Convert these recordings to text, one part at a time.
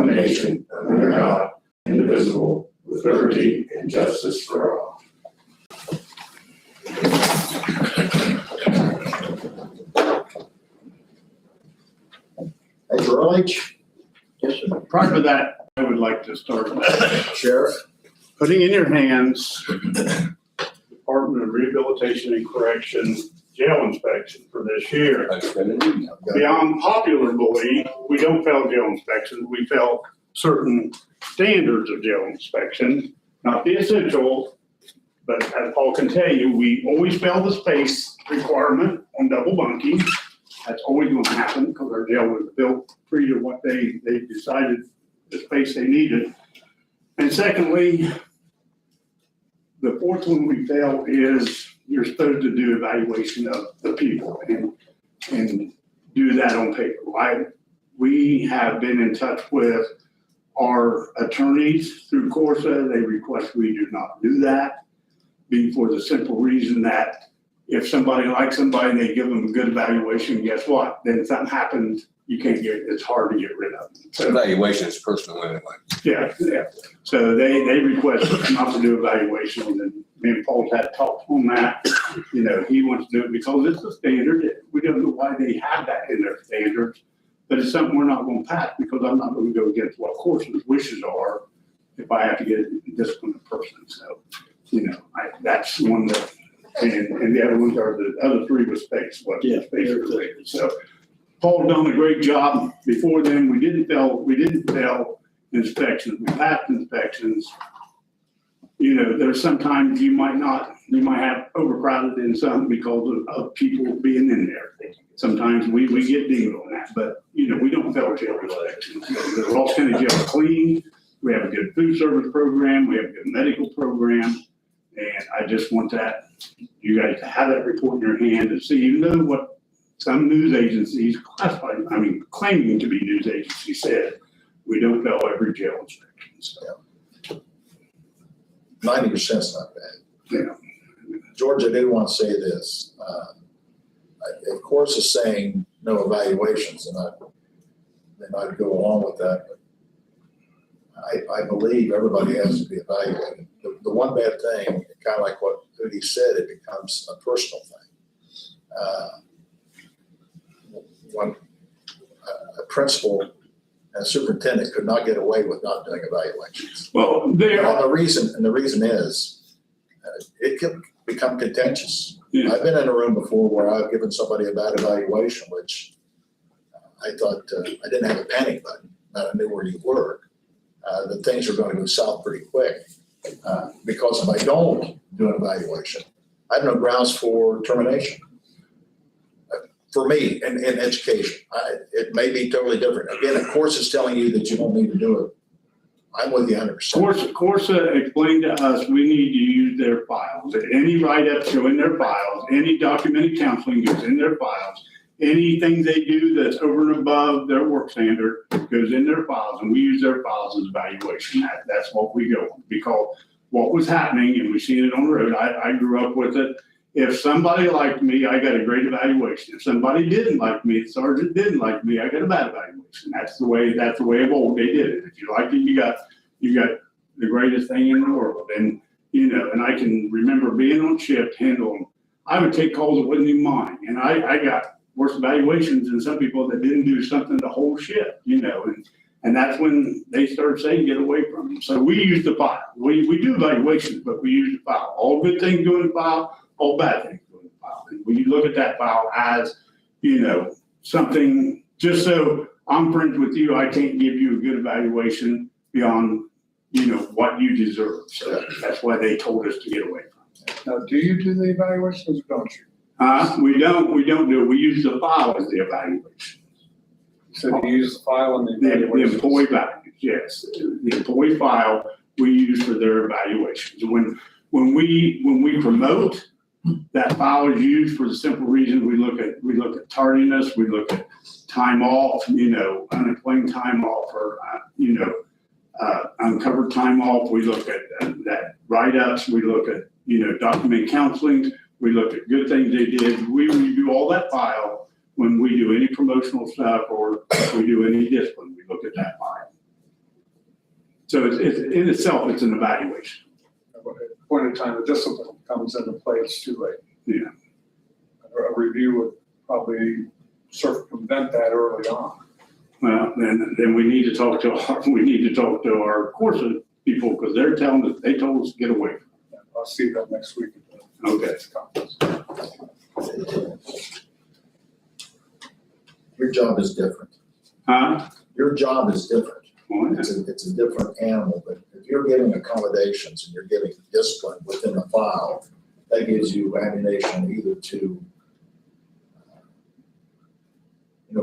one nation, under God, indivisible, with liberty and justice for all. Hey, Burlage? Yes, sir. Prior to that, I would like to start Sheriff? putting in your hands Department of Rehabilitation and Correction jail inspection for this year. Beyond popular belief, we don't fail jail inspections. We fail certain standards of jail inspection, not the essential, but as Paul can tell you, we always fail the space requirement on double bunking. That's always going to happen because our jail was built free to what they decided the space they needed. And secondly, the fourth one we fail is you're supposed to do evaluation of the people and do that on paper. We have been in touch with our attorneys through Corsa. They request we do not do that, for the simple reason that if somebody likes somebody and they give them a good evaluation, guess what? Then something happens, you can't get, it's hard to get rid of them. So, Evaluation is personal anyway. yeah. So they request us not to do evaluations, and me and Paul's had talks on that. You know, he wants to do it because it's a standard. We don't know why they have that in their standards, but it's something we're not going to pass because I'm not going to go against what Corsa's wishes are if I have to get a disciplined person. So, you know, that's one that, and the other ones are the other three was space, space related. So Paul done a great job. Before then, we didn't fail inspections. We passed inspections. You know, there's sometimes you might have overcrowded in some because of people being in there. Sometimes we get dinged on that, but you know, we don't fail jail inspections. The Ross County Jail is clean. We have a good food service program. We have a good medical program. And I just want you guys to have that report in your hand and see, even though what some news agencies claiming to be news agencies said, we don't fail every jail inspection. So. 90% is not bad. Yeah. George, I did want to say this. Of course, is saying no evaluations, and I'd go along with that. But I believe everybody has to be evaluated. The one bad thing, kind of like what Udi said, it becomes a personal thing. One a principal and a superintendent could not get away with not doing evaluations. Well, the reason is it can become contentious. Yeah. I've been in a room before where I've given somebody a bad evaluation, which I thought I didn't have a panic button, but I knew where you were. That things are going to go south pretty quick. Because if I don't do an evaluation, I have no grounds for termination. For me, in education, it may be totally different. Again, a course is telling you that you don't need to do it. I'm with you 100%. Corsa explained to us we need to use their files. Any write-ups go in their files. Any documented counseling goes in their files. Anything they do that's over and above their work standard goes in their files, and we use their files as evaluation. That's what we go on, because what was happening, and we've seen it on the road, I grew up with it. If somebody liked me, I got a great evaluation. If somebody didn't like me, the sergeant didn't like me, I got a bad evaluation. That's the way of old. They did it. If you liked it, you got the greatest thing in the world. And you know, and I can remember being on shift handling. I would take calls that wasn't even mine, and I got worse evaluations than some people that didn't do something the whole shift, you know, and that's when they started saying get away from them. So we use the file. We do evaluations, but we use the file. All good things go in the file, all bad things go in the file. And we look at that file as, you know, something, just so I'm friends with you, I can't give you a good evaluation beyond, you know, what you deserve. So that's why they told us to get away from it. Now, do you do the evaluations or don't you? We don't do it. We use the file as the evaluation. So you use the file and the evaluation? The employee values, yes. The employee file we use for their evaluations. When we promote, that file is used for the simple reason we look at tardiness, we look at time off, you know, unexplained time off, or you know, uncovered time off. We look at that write-ups. We look at, you know, document counseling. We look at good things they did. We review all that file when we do any promotional stuff or we do any discipline. We look at that file. So it's in itself, it's an evaluation. But at the point in time the discipline comes into play, it's too late. Yeah. A review would probably circumvent that early on. Well, then we need to talk to our course people, because they're telling us, they told us to get away. I'll see that next week at the Okay. conference. Your job is different. Huh? Your job is different. Oh, yeah. It's a different animal, but if you're giving accommodations and you're giving discipline within the file, that gives you ammunition either to,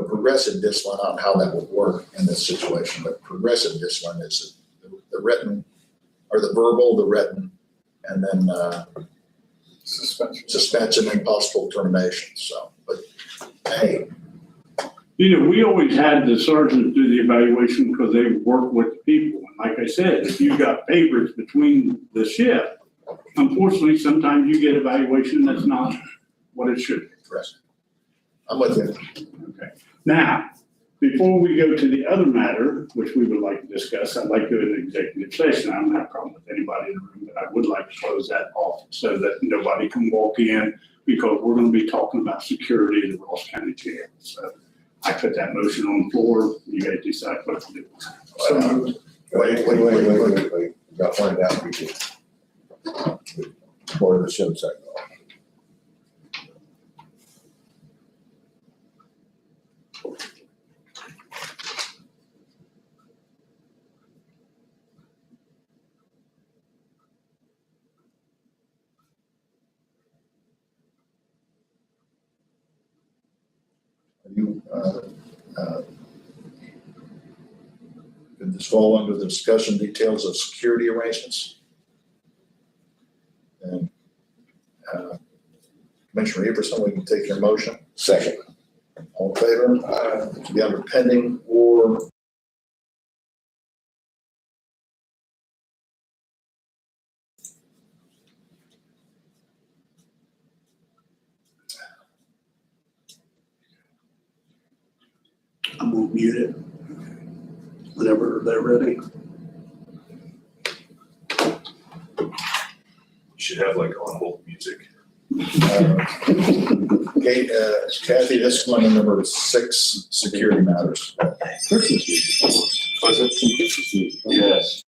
progressive discipline on how that would work in this situation, but progressive discipline is the written, or the verbal, the written, and then suspension and possible termination, so, but hey, We always had the sergeants do the evaluation because they work with the people. And like I said, if you've got papers between the shift, unfortunately, sometimes you get evaluation that's not what it should be. correct. I'm with you. Okay. Now, before we go to the other matter, which we would like to discuss, I'd like to do an executive session. I don't have a problem with anybody in the room, but I would like to close that off so that nobody can walk in, because we're going to be talking about security in the Ross County Jail. So I put that motion on the floor. You guys decide what to do. Wait. We got one down, we did. Board of the Shim second. You, did this fall under the discussion details of security arrangements? And Commissioner Everson, we can take your motion. Second. All in favor? To be under pending or I'm gonna mute it whenever they're ready. Should have like on hold music. Kathy, this one number 6, security matters. Yes.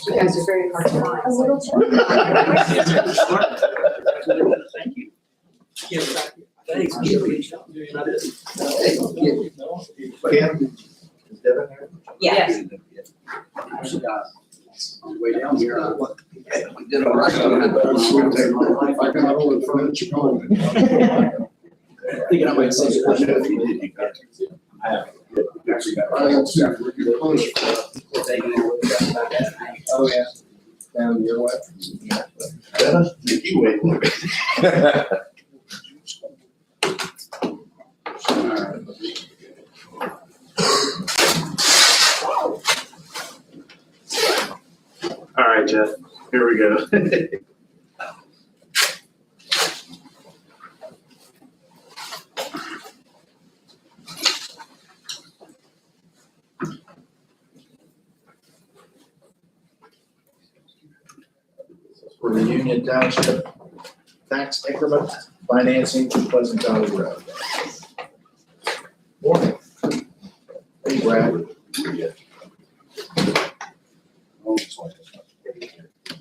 You guys are very hard to find. A little Thank you. Thanks. Kim, is Devin here? Yes. Actually, on the way down here, we did I got all the furniture going. Thinking I might say. I don't see if we can close. Oh, yeah. Down your way. Devin, you wait a little bit. All right, Jeff, here we go. For the Union Township tax increment financing for Pleasant Valley Road. Morning. Hey, Brad.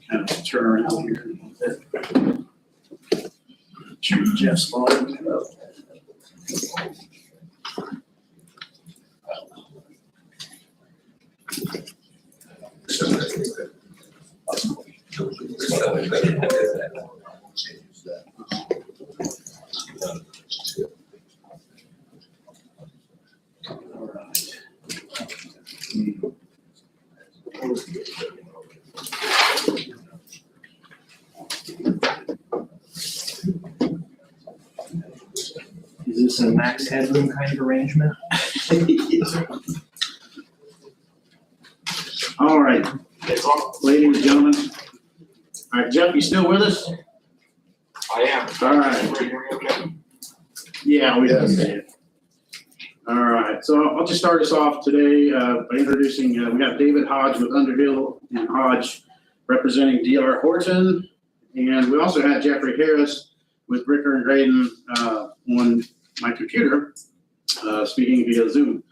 Kind of turn around here. Choose Jeff's line. Is this a max headroom kind of arrangement? All right, ladies and gentlemen. All right, Jeff, you still with us? I am. All right. Can you hear me okay? Yeah, we can Yes. see it. All right, so I'll just start us off today by introducing, we got David Hodge with Underhill and Hodge representing D.R. Horton. And we also had Jeffrey Harris with Ricker and Graydon on my computer, speaking via Zoom.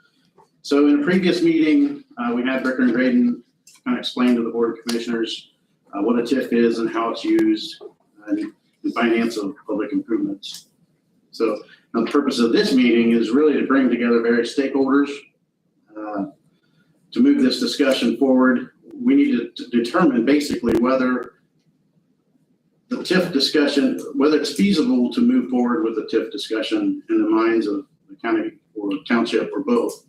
So in a previous meeting, we had Ricker and Graydon kind of explain to the Board of Commissioners what a TIF is and how it's used in finance of public improvements. So now the purpose of this meeting is really to bring together various stakeholders to move this discussion forward. We need to determine basically whether the TIF discussion, whether it's feasible to move forward with the TIF discussion in the minds of the county or township or both,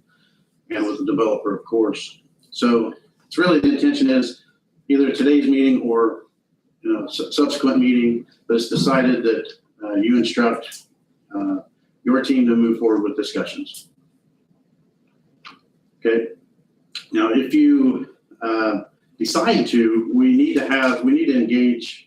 and with the developer, of course. So it's really the intention is either today's meeting or subsequent meeting that's decided that you instruct your team to move forward with discussions. Okay. Now, if you decide to, we need to engage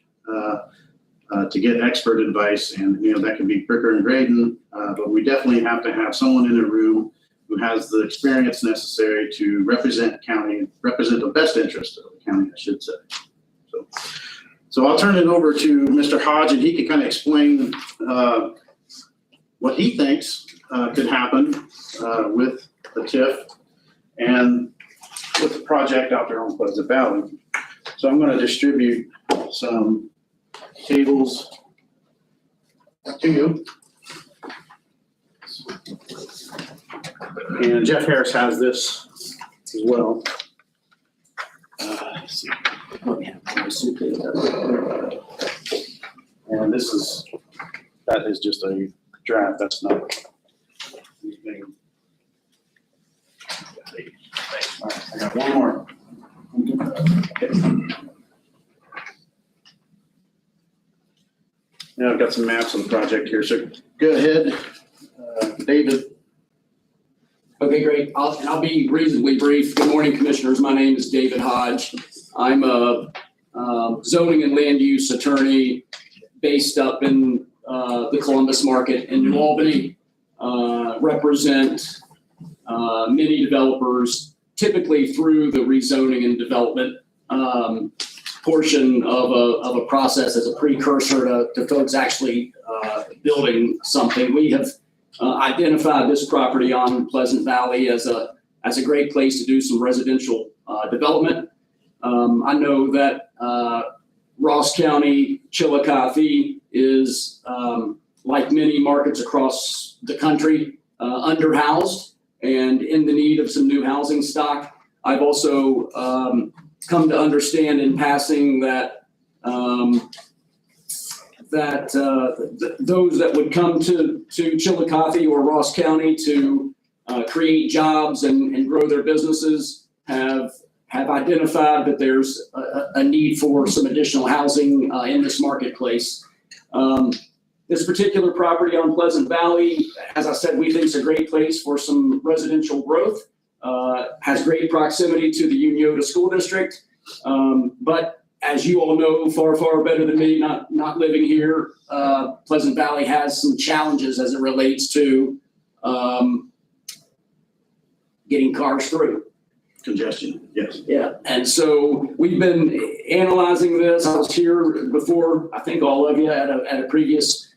to get expert advice, and that can be Ricker and Graydon, but we definitely have to have someone in the room who has the experience necessary to represent the best interest of the county, I should say. So I'll turn it over to Mr. Hodge, and he can kind of explain what he thinks could happen with the TIF and with the project out there on Pleasant Valley. So I'm going to distribute some tables to you. And Jeff Harris has this as well. Let's see. And that is just a draft, that's not anything. All right, I got one more. Okay. Now I've got some maps of the project here, so go ahead, David. Okay, great. I'll be reasonably brief. Good morning, Commissioners. My name is David Hodge. I'm a zoning and land use attorney based up in the Columbus market in New Albany. Represent many developers, typically through the rezoning and development portion of a process as a precursor to folks actually building something. We have identified this property on Pleasant Valley as a great place to do some residential development. I know that Ross County, Chillicothe is, like many markets across the country, underhoused and in the need of some new housing stock. I've also come to understand in passing that those that would come to Chillicothe or Ross County to create jobs and grow their businesses have identified that there's a need for some additional housing in this marketplace. This particular property on Pleasant Valley, as I said, we think is a great place for some residential growth. Has great proximity to the Uniola School District. But as you all know, far, far better than me, not living here, Pleasant Valley has some challenges as it relates to getting cars through. Congestion, yes. Yeah, and so we've been analyzing this. I was here before, I think all of you at a previous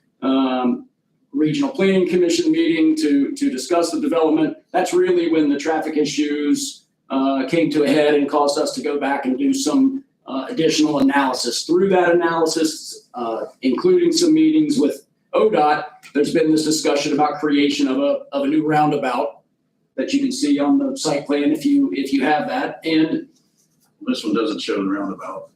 Regional Planning Commission meeting to discuss the development. That's really when the traffic issues came to a head and caused us to go back and do some additional analysis. Through that analysis, including some meetings with ODOT, there's been this discussion about creation of a new roundabout that you can see on the site plan if you have that. And This one doesn't show the roundabout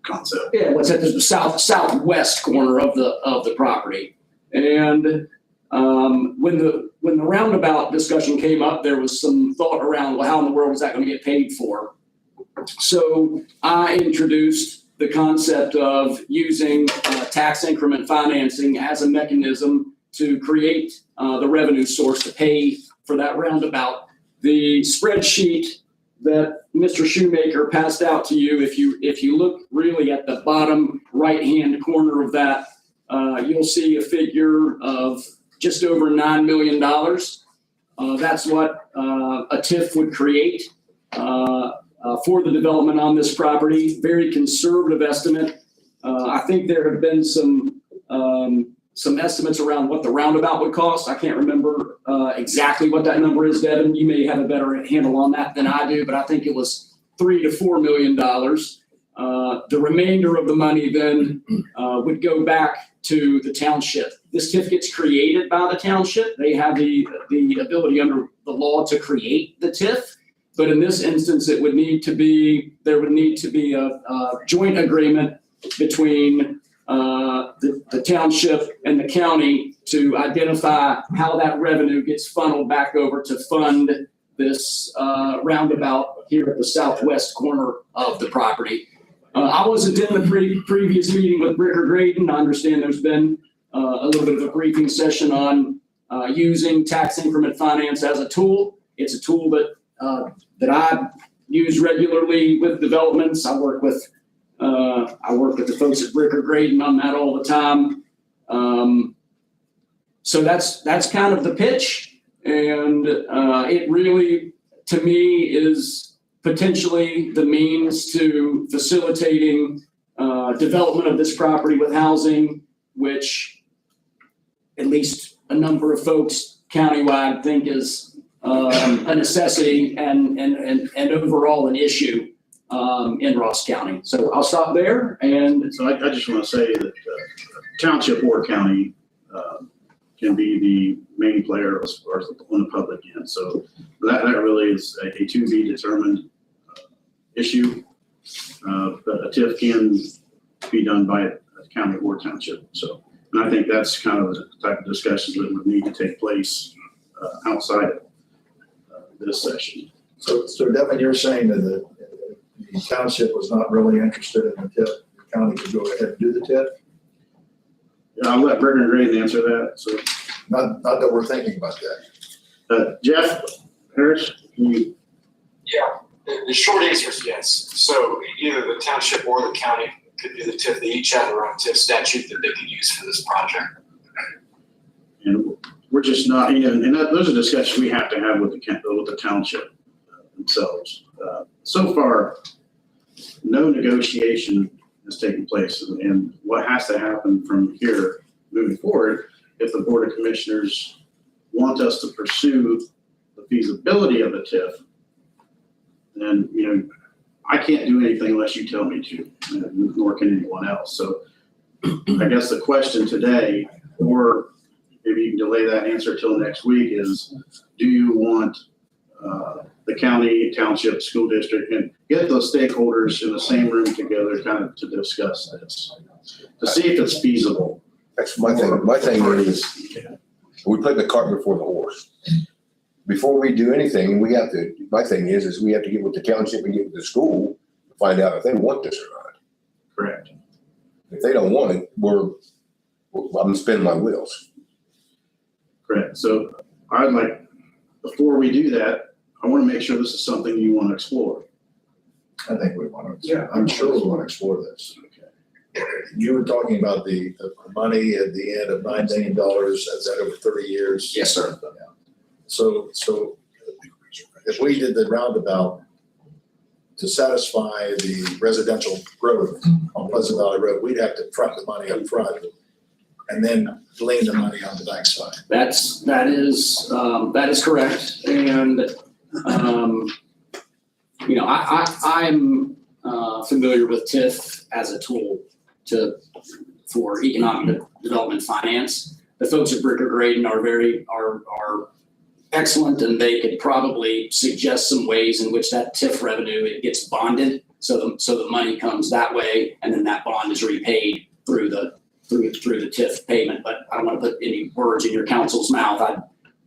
concept. yeah, what's at the southwest corner of the property. And when the roundabout discussion came up, there was some thought around, well, how in the world is that going to get paid for? So I introduced the concept of using tax increment financing as a mechanism to create the revenue source to pay for that roundabout. The spreadsheet that Mr. Shoemaker passed out to you, if you look really at the bottom right-hand corner of that, you'll see a figure of just over $9 million. That's what a TIF would create for the development on this property. Very conservative estimate. I think there have been some estimates around what the roundabout would cost. I can't remember exactly what that number is, Devin. You may have a better handle on that than I do, but I think it was $3 to $4 million. The remainder of the money then would go back to the township. This TIF gets created by the township. They have the ability under the law to create the TIF. But in this instance, there would need to be a joint agreement between the township and the county to identify how that revenue gets funneled back over to fund this roundabout here at the southwest corner of the property. I wasn't in the previous meeting with Ricker Graydon. I understand there's been a little bit of a briefing session on using tax increment finance as a tool. It's a tool that I use regularly with developments. I work with the folks at Ricker Graydon on that all the time. So that's kind of the pitch. And it really, to me, is potentially the means to facilitating development of this property with housing, which at least a number of folks countywide think is a necessity and overall an issue in Ross County. So I'll stop there. And So I just want to say that township or county can be the main player as far as on the public end. So that really is a to be determined issue. But a TIF can be done by a county or township. So, and I think that's kind of the type of discussions that would need to take place outside of this session. So Devin, you're saying that the township was not really interested in the TIF, the county could go ahead and do the TIF? I'll let Ricker and Graydon answer that. So, Not that we're thinking about that. Jeff Harris, can you? Yeah, the short answer is yes. So either the township or the county could do the TIF. They each have their own TIF statute that they could use for this project. And we're just not, and those are discussions we have to have with the township themselves. So far, no negotiation has taken place, and what has to happen from here moving forward, if the Board of Commissioners want us to pursue the feasibility of a TIF, then, I can't do anything unless you tell me to, nor can anyone else. So I guess the question today, or maybe you can delay that answer till next week, is do you want the county, township, school district, and get those stakeholders in the same room together kind of to discuss this, to see if it's feasible. That's my thing. My thing is, we put the cart before the horse. Before we do anything, my thing is we have to get with the township and get with the school to find out if they want this or not. Correct. If they don't want it, I'm spinning my wheels. Correct. So I'd like, before we do that, I want to make sure this is something you want to explore. I think we want to, Yeah. I'm sure we want to explore this. You were talking about the money at the end of $9 million, is that over 30 years? Yes, sir. So if we did the roundabout to satisfy the residential growth on Pleasant Valley Road, we'd have to front the money up front and then lean the money on the backside. That is correct. And, you know, I'm familiar with TIF as a tool for economic development finance. The folks at Bricker Graydon are excellent, and they could probably suggest some ways in which that TIF revenue, it gets bonded. So the money comes that way, and then that bond is repaid through the TIF payment. But I don't want to put any words in your council's mouth. I'd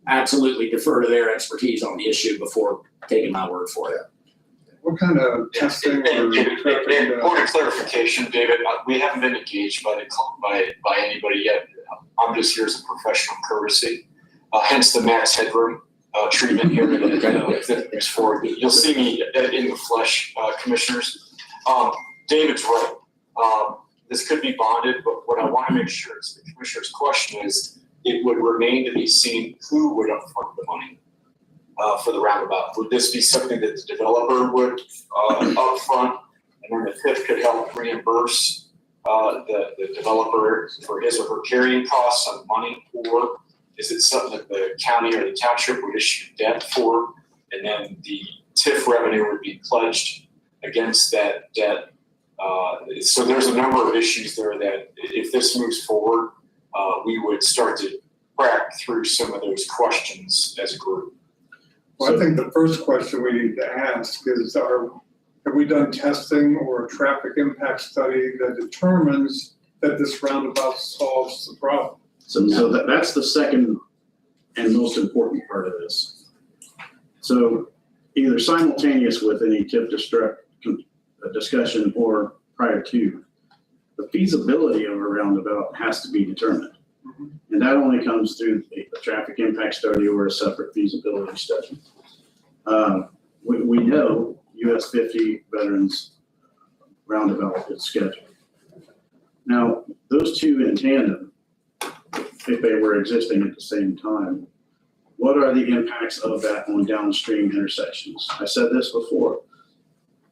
absolutely defer to their expertise on the issue before taking my word for it. What kind of testing or And point of clarification, David, we haven't been engaged by anybody yet. I'm just here as a professional courtesy. Hence the max headroom treatment here that is for. You'll see me in the flesh, commissioners. David's right. This could be bonded, but what I want to make sure is the commissioner's question is, it would remain to be seen who would upfront the money for the roundabout. Would this be something that the developer would upfront, and then the TIF could help reimburse the developer for his or her carrying costs on money, or is it something that the county or the township would issue debt for, and then the TIF revenue would be pledged against that debt? So there's a number of issues there that if this moves forward, we would start to crack through some of those questions as a group. Well, I think the first question we need to ask is, have we done testing or a traffic impact study that determines that this roundabout solves the problem? So that's the second and most important part of this. So either simultaneous with any TIF discussion or prior to, the feasibility of a roundabout has to be determined. And that only comes through a traffic impact study or a separate feasibility study. We know US 50 Veterans Roundabout is scheduled. Now, those two in tandem, if they were existing at the same time, what are the impacts of that on downstream intersections? I said this before.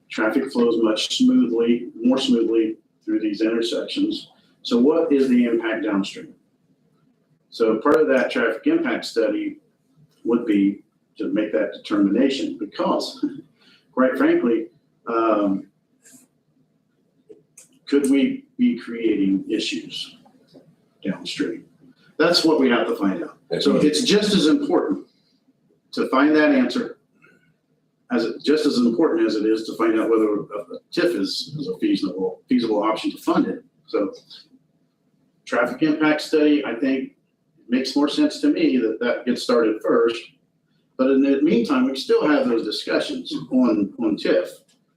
Traffic flows more smoothly through these intersections. So what is the impact downstream? So part of that traffic impact study would be to make that determination, because quite frankly, could we be creating issues downstream? That's what we have to find out. So it's just as important to find that answer just as important as it is to find out whether a TIF is a feasible option to fund it. So traffic impact study, I think, makes more sense to me that gets started first. But in the meantime, we still have those discussions on TIF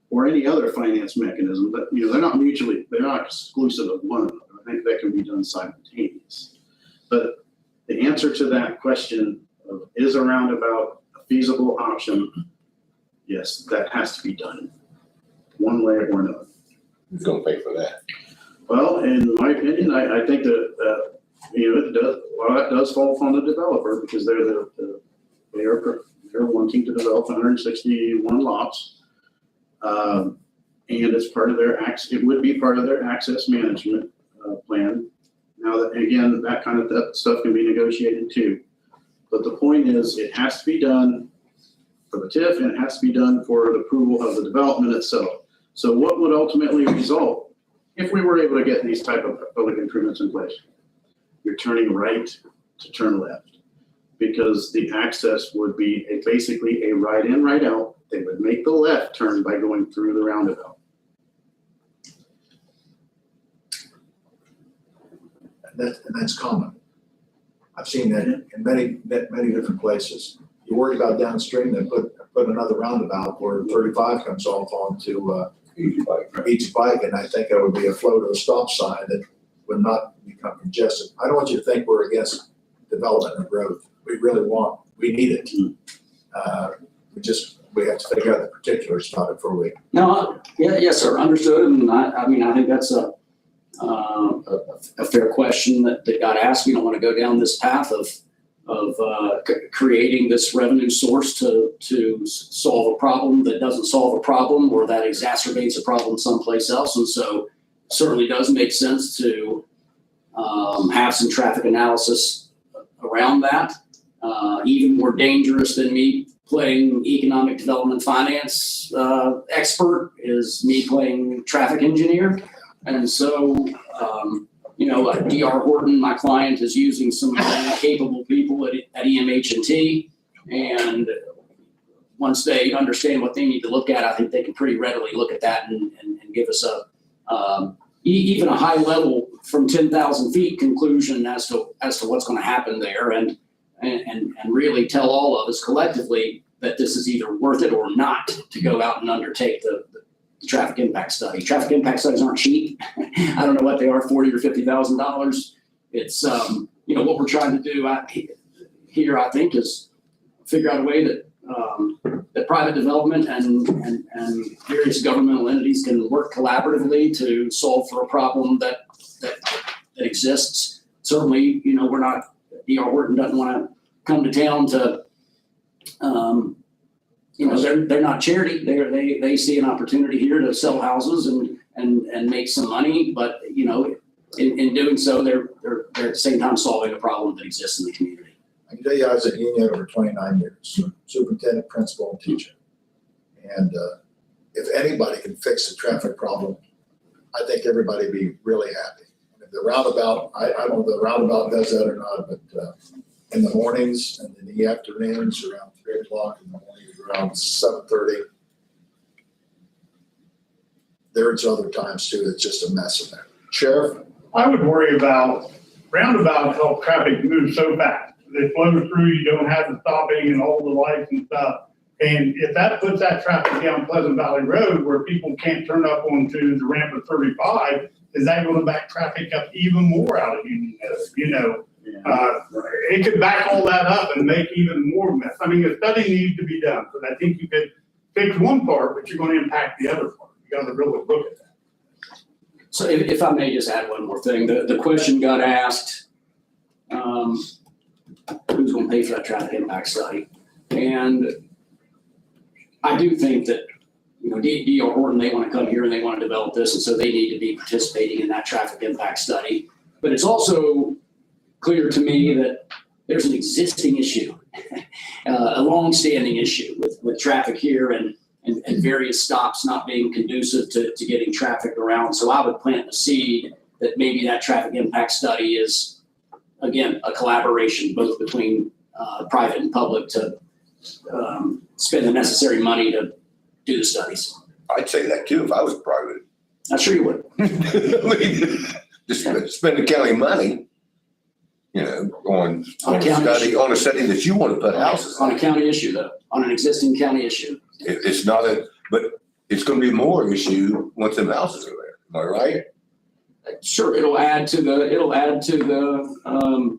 or any other finance mechanism. But they're not exclusive of one another. I think that can be done simultaneous. But the answer to that question of is a roundabout a feasible option? Yes, that has to be done one way or another. Who's going to pay for that? Well, in my opinion, I think that that does fall upon the developer, because they're wanting to develop 161 lots, and it's part of it would be part of their access management plan. Now that, again, that kind of stuff can be negotiated too, but the point is it has to be done for the TIF, and it has to be done for the approval of the development itself. So what would ultimately result if we were able to get these type of public improvements in place? You're turning right to turn left, because the access would be basically a right in, right out. They would make the left turn by going through the roundabout. And that's common. I've seen that in many different places. You're worried about downstream, they put another roundabout where 35 comes off onto Easy Pike, and I think it would be a flow to a stop sign that would not become congested. I don't want you to think we're against development and growth. We really we need it. We have to figure out the particulars about it before we. No, yes, sir, understood, and I mean, I think that's a fair question that got asked. We don't want to go down this path of creating this revenue source to solve a problem that doesn't solve a problem or that exacerbates a problem someplace else. And so it certainly does make sense to have some traffic analysis around that. Even more dangerous than me playing economic development finance expert is me playing traffic engineer. And so, D.R. Horton, my client, is using some capable people at EMH&T. And once they understand what they need to look at, I think they can pretty readily look at that and give us even a high level from 10,000 feet conclusion as to what's going to happen there, and really tell all of us collectively that this is either worth it or not to go out and undertake the traffic impact study. Traffic impact studies aren't cheap. I don't know what they are, $40,000 or $50,000. It's, what we're trying to do here, I think, is figure out a way that that private development and various governmental entities can work collaboratively to solve for a problem that exists. Certainly, we're not, D.R. Horton doesn't want to come to town to, they're not charity. They see an opportunity here to sell houses and make some money, but in doing so, they're at the same time solving a problem that exists in the community. I can tell you I was at Union over 29 years, superintendent, principal, and teacher. And if anybody can fix the traffic problem, I think everybody would be really happy. If the roundabout, I don't know if the roundabout does that or not, but in the mornings and in the afternoons around 3 o'clock in the morning, around 7:30. There's other times too, it's just a mess in there. Sheriff? I would worry about roundabouts help traffic move so fast. They flow through, you don't have the stopping and all the lights and stuff. And if that puts that traffic down Pleasant Valley Road where people can't turn up onto the ramp of 35, is that going to back traffic up even more out of Union Meadows? It could back all that up and make even more mess. I mean, a study needs to be done, because I think you could fix one part, but you're going to impact the other part. You got to really look at that. So if I may just add one more thing, the question got asked, who's going to pay for that traffic impact study? And I do think that, D.R. Horton, they want to come here and they want to develop this, and so they need to be participating in that traffic impact study. But it's also clear to me that there's an existing issue, a long-standing issue with traffic here and various stops not being conducive to getting traffic around. So I would plant the seed that maybe that traffic impact study is, again, a collaboration both between private and public to spend the necessary money to do the studies. I'd say that too if I was private. I'm sure you would. I mean, just spend the county money, on a study that you want to put houses On in. a county issue, though, on an existing county issue. It's not but it's going to be more issue once them houses are there. Am I right? Sure, it'll add to the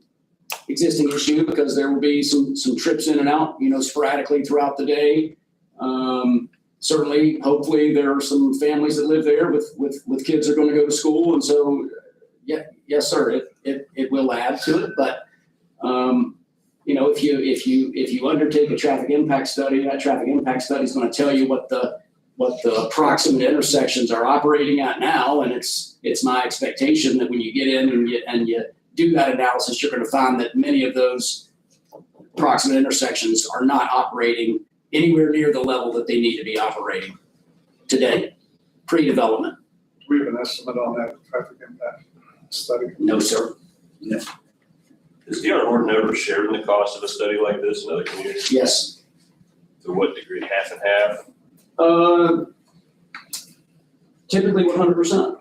existing issue, because there will be some trips in and out, sporadically throughout the day. Certainly, hopefully, there are some families that live there with kids that are going to go to school, and so yes, sir, it will add to it. But if you undertake a traffic impact study, that traffic impact study is going to tell you what the approximate intersections are operating at now, and it's my expectation that when you get in and you do that analysis, you're going to find that many of those approximate intersections are not operating anywhere near the level that they need to be operating today. pre-development. Do we have an estimate on that traffic impact study? No, sir. Has D.R. Horton ever shared in the cost of a study like this in other communities? Yes. To what degree? Half and half? Typically 100%.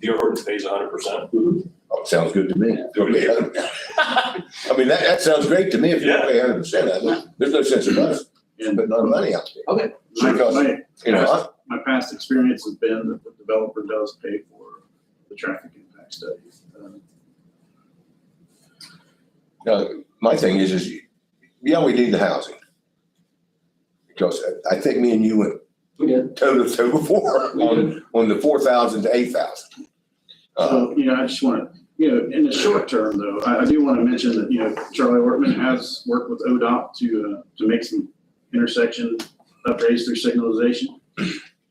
D.R. Horton pays 100%? Oh, sounds good to me. Okay. I mean, that sounds great to me if you pay 100% of it. There's no sense in us putting our money out there. Okay. Because, you know, My past experience has been that the developer does pay for the traffic impact study. my thing is, yeah, we need the housing. Because I think me and you went We did. toe to toe before on the 4,000 to 8,000. So, I just want to, in the short term though, I do want to mention that, Charlie Ortman has worked with ODOT to make some intersection upgrades through signalization.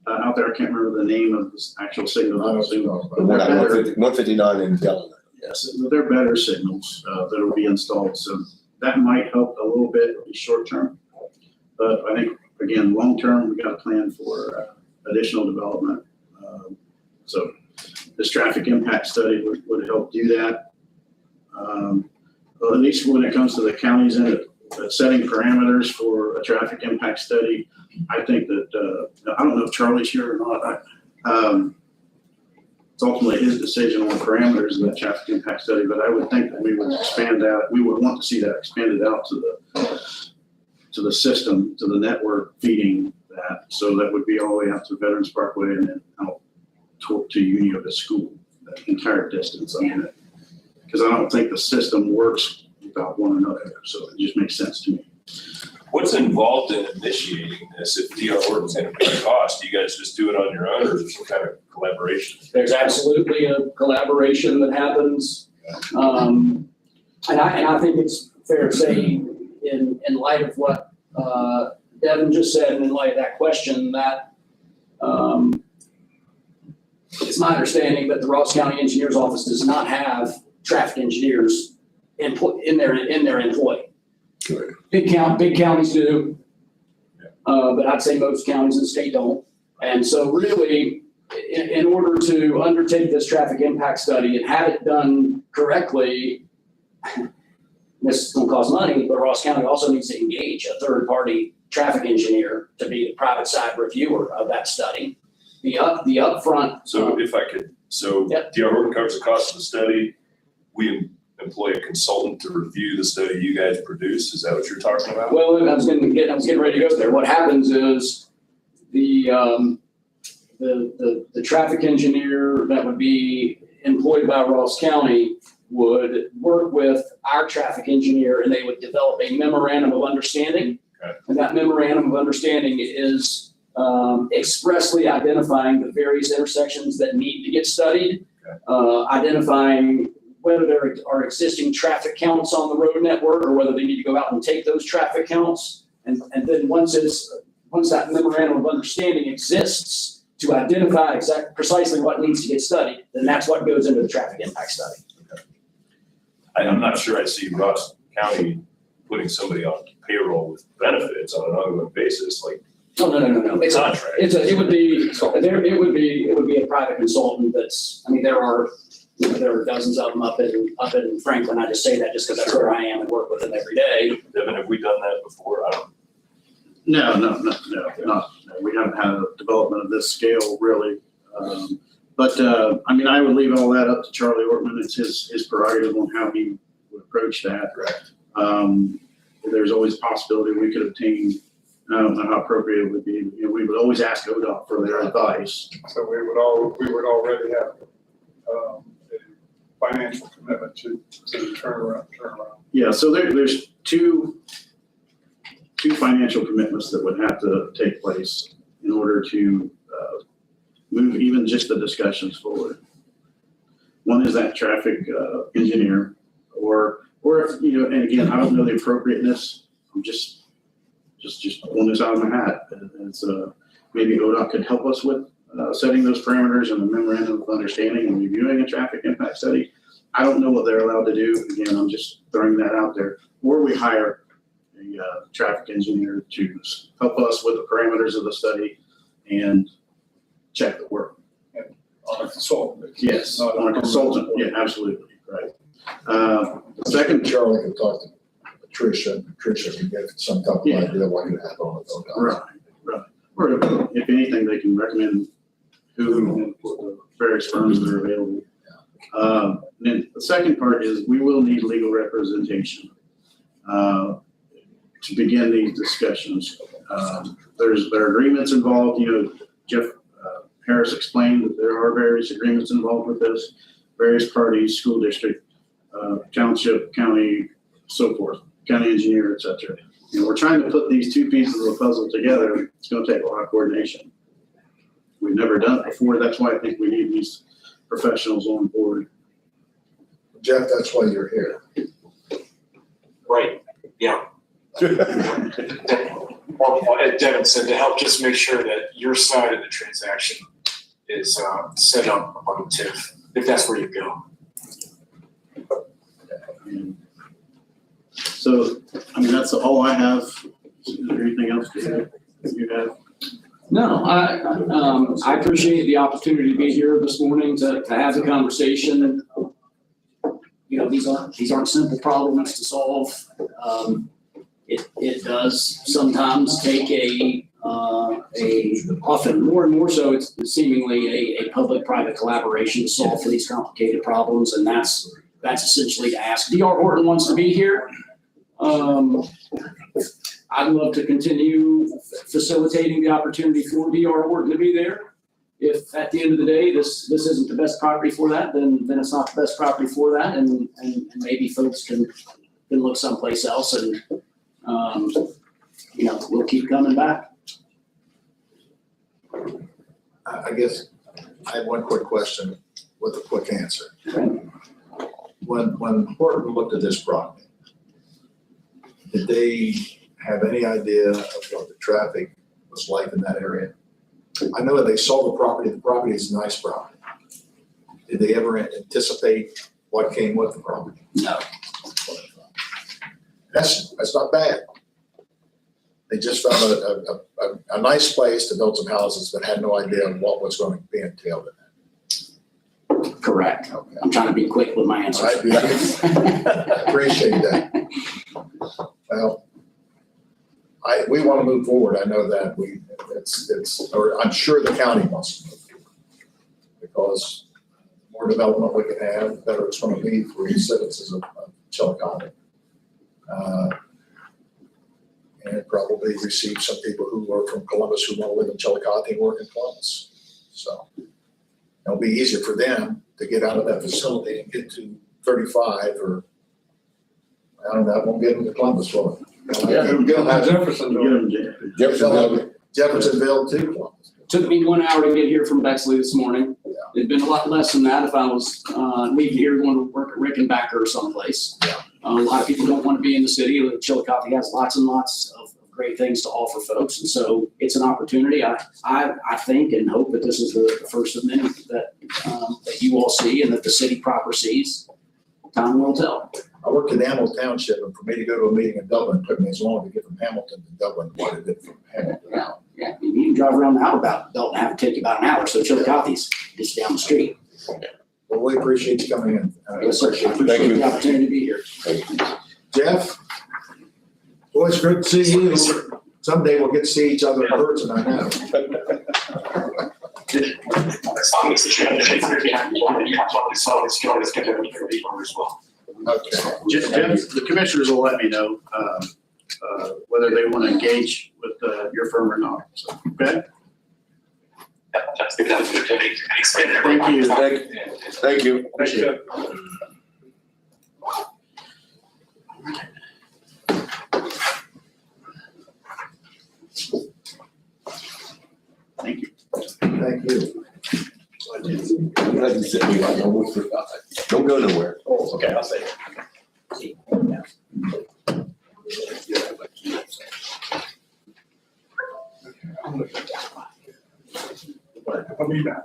Out there, I can't remember the name of this actual signal. The one at 159 in Delaware. Yes, they're better signals that will be installed, so that might help a little bit in the short term. But I think, again, long term, we got a plan for additional development. So this traffic impact study would help do that. Well, at least when it comes to the counties and setting parameters for a traffic impact study, I think that, I don't know if Charlie's here or not. It's ultimately his decision on the parameters of that traffic impact study, but I would think that we would expand out, we would want to see that expanded out to the system, to the network feeding that. So that would be all the way out to Veterans Parkway and then out to Unio to school, that entire distance. Because I don't think the system works without one another. So it just makes sense to me. What's involved in initiating this? If D.R. Horton's going to pay the cost, do you guys just do it on your own, or is there some kind of collaboration? There's absolutely a collaboration that happens. And I think it's fair to say, in light of what Devin just said, and in light of that question, that it's my understanding that the Ross County Engineers Office does not have traffic engineers in their employ. Good. Big counties do, but I'd say most counties in the state don't. And so really, in order to undertake this traffic impact study and have it done correctly, this is gonna cost money, but Ross County also needs to engage a third-party traffic engineer to be the private side reviewer of that study. The upfront. So if I could, Yep. D.R. Horton covers the cost of the study. We employ a consultant to review the study you guys produce. Is that what you're talking about? Well, I was getting ready to go there. What happens is the traffic engineer that would be employed by Ross County would work with our traffic engineer, and they would develop a memorandum of understanding. Okay. And that memorandum of understanding is expressly identifying the various intersections that need to get studied, identifying whether there are existing traffic counts on the road network or whether they need to go out and take those traffic counts. And then once that memorandum of understanding exists to identify precisely what needs to get studied, then that's what goes into the traffic impact study. I'm not sure I see Ross County putting somebody on payroll with benefits on an ongoing basis, like Oh, no. It's contract. it would be a private consultant that's, there are dozens of them up in Franklin. I just say that just because that's where I am and work with them every day. Devin, have we done that before? I don't. No. We haven't had a development of this scale really. But I would leave all that up to Charlie Ortman. It's his prerogative on how he would approach that. Correct. There's always a possibility we could obtain, I don't know how appropriate it would be. We would always ask ODOT for their advice. So we would already have a financial commitment to turn around. Yeah, so there's two financial commitments that would have to take place in order to move even just the discussions forward. One is that traffic engineer, or if, and again, I don't know the appropriateness. I'm just pulling this out of my hat. It's maybe ODOT could help us with setting those parameters and the memorandum of understanding and reviewing a traffic impact study. I don't know what they're allowed to do. Again, I'm just throwing that out there. Or we hire a traffic engineer to help us with the parameters of the study and check the work. On a consultant. Yes, Not on a consultant, yeah, absolutely, right. The second, Charlie can talk to Patricia, and Patricia can get some type of Yeah. idea what could happen on its own. right, or if anything, they can recommend who, the various firms that are available. Then the second part is we will need legal representation to begin these discussions. There are agreements involved, Jeff Harris explained that there are various agreements involved with this, various parties, school district, township, county, so forth, county engineer, et cetera. We're trying to put these two pieces of the puzzle together. It's gonna take a lot of coordination. We've never done it before. That's why I think we need these professionals on board. Jeff, that's why you're here. Right, yeah. Well, as Devin said, to help just make sure that your side of the transaction is set up on the TIF, if that's where you go. And so, that's all I have. Is there anything else that you have? No, I appreciate the opportunity to be here this morning to have the conversation. These aren't simple problems to solve. It does sometimes take often more and more so, it's seemingly a public-private collaboration to solve for these complicated problems, and that's essentially to ask. D.R. Horton wants to be here. I'd love to continue facilitating the opportunity for D.R. Horton to be there. If at the end of the day, this isn't the best property for that, then it's not the best property for that, and maybe folks can look someplace else, and we'll keep coming back. I guess I have one quick question with a quick answer. When Horton looked at this property, did they have any idea of what the traffic was like in that area? I know that they sold the property is a nice property. Did they ever anticipate what came with the property? No. That's not bad. They just found a nice place to build some houses, but had no idea what was going to be entailed in that. Correct. Okay. I'm trying to be quick with my answers. I appreciate that. Well, we want to move forward. I know that or I'm sure the county wants to move forward. Because the more development we can have, the better it's going to be for the citizens of Chillicothe. And probably receive some people who are from Columbus who want to live in Chillicothe and work in Columbus. So it'll be easier for them to get out of that facility and get to 35 or, I don't know, it won't get them to Columbus, will it? Yeah, we'll get them to Jeffersonville. Jeffersonville too, Columbus. Took me 1 hour to get here from Bexley this morning. Yeah. It'd been a lot less than that if I was leaving here going to work at Rickenbacker or someplace. Yeah. A lot of people don't want to be in the city. Chillicothe has lots and lots of great things to offer folks, and so it's an opportunity. I think and hope that this is the first of many that you all see and that the city proper sees. Time will tell. I worked in Hamilton Township, and for me to go to a meeting in Dublin, it took me as long to get from Hamilton to Dublin as what it did from Hamilton. Yeah, you can drive around the about Dalton, have to take you about an hour. So Chillicothe's just down the street. Well, we appreciate you coming in. Yes, sir. I appreciate the opportunity to be here. Jeff, boy, it's great to see you. Someday we'll get to see each other in person, I know. Okay. Jeff, the commissioners will let me know whether they want to engage with your firm or not. So, okay? Thank you. Thank you. Appreciate it. Thank you. Thank you. Don't go nowhere. Oh, okay, I'll say. I'll be back.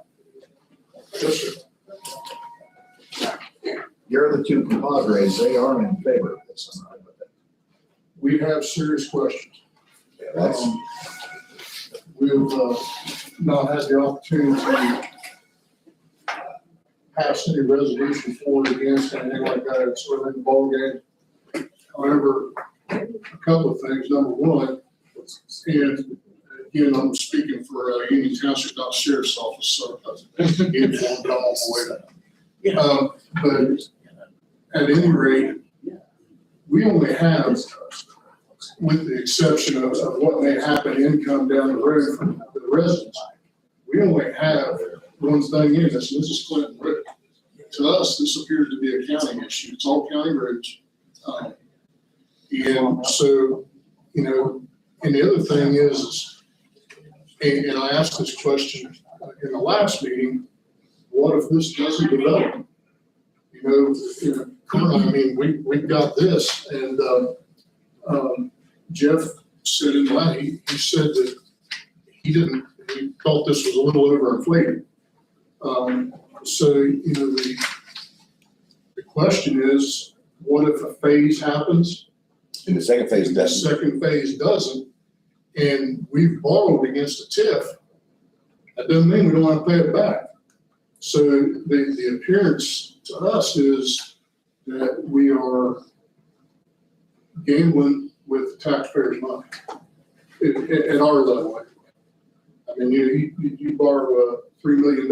You're the two compadres, they are in favor of this. We have serious questions. That's, we've not had the opportunity to pass any resolution for or against anything like that. It's sort of in the ballgame. However, a couple of things. Number one, and again, I'm speaking for Union Township, not Sheriff's Office, so again, I'm on my way down. But at any rate, we only have, with the exception of what may happen income down the road from the residents, we only have one thing in this, and this is Clinton Road. To us, this appears to be a county issue. It's all county roads. And so, you know, and the other thing is, and I asked this question in the last meeting, what if this doesn't develop? I mean, we've got this, and Jeff said in that, he said that he thought this was a little overinflated. So, you know, the question is, what if a phase happens? And the second phase and the doesn't. second phase doesn't, and we've borrowed against a TIF, that doesn't mean we don't want to pay it back. So the appearance to us is that we are gambling with taxpayers' money at our level. I mean, you borrow $3 million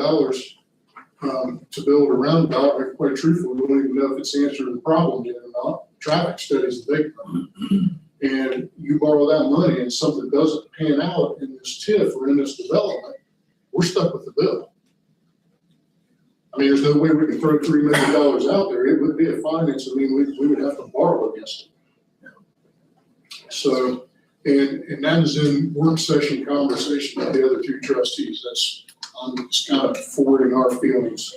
to build a roundabout, and quite truthfully, we don't even know if it's answering the problem yet or not. Traffic study is a big problem. And you borrow that money and something doesn't pan out in this TIF or in this development, we're stuck with the bill. I mean, there's no way we can throw $3 million out there. It would be a finance. I mean, we would have to borrow against it. So, and that is in work session conversation with the other two trustees. I'm just kind of forwarding our feelings.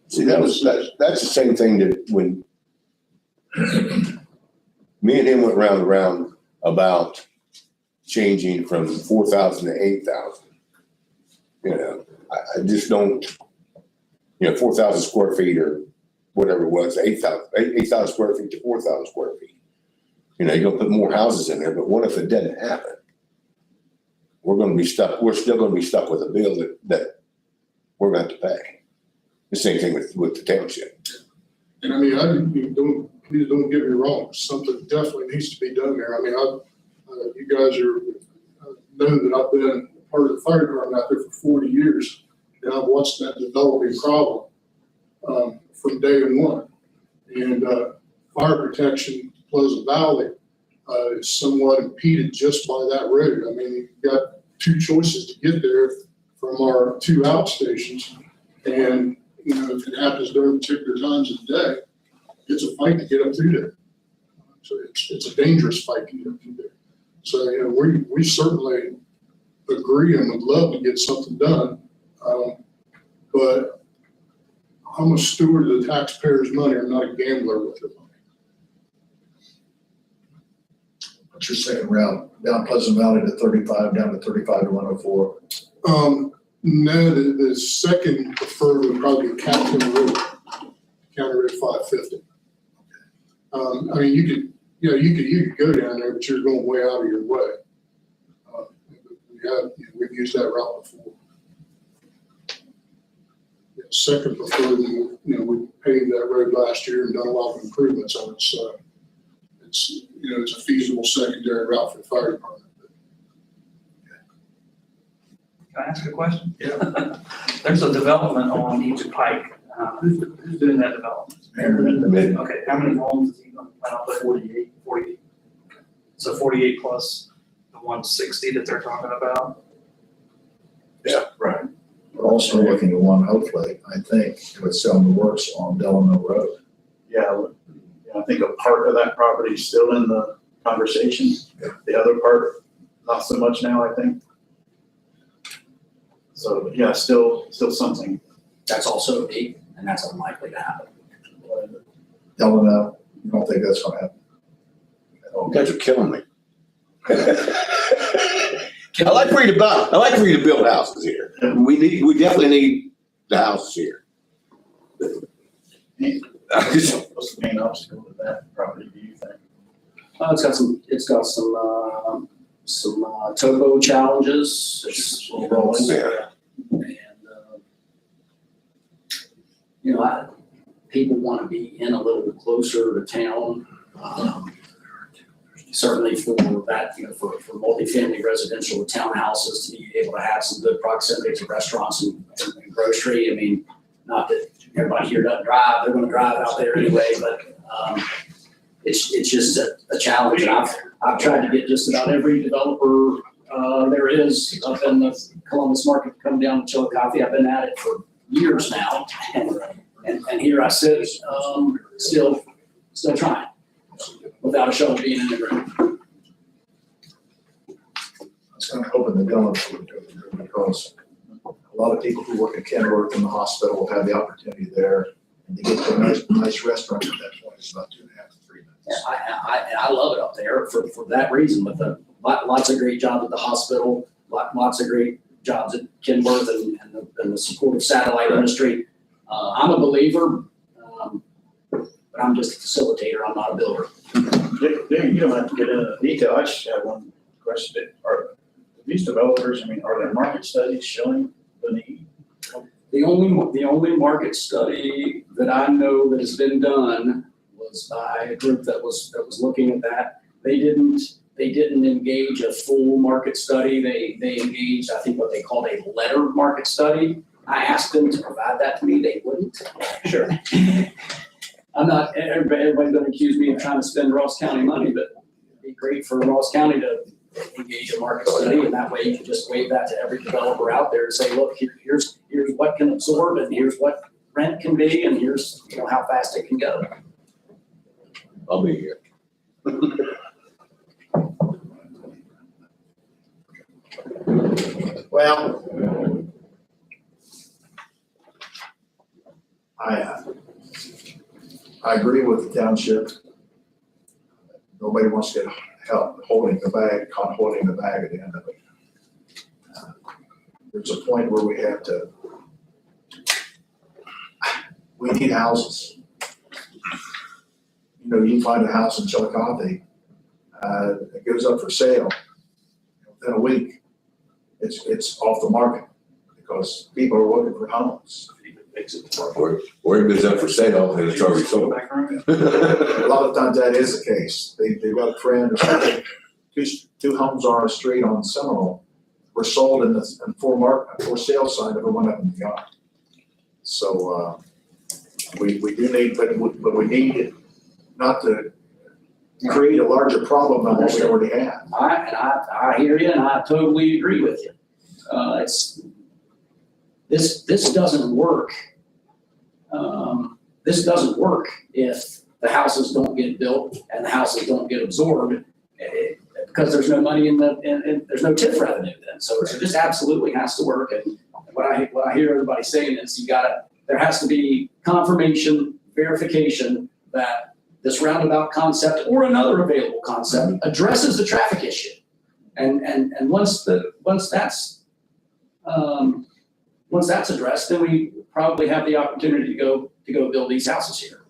See, that's the same thing that when me and him went round and round about changing from 4,000 to 8,000. You know, I just don't, 4,000 square feet or whatever it was, 8,000 square feet to 4,000 square feet. You're gonna put more houses in there, but what if it doesn't happen? We're still gonna be stuck with a bill that we're going to have to pay. The same thing with the township. And I mean, please don't get me wrong, something definitely needs to be done there. I mean, you guys know that I've been part of the fire department out there for 40 years, and I've watched that developing problem from day one. And fire protection, Pleasant Valley, is somewhat impeded just by that road. I mean, you've got two choices to get there from our two outstations, and if it happens during particular times of the day, it's a fight to get up through there. So it's a dangerous fight to get up through there. So we certainly agree and would love to get something done, but I'm a steward of the taxpayers' money. I'm not a gambler with their money. What's your second route? Down Pleasant Valley to 35, down to 35 to 104? No, the second preferred would probably be County Road 550. I mean, you could go down there, but you're going way out of your way. We've used that route before. Second preferred, we paved that road last year and done a lot of improvements on it, so it's a feasible secondary route for the fire department. Can I ask a question? Yeah. There's a development on Egypt Pike. Who's doing that development? Okay, how many homes is he going to plan on putting? 48. So 48 plus the 160 that they're talking about? Yeah, right. We're also looking at one, hopefully, I think, with some of the works on Delano Road. Yeah, I think a part of that property is still in the conversation. Yeah. The other part, not so much now, I think. So, yeah, still something. That's also deep, and that's unlikely to happen. Delano, you don't think that's gonna happen? You guys are killing me. I like for you to build houses here. We definitely need the houses here. What's the main obstacle to that property, do you think? It's got some topo challenges, it's rolling. Yeah. And, people want to be in a little bit closer to town. Certainly for that, for multifamily residential townhouses to be able to have some good proximity to restaurants and grocery. I mean, not that everybody here doesn't drive, they're gonna drive out there anyway, but, it's just a challenge. And I've tried to get just about every developer, there is up in the Columbus market to come down to Chillicothe. I've been at it for years now. And here I sit, still trying, without a shovel being in the ground. I was kind of hoping the Dillons would do it because a lot of people who work at Kenworth in the hospital will have the opportunity there. And to get to a nice restaurant at that point is about 2.5 to 3 minutes. And I love it up there for that reason, with lots of great jobs at the hospital, lots of great jobs at Kenworth and the supportive satellite industry. I'm a believer, but I'm just a facilitator, I'm not a builder. You don't have to get into detail. I just have one question. Are these developers, are there market studies showing the need? The only market study that I know that has been done was by a group that was looking at that. They didn't engage a full market study. They engaged, I think, what they called a letter market study. I asked them to provide that to me, they wouldn't. Sure. I'm not, everybody's gonna accuse me of trying to spend Ross County money, but it'd be great for Ross County to engage a market study, and that way you can just wave that to every developer out there and say, look, here's what can absorb, and here's what rent can be, and here's, how fast it can go. I'll be here. Well, I agree with the township. Nobody wants to get help holding the bag, caught holding the bag at the end of it. There's a point where we need houses. You find a house in Chillicothe, it goes up for sale. Within a week, it's off the market because people are looking for homes. Or if it's up for sale and it's already sold. A lot of times that is the case. They've got a friend or something. Two homes on our street on Seminole were sold in the for sale sign never went up in the yard. So we do need, but we need not to create a larger problem than what we already have. I hear you, and I totally agree with you. This doesn't work. This doesn't work if the houses don't get built and the houses don't get absorbed, because there's no money and there's no TIF revenue then. So it just absolutely has to work. And what I hear everybody saying is there has to be confirmation, verification that this roundabout concept or another available concept addresses the traffic issue. And once that's addressed, then we probably have the opportunity to go build these houses here.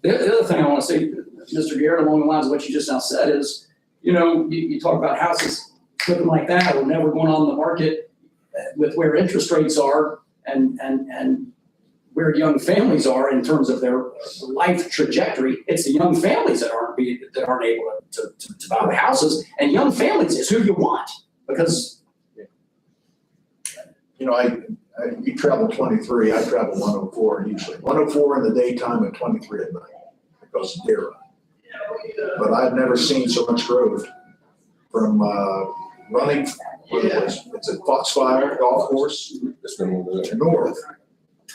The other thing I want to say, Mr. Garrett, along the lines of what you just now said is, you talk about houses looking like that or never going on the market with where interest rates are and where young families are in terms of their life trajectory. It's the young families that aren't able to buy the houses, and young families is who you want, because you travel 23, I travel 104 usually. 104 in the daytime and 23 at night because of deer run. But I've never seen so much growth from running, it's a Foxfire golf course north.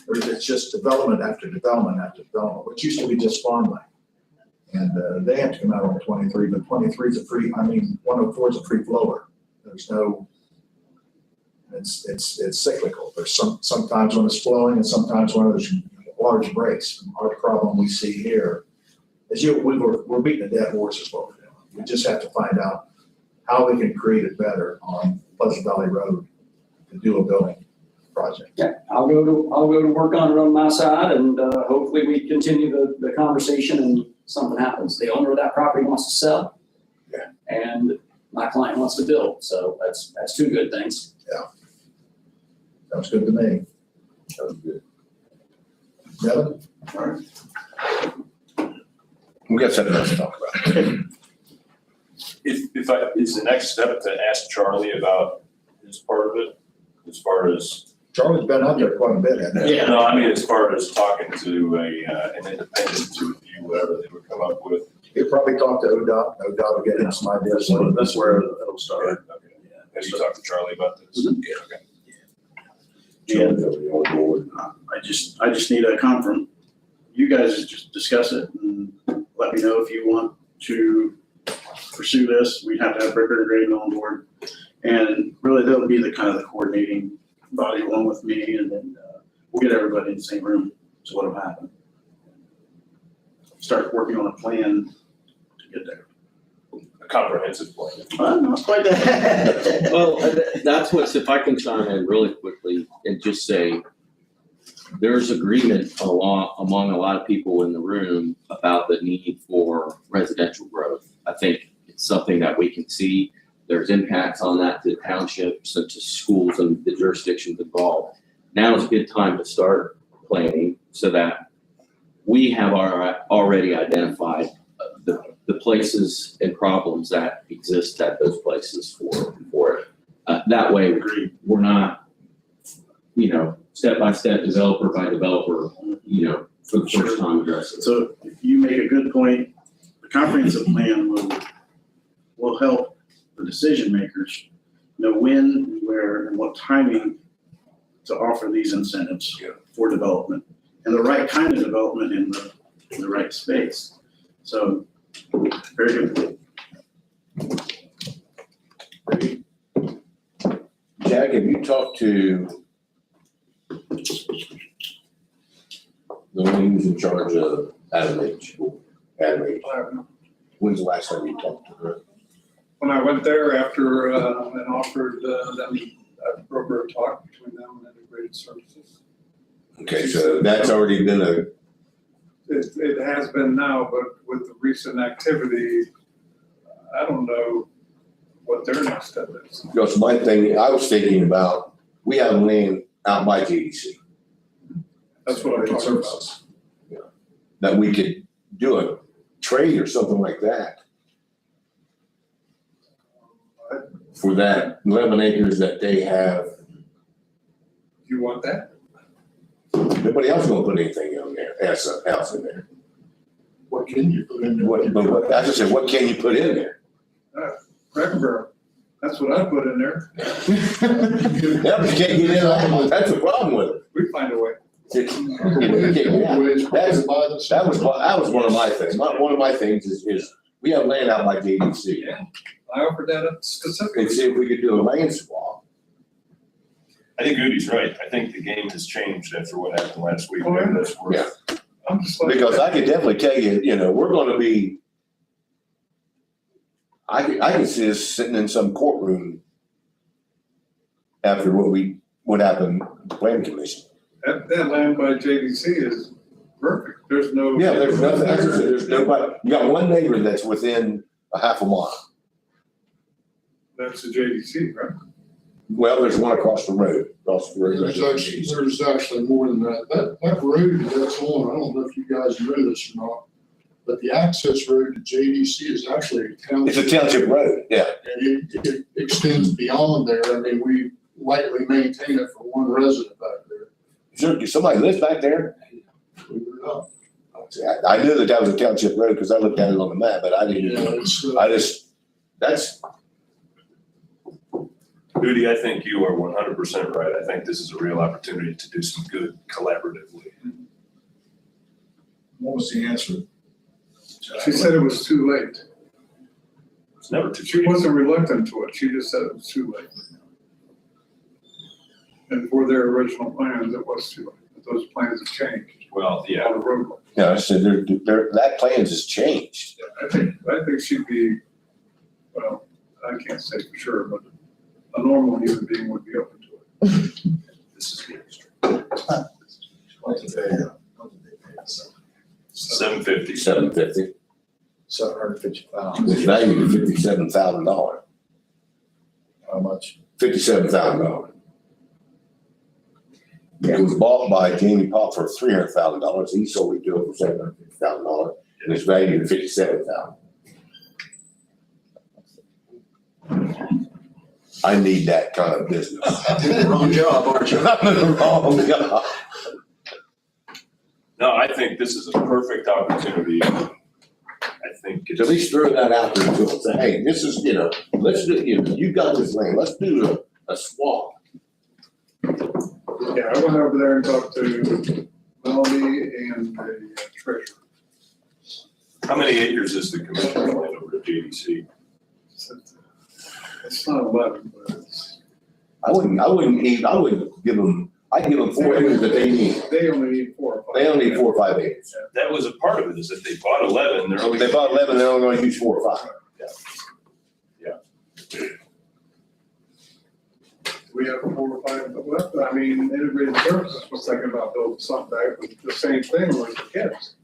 It's just development after development after development, which used to be just farmland. And they have to come out on 23, but 23 is 104 is a free flower. There's no, it's cyclical. There's sometimes when it's flowing and sometimes when there's large breaks. Our problem we see here is we're beating a dead horse is what we're doing. We just have to find out how we can create it better on Pleasant Valley Road to do a building project. yeah, I'll go to work on it on my side, and hopefully we continue the conversation and something happens. The owner of that property wants to sell. Yeah. And my client wants to build, so that's two good things. Sounds good to me. Sounds good. Devin? We got something else to talk about. Is the next step to ask Charlie about his part of it, as far as? Charlie's been out there quite a bit, hasn't he? No, I mean, as far as talking to an independent to review whatever they would come up with. He'll probably talk to ODOT, ODOT will get him some ideas. That's where it'll start. Okay. Have you talked to Charlie about this? Mhm. Yeah, okay. Yeah. On board. I just need a conference. You guys just discuss it and let me know if you want to pursue this. We have to have Bricker and Graydon on board. And really, they'll be the kind of the coordinating body along with me, and then we'll get everybody in the same room. So what'll happen? Start working on a plan to get there. A comprehensive plan. Not quite that. Well, that's what's, if I can chime in really quickly and just say, there's agreement among a lot of people in the room about the need for residential growth. I think it's something that we can see. There's impacts on that to townships and to schools and the jurisdictions involved. Now is a good time to start planning so that we have already identified the places and problems that exist at those places for it. That way, we're not, step by step, developer by developer, for the first time addressing. So you make a good point. The comprehensive plan will help the decision makers know when, where, and what timing to offer these incentives for development, and the right kind of development in the right space. So, very good. Jack, have you talked to the one who's in charge of Adam H? When's the last time you talked to her? When I went there after, and offered them a broker talk between them and Integrated Services. Okay, so that's already been It has been now, but with the recent activity, I don't know what their next step is. because my thing, I was thinking about, we have land out by JDC That's what I talked about. that we could do a trade or something like that. For that 11 acres that they have, You want that? nobody else gonna put anything in there, else in there. What can you put in there? But I just said, what can you put in there? Crackenberg, that's what I put in there. Yeah, but you can't get in, that's the problem with it. We find a way. You can't get out. That was one of my things. One of my things is we have land out by JDC. I offered that up specifically. And see if we could do a land swap. I think Goody's right. I think the game has changed after what happened last week. Oh, yeah. That's worth- Yeah. I'm just like. Because I could definitely tell you, we're gonna be, I can see us sitting in some courtroom after what happened at the planning commission. That land by JDC is perfect. There's no. Yeah, there's nothing, there's nobody, you got one neighbor that's within a half a mile. That's the JDC, right? Well, there's one across the road, There's actually more than that. That road that's on, I don't know if you guys know this or not, but the access road to JDC is actually a township. It's a township road, yeah. And it extends beyond there. I mean, we lightly maintain it for one resident back there. Sure, somebody lives back there? Believe it or not. I knew that was a township road because I looked at it on the map, but I didn't, Yeah, it's, that's, Goody, I think you are 100% right. I think this is a real opportunity to do some good collaboratively. What was the answer? She said it was too late. It's never too She late. wasn't reluctant to it. She just said it was too late. And for their original plans, it was too late. But those plans have changed. Well, yeah. On the roadway. yeah, I said, that plans has changed. I think she'd be, well, I can't say for sure, but a normal human being would be open to it. This is Main Street. What did they pay us? 750. $750. $750,000. It's valued at $57,000. How much? $57,000. It was bought by Jamie Pop for $300,000. He sold it to him for $750,000, and it's valued at $57,000. I need that kind of business. Wrong job, aren't you? I'm in the wrong job. No, I think this is a perfect opportunity. I think At least throw that out there to them, say, hey, this is, let's do, you got this land, let's do a swap. Yeah, I went over there and talked to Melody and the treasurer. How many acres is the commissioner's land over at JDC? It's not 11, but it's. I wouldn't give them, I'd give them 4 acres that they need. They only need 4 or 5. They only need 4 or 5 acres. That was a part of it, is that they bought 11, they're only. They bought 11, they're only gonna use 4 or 5. We have 4 or 5 left. I mean, integrated services was thinking about building something back, but the same thing was the kids.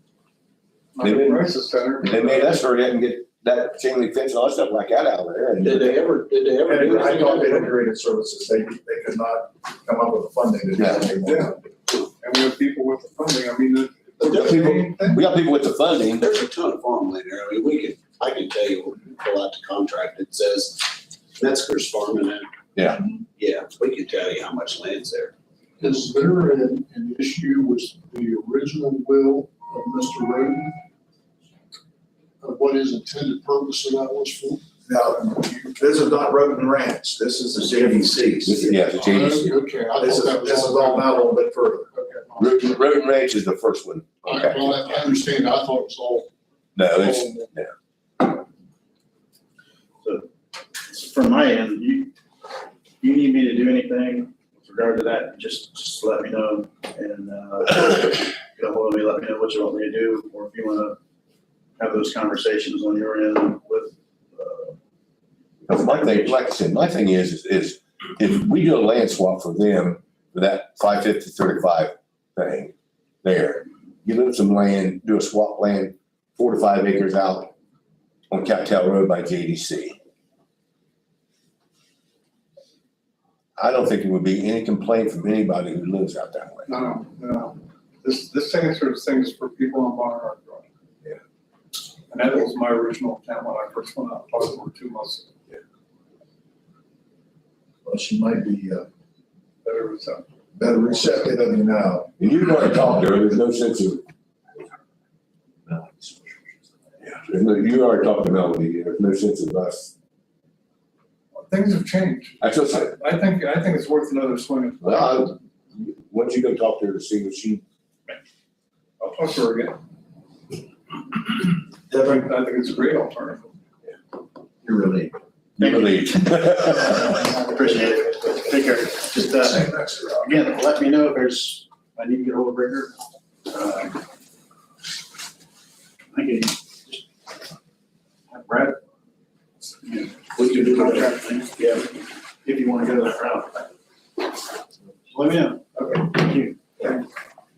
On They the didn't- crisis center. They made us hurry up and get that chain link fence and all that stuff like that out of there. And Did they ever do I thought they integrated services, they could not come up with the funding to do what they wanted. And we have people with the funding. I mean, We got people with the funding. There's a ton of farmland there. I mean, I can tell you, when you pull out the contract, it says Metzger's farming it. Yeah. Yeah, we can tell you how much land's there. Is there an issue with the original will of Mr. Roden? Of what his intended purpose of that was for? Now, this is not Roden Ranch, this is the JDC's. Yeah, the JDC. Okay, I This is, thought that was. this is all out a little bit further. Roden Ranch is the first one. Okay. Well, I understand, I thought it was all. No, it's, So from my end, you need me to do anything with regard to that, just let me know. And, get a hold of me, let me know what you want me to do, or if you wanna have those conversations on your end with, my thing, like I said, my thing is if we do a land swap for them, for that 550-35 thing there, give them some land, do a swap land, 4 to 5 acres out on Cattail Road by JDC. I don't think there would be any complaint from anybody who lives out that way. No. This answers things for people on Barnard Drive. Yeah. And that was my original plan when I first went out, probably over 2 months ago. Well, she might be, Better reception. better receptive of you now. And you've already talked to her, there's no sense of. You already talked to Melody, there's no sense of us. Things have changed. That's what I said. I think it's worth another swing. Well, once you go talk to her to see what she. I'll talk to her again. Devin, I think it's a great alternative. you really. You believe. appreciate it. Take care. Just, again, let me know if there's, I need to get hold of Bridger. I can just have Brad. We can do the contract thing, yeah, if you wanna go that route. Let me know. Okay, thank you.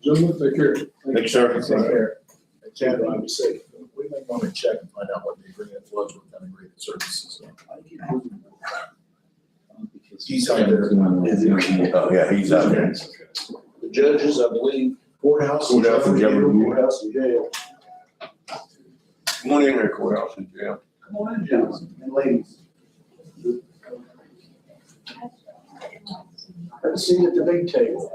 Gentlemen, take care. Thanks, sir. Take care. And Chad, I would say, we may want to check and find out what the agreement was with integrated services. He's out there. Oh, yeah, he's out there. The judges, I believe, Courthouse. Courthouse and jail. Courthouse and jail. Come on in there, courthouse and jail. Come on in, gentlemen and ladies. Have a seat at the big table.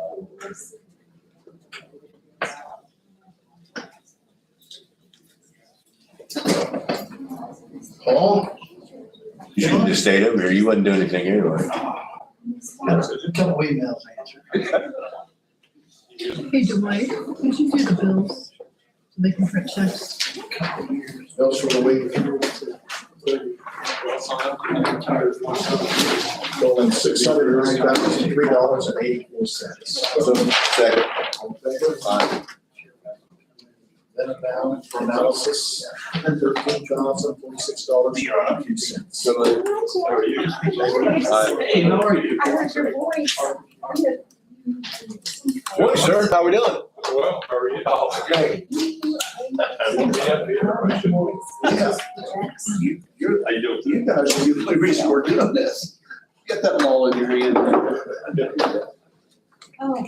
Paul? You should have just stayed over here, you wasn't doing anything anyway. A couple emails answered. Hey, Dwight, could you do the bills so they can print checks? Those for the week. Totaling $693.84. Second. All in favor? Aye. Then amount for analysis, $13,046.02. So, How are you? Hey, how are you? I heard your voice. Morning, sir, how we doing? Well, how are you? Okay. How you doing? you guys are the only reason we're doing this. Get that ball in your hand. Oh.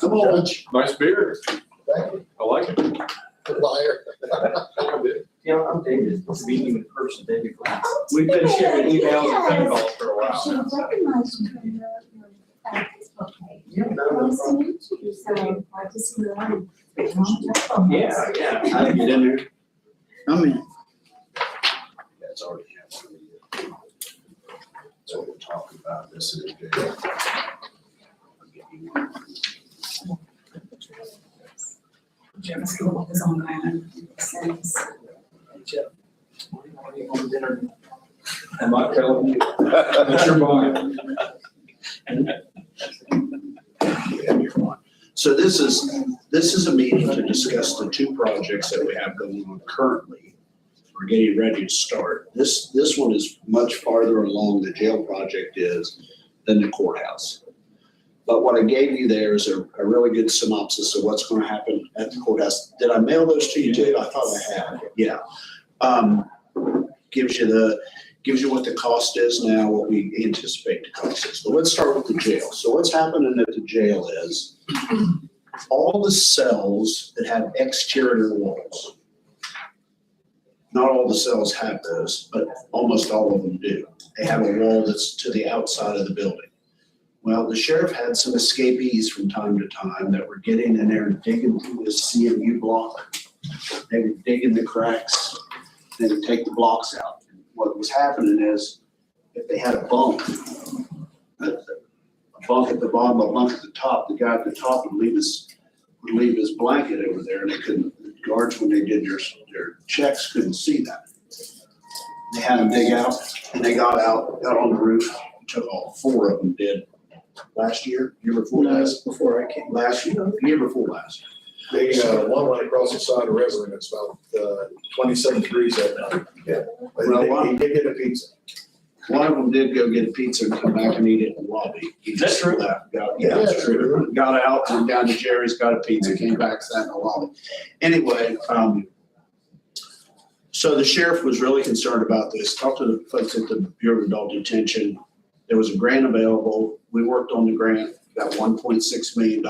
Come on. Nice beer. Thank you. I like it. Liar. Yeah, I'm David. It's meeting in person, David Glass. We've been sharing emails and phone calls for a while She now. recognized you from your Facebook page. Yeah, Nice to meet you, so glad to see you on. Yeah, yeah. How to get in there? I'm in. That's already happened. So we'll talk about this in a bit. Jim's school is on that. Since. I'm not telling you. That's your mind. So this is a meeting to discuss the two projects that we have going on currently. We're getting ready to start. This one is much farther along, the jail project is, than the courthouse. But what I gave you there is a really good synopsis of what's gonna happen at the courthouse. Did I mail those to you too? I thought I had, yeah. Gives you what the cost is now, what we anticipate the cost is. But let's start with the jail. So what's happening at the jail is all the cells that have exterior walls, not all the cells have those, but almost all of them do. They have a wall that's to the outside of the building. Well, the sheriff had some escapees from time to time that were getting in there and digging through this CMU block. They were digging the cracks, they would take the blocks out. What was happening is, if they had a bunk at the bottom, a bunk at the top, the guy at the top would leave his blanket over there, and they couldn't, the guards, when they did their checks, couldn't see that. They had them dig out, and they got on the roof, took all four of them did last year before last. Before I came. Last year before last. They, one went across the side of the river and it's about, 27 degrees that night. Yeah. But he did get a pizza. One of them did go get a pizza and come back and eat it in the lobby. He just true? left. Yeah, that's true. Got out, went down to Jerry's, got a pizza, came back, sat in the lobby. Anyway, so the sheriff was really concerned about this. Talked to the folks at the Bureau of Adult Detention. There was a grant available. We worked on the grant, got $1.6 million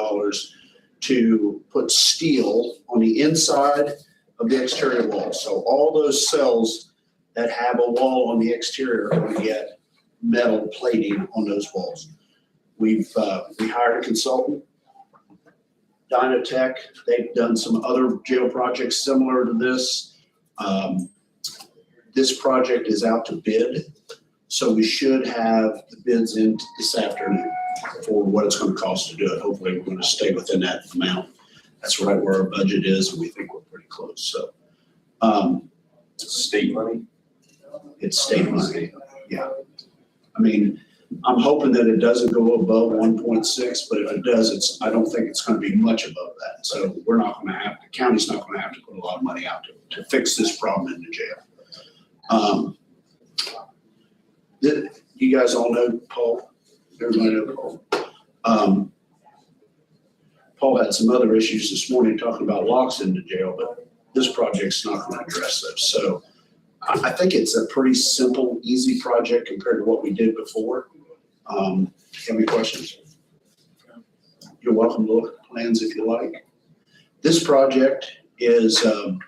to put steel on the inside of the exterior wall. So all those cells that have a wall on the exterior are going to get metal plating on those walls. We hired a consultant, Dynatech. They've done some other jail projects similar to this. This project is out to bid, so we should have the bids in this afternoon for what it's going to cost to do it. Hopefully, we're going to stay within that amount. That's right where our budget is, and we think we're pretty close. So, State money? it's state money. Yeah. I mean, I'm hoping that it doesn't go above 1.6, but if it does, I don't think it's going to be much above that. So we're not going to have, the county's not going to have to put a lot of money out to fix this problem in the jail. You guys all know Paul? Everybody know Paul? Paul had some other issues this morning talking about locks in the jail, but this project's not going to address those. So I think it's a pretty simple, easy project compared to what we did before. Have any questions? You're welcome to look at the plans if you like. This project is in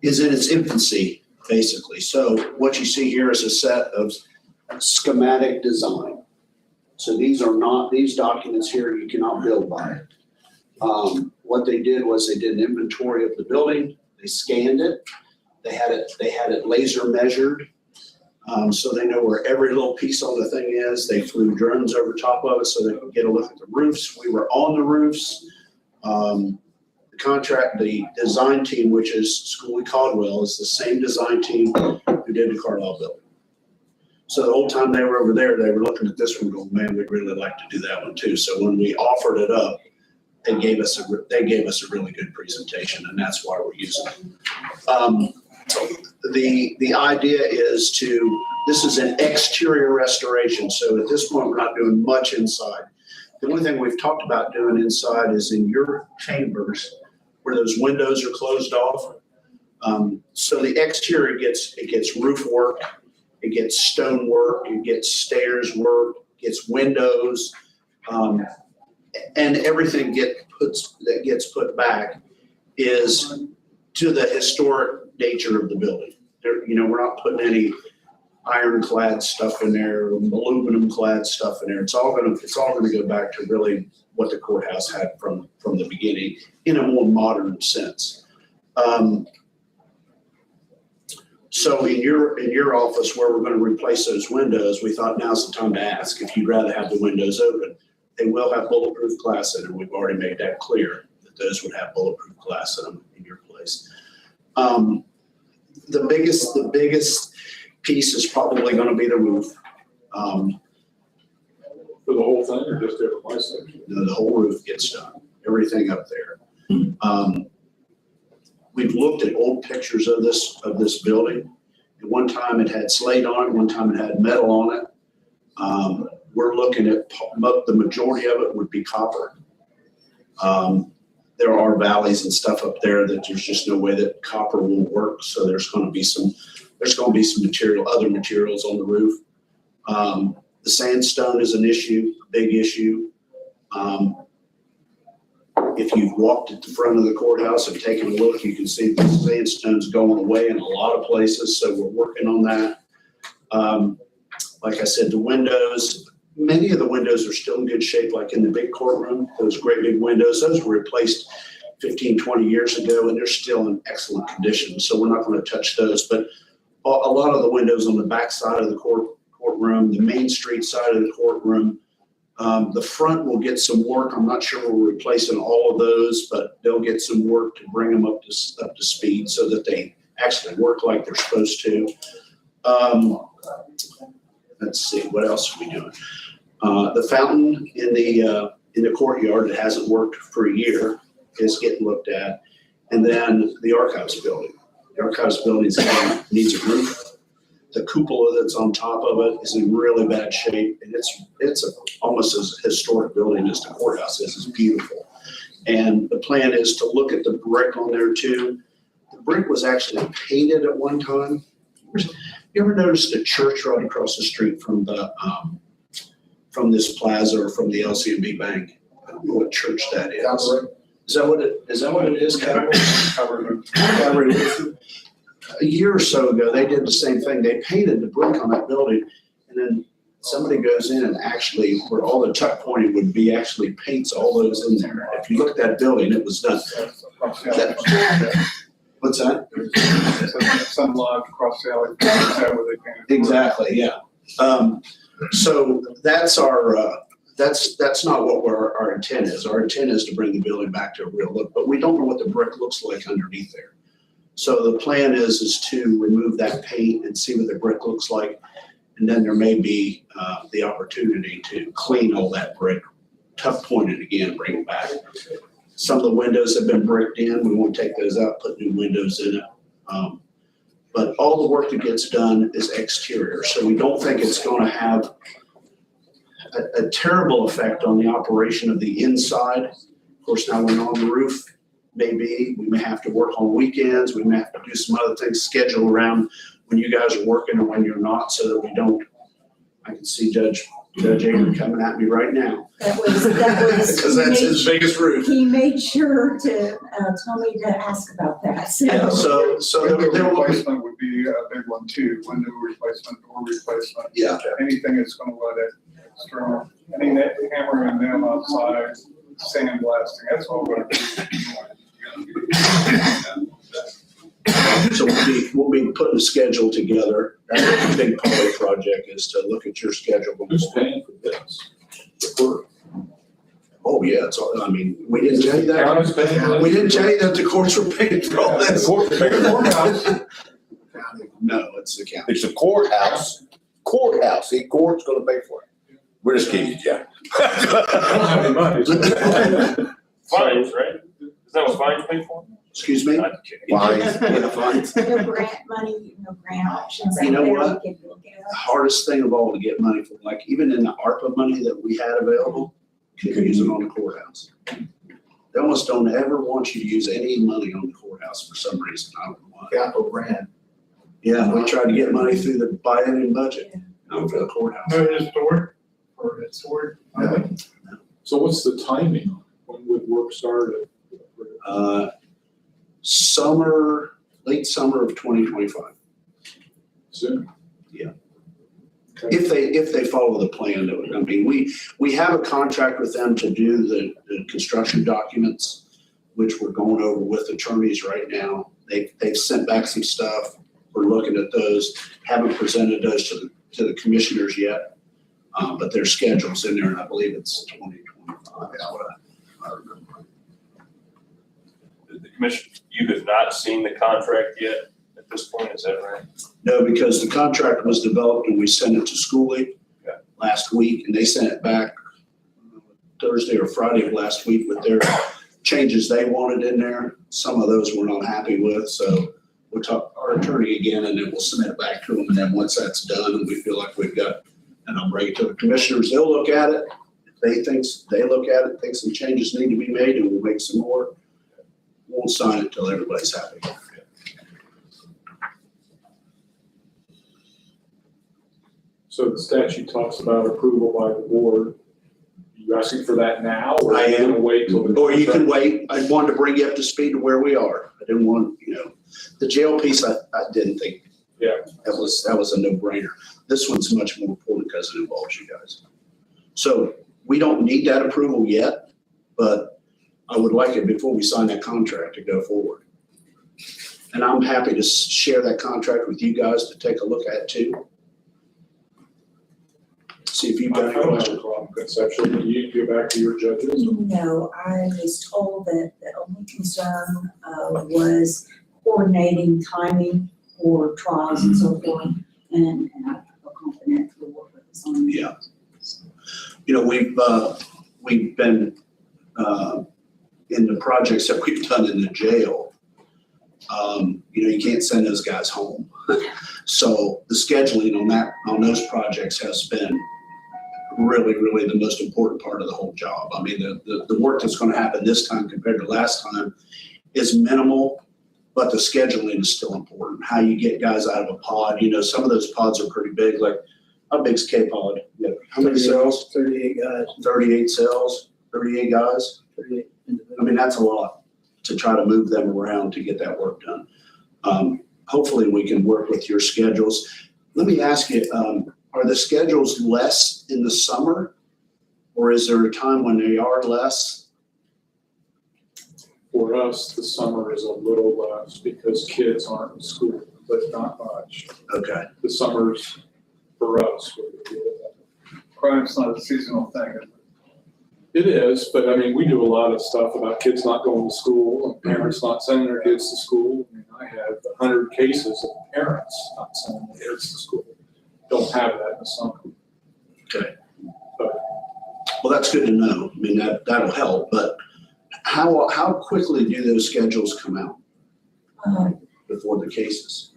its infancy, basically. So what you see here is a set of schematic design. So these documents here, you cannot build by. What they did was they did an inventory of the building. They scanned it. They had it laser measured. So they know where every little piece on the thing is. They flew drones over top of it so they could get a look at the roofs. We were on the roofs. The design team, which is Schooley Caldwell, is the same design team who did the Carlisle building. So the whole time they were over there, they were looking at this one going, man, we'd really like to do that one too. So when we offered it up, they gave us a really good presentation, and that's why we're using it. The idea is this is an exterior restoration. So at this point, we're not doing much inside. The only thing we've talked about doing inside is in your chambers where those windows are closed off. So the exterior it gets roof work, it gets stone work, it gets stairs work, gets windows, and everything that gets put back is to the historic nature of the building. There, we're not putting any ironclad stuff in there, aluminum clad stuff in there. It's all gonna go back to really what the courthouse had from the beginning in a more modern sense. So in your office where we're gonna replace those windows, we thought now's the time to ask if you'd rather have the windows open. They will have bulletproof glass in them. We've already made that clear that those would have bulletproof glass in them in your place. The biggest piece is probably gonna be the roof. For the whole thing or just every place section? The whole roof gets done, everything up there. We've looked at old pictures of this building. At one time it had slate on it, one time it had metal on it. We're looking at, the majority of it would be copper. There are valleys and stuff up there that there's just no way that copper will work. So there's gonna be some other materials on the roof. The sandstone is an issue, a big issue. If you've walked at the front of the courthouse and taken a look, you can see the sandstone's going away in a lot of places, so we're working on that. Like I said, the windows, many of the windows are still in good shape, like in the big courtroom, those great big windows, those were replaced 15, 20 years ago, and they're still in excellent condition, so we're not gonna touch those. But a lot of the windows on the back side of the courtroom, the Main Street side of the courtroom, the front will get some work. I'm not sure we're replacing all of those, but they'll get some work to bring them up to speed so that they actually work like they're supposed to. Let's see, what else are we doing? The fountain in the courtyard that hasn't worked for a year is getting looked at. And then the archives building. The archives building needs a roof. The cupola that's on top of it is in really bad shape, and it's almost as historic building as the courthouse is. It's beautiful. And the plan is to look at the brick on there too. The brick was actually painted at one time. You ever noticed a church right across the street from this plaza or from the LCMB Bank? I don't know what church that is. Is that what it is, Calvary? A year or so ago, they did the same thing. They painted the brick on that building, and then somebody goes in and actually, where all the tuck pointing would be, actually paints all those in there. If you look at that building, it was done. What's that? Some log across the alley, is that where they painted? Exactly, yeah. So that's that's not what our intent is. Our intent is to bring the building back to a real look, but we don't know what the brick looks like underneath there. So the plan is to remove that paint and see what the brick looks like. And then there may be the opportunity to clean all that brick, tuck point it again, bring it back. Some of the windows have been bricked in. We won't take those out, put new windows in it. But all the work that gets done is exterior. So we don't think it's going to have a terrible effect on the operation of the inside. Of course, now we're on the roof. Maybe we may have to work on weekends. We may have to do some other things, schedule around when you guys are working or when you're not, so that we don't. I can see Judge Avery coming at me right now. That was. Because that's his biggest roof. He made sure to tell me to ask about that, so. Yeah, so Window there will be. replacement would be a big one too, window replacement, door replacement. Yeah. Anything that's gonna let it strong, any hammer and nail outside, sandblasting, that's all we're gonna do. So we'll be putting a schedule together. That's a big part of the project is to look at your schedule. Who's paying for this? Oh, yeah, it's all, I mean, we didn't tell you that. We didn't tell you that the courts were paying for all The this. court- the courthouse. No, it's the county. It's the courthouse. The court's gonna pay for it. We're just kidding, yeah. Fines, right? Is that what fines pay for? Excuse me? I'm kidding. Fines, yeah, fines. No grant money, no grant options. You know out there what? we could look at. The hardest thing of all to get money for, like even in the ARPA money that we had available, couldn't use it on the courthouse. They almost don't ever want you to use any money on the courthouse for some reason. I don't know why. capital grant. Yeah, we tried to get money through the biennium budget, for the courthouse. No, it's stored, or it's stored. Yeah. So what's the timing? When would work start? Summer, late summer of 2025. Soon? Yeah. Okay. If they follow the plan that we're gonna be, we have a contract with them to do the construction documents, which we're going over with attorneys right now. They've sent back some stuff. We're looking at those, haven't presented those to the commissioners yet. But their schedule's in there and I believe it's 2025. I remember. The commission, you have not seen the contract yet at this point, is that right? No, because the contract was developed and we sent it to School League Okay. last week, and they sent it back Thursday or Friday of last week with their changes they wanted in there. Some of those we're not happy with, so we'll talk to our attorney again, and then we'll submit it back to them, and then once that's done, and we feel like we've got, and I'll bring it to the commissioners, they'll look at it. If they look at it, think some changes need to be made, and we'll make some more. Won't sign it until everybody's happy. So the statute talks about approval by the board. Are you asking for that now, or I are you am. gonna wait till the? Or you can contract- wait. I wanted to bring you up to speed to where we are. I didn't want, the jail piece, I didn't think. Yeah. That was a no-brainer. This one's much more important because it involves you guys. So we don't need that approval yet, but I would like it before we sign that contract to go forward. And I'm happy to share that contract with you guys to take a look at too. See if you've I got any don't have a questions. problem conceptually, but you go back to your judges. No, I was told that the only concern was coordinating timing for trials and so forth, and I feel confident we'll work with us on that. Yeah. We've been, in the projects that we've done in the jail, you can't send those guys home. So the scheduling on those projects has been really, really the most important part of the whole job. I mean, the work that's gonna happen this time compared to last time is minimal, but the scheduling is still important. How you get guys out of a pod, some of those pods are pretty big, like, how big's K-Pod? How many cells? 38 guys, 38 cells, 38 guys? 38 I mean, that's a lot to try to move them around to get that work done. Hopefully we can work with your schedules. Let me ask you, are the schedules less in the summer? Or is there a time when they are less? For us, the summer is a little less because kids aren't in school, but not much. Okay. The summers for us. Crime's not a seasonal thing, is it? It is, but I mean, we do a lot of stuff about kids not going to school and parents not sending their kids to school. I mean, I have 100 cases of parents not sending their kids to school. Don't have that in the summer. Okay. Well, that's good to know. I mean, that'll help, but how quickly do those schedules come out before the cases?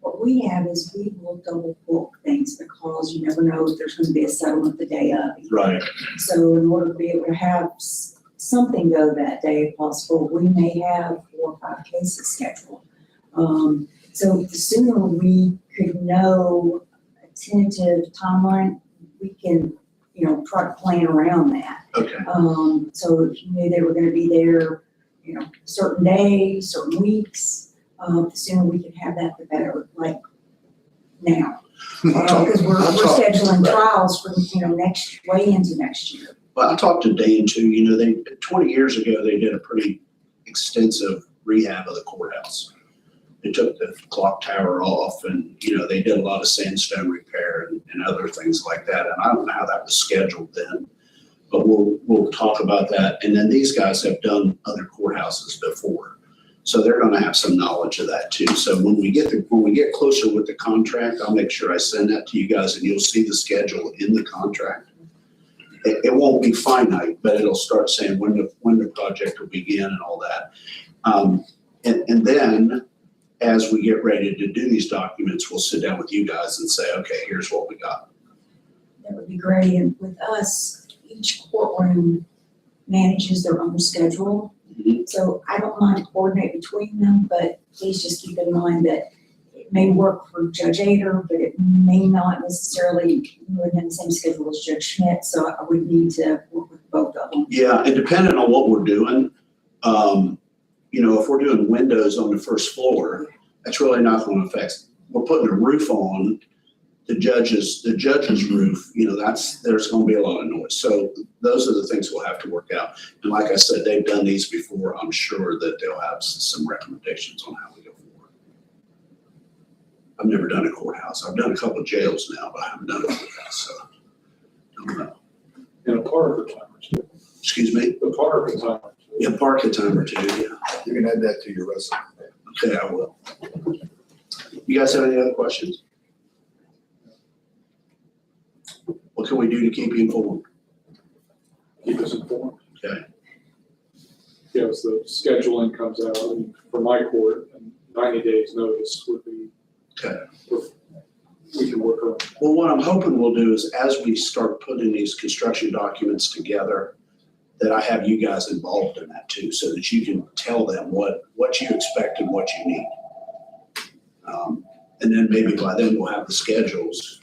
What we have is we will double book things because you never know if there's gonna be a settlement the day of. Right. So in order to be able to have something go that day if possible, we may have 4 or 5 cases scheduled. So the sooner we could know a tentative timeline, we can, try to plan around that. Okay. So if you knew they were gonna be there, certain days, certain weeks, the sooner we can have that, the better, like now. Because we're scheduling trials for, way into next year. Well, I talked to Dane too, 20 years ago, they did a pretty extensive rehab of the courthouse. They took the clock tower off and, they did a lot of sandstone repair and other things like that. And I don't know how that was scheduled then, but we'll talk about that. And then these guys have done other courthouses before. So they're gonna have some knowledge of that too. So when we get closer with the contract, I'll make sure I send that to you guys and you'll see the schedule in the contract. It won't be finite, but it'll start saying when the project will begin and all that. And then as we get ready to do these documents, we'll sit down with you guys and say, okay, here's what we got. That would be great. And with us, each courtroom manages their own schedule. So I don't mind to coordinate between them, but please just keep in mind that it may work for Judge Ader, but it may not necessarily within the same schedule as Judge Schmidt, so I would need to work with both of them. Yeah, and depending on what we're doing, if we're doing windows on the first floor, that's really not gonna affect, we're putting a roof on the judge's roof, there's gonna be a lot of noise. So those are the things we'll have to work out. And like I said, they've done these before. I'm sure that they'll have some recommendations on how we go forward. I've never done a courthouse. I've done a couple of jails now, but I haven't done a courthouse, so don't know. And a park timer too. Excuse me? The park timer. Yeah, park a time or two, yeah. You can add that to your resume. Okay, I will. You guys have any other questions? What can we do to keep you informed? Keep us informed. Okay. Yes, the scheduling comes out and for my court, and 90 days notice would be. Okay. We can work around. Well, what I'm hoping we'll do is as we start putting these construction documents together, that I have you guys involved in that too, so that you can tell them what you expect and what you need. And then maybe by then we'll have the schedules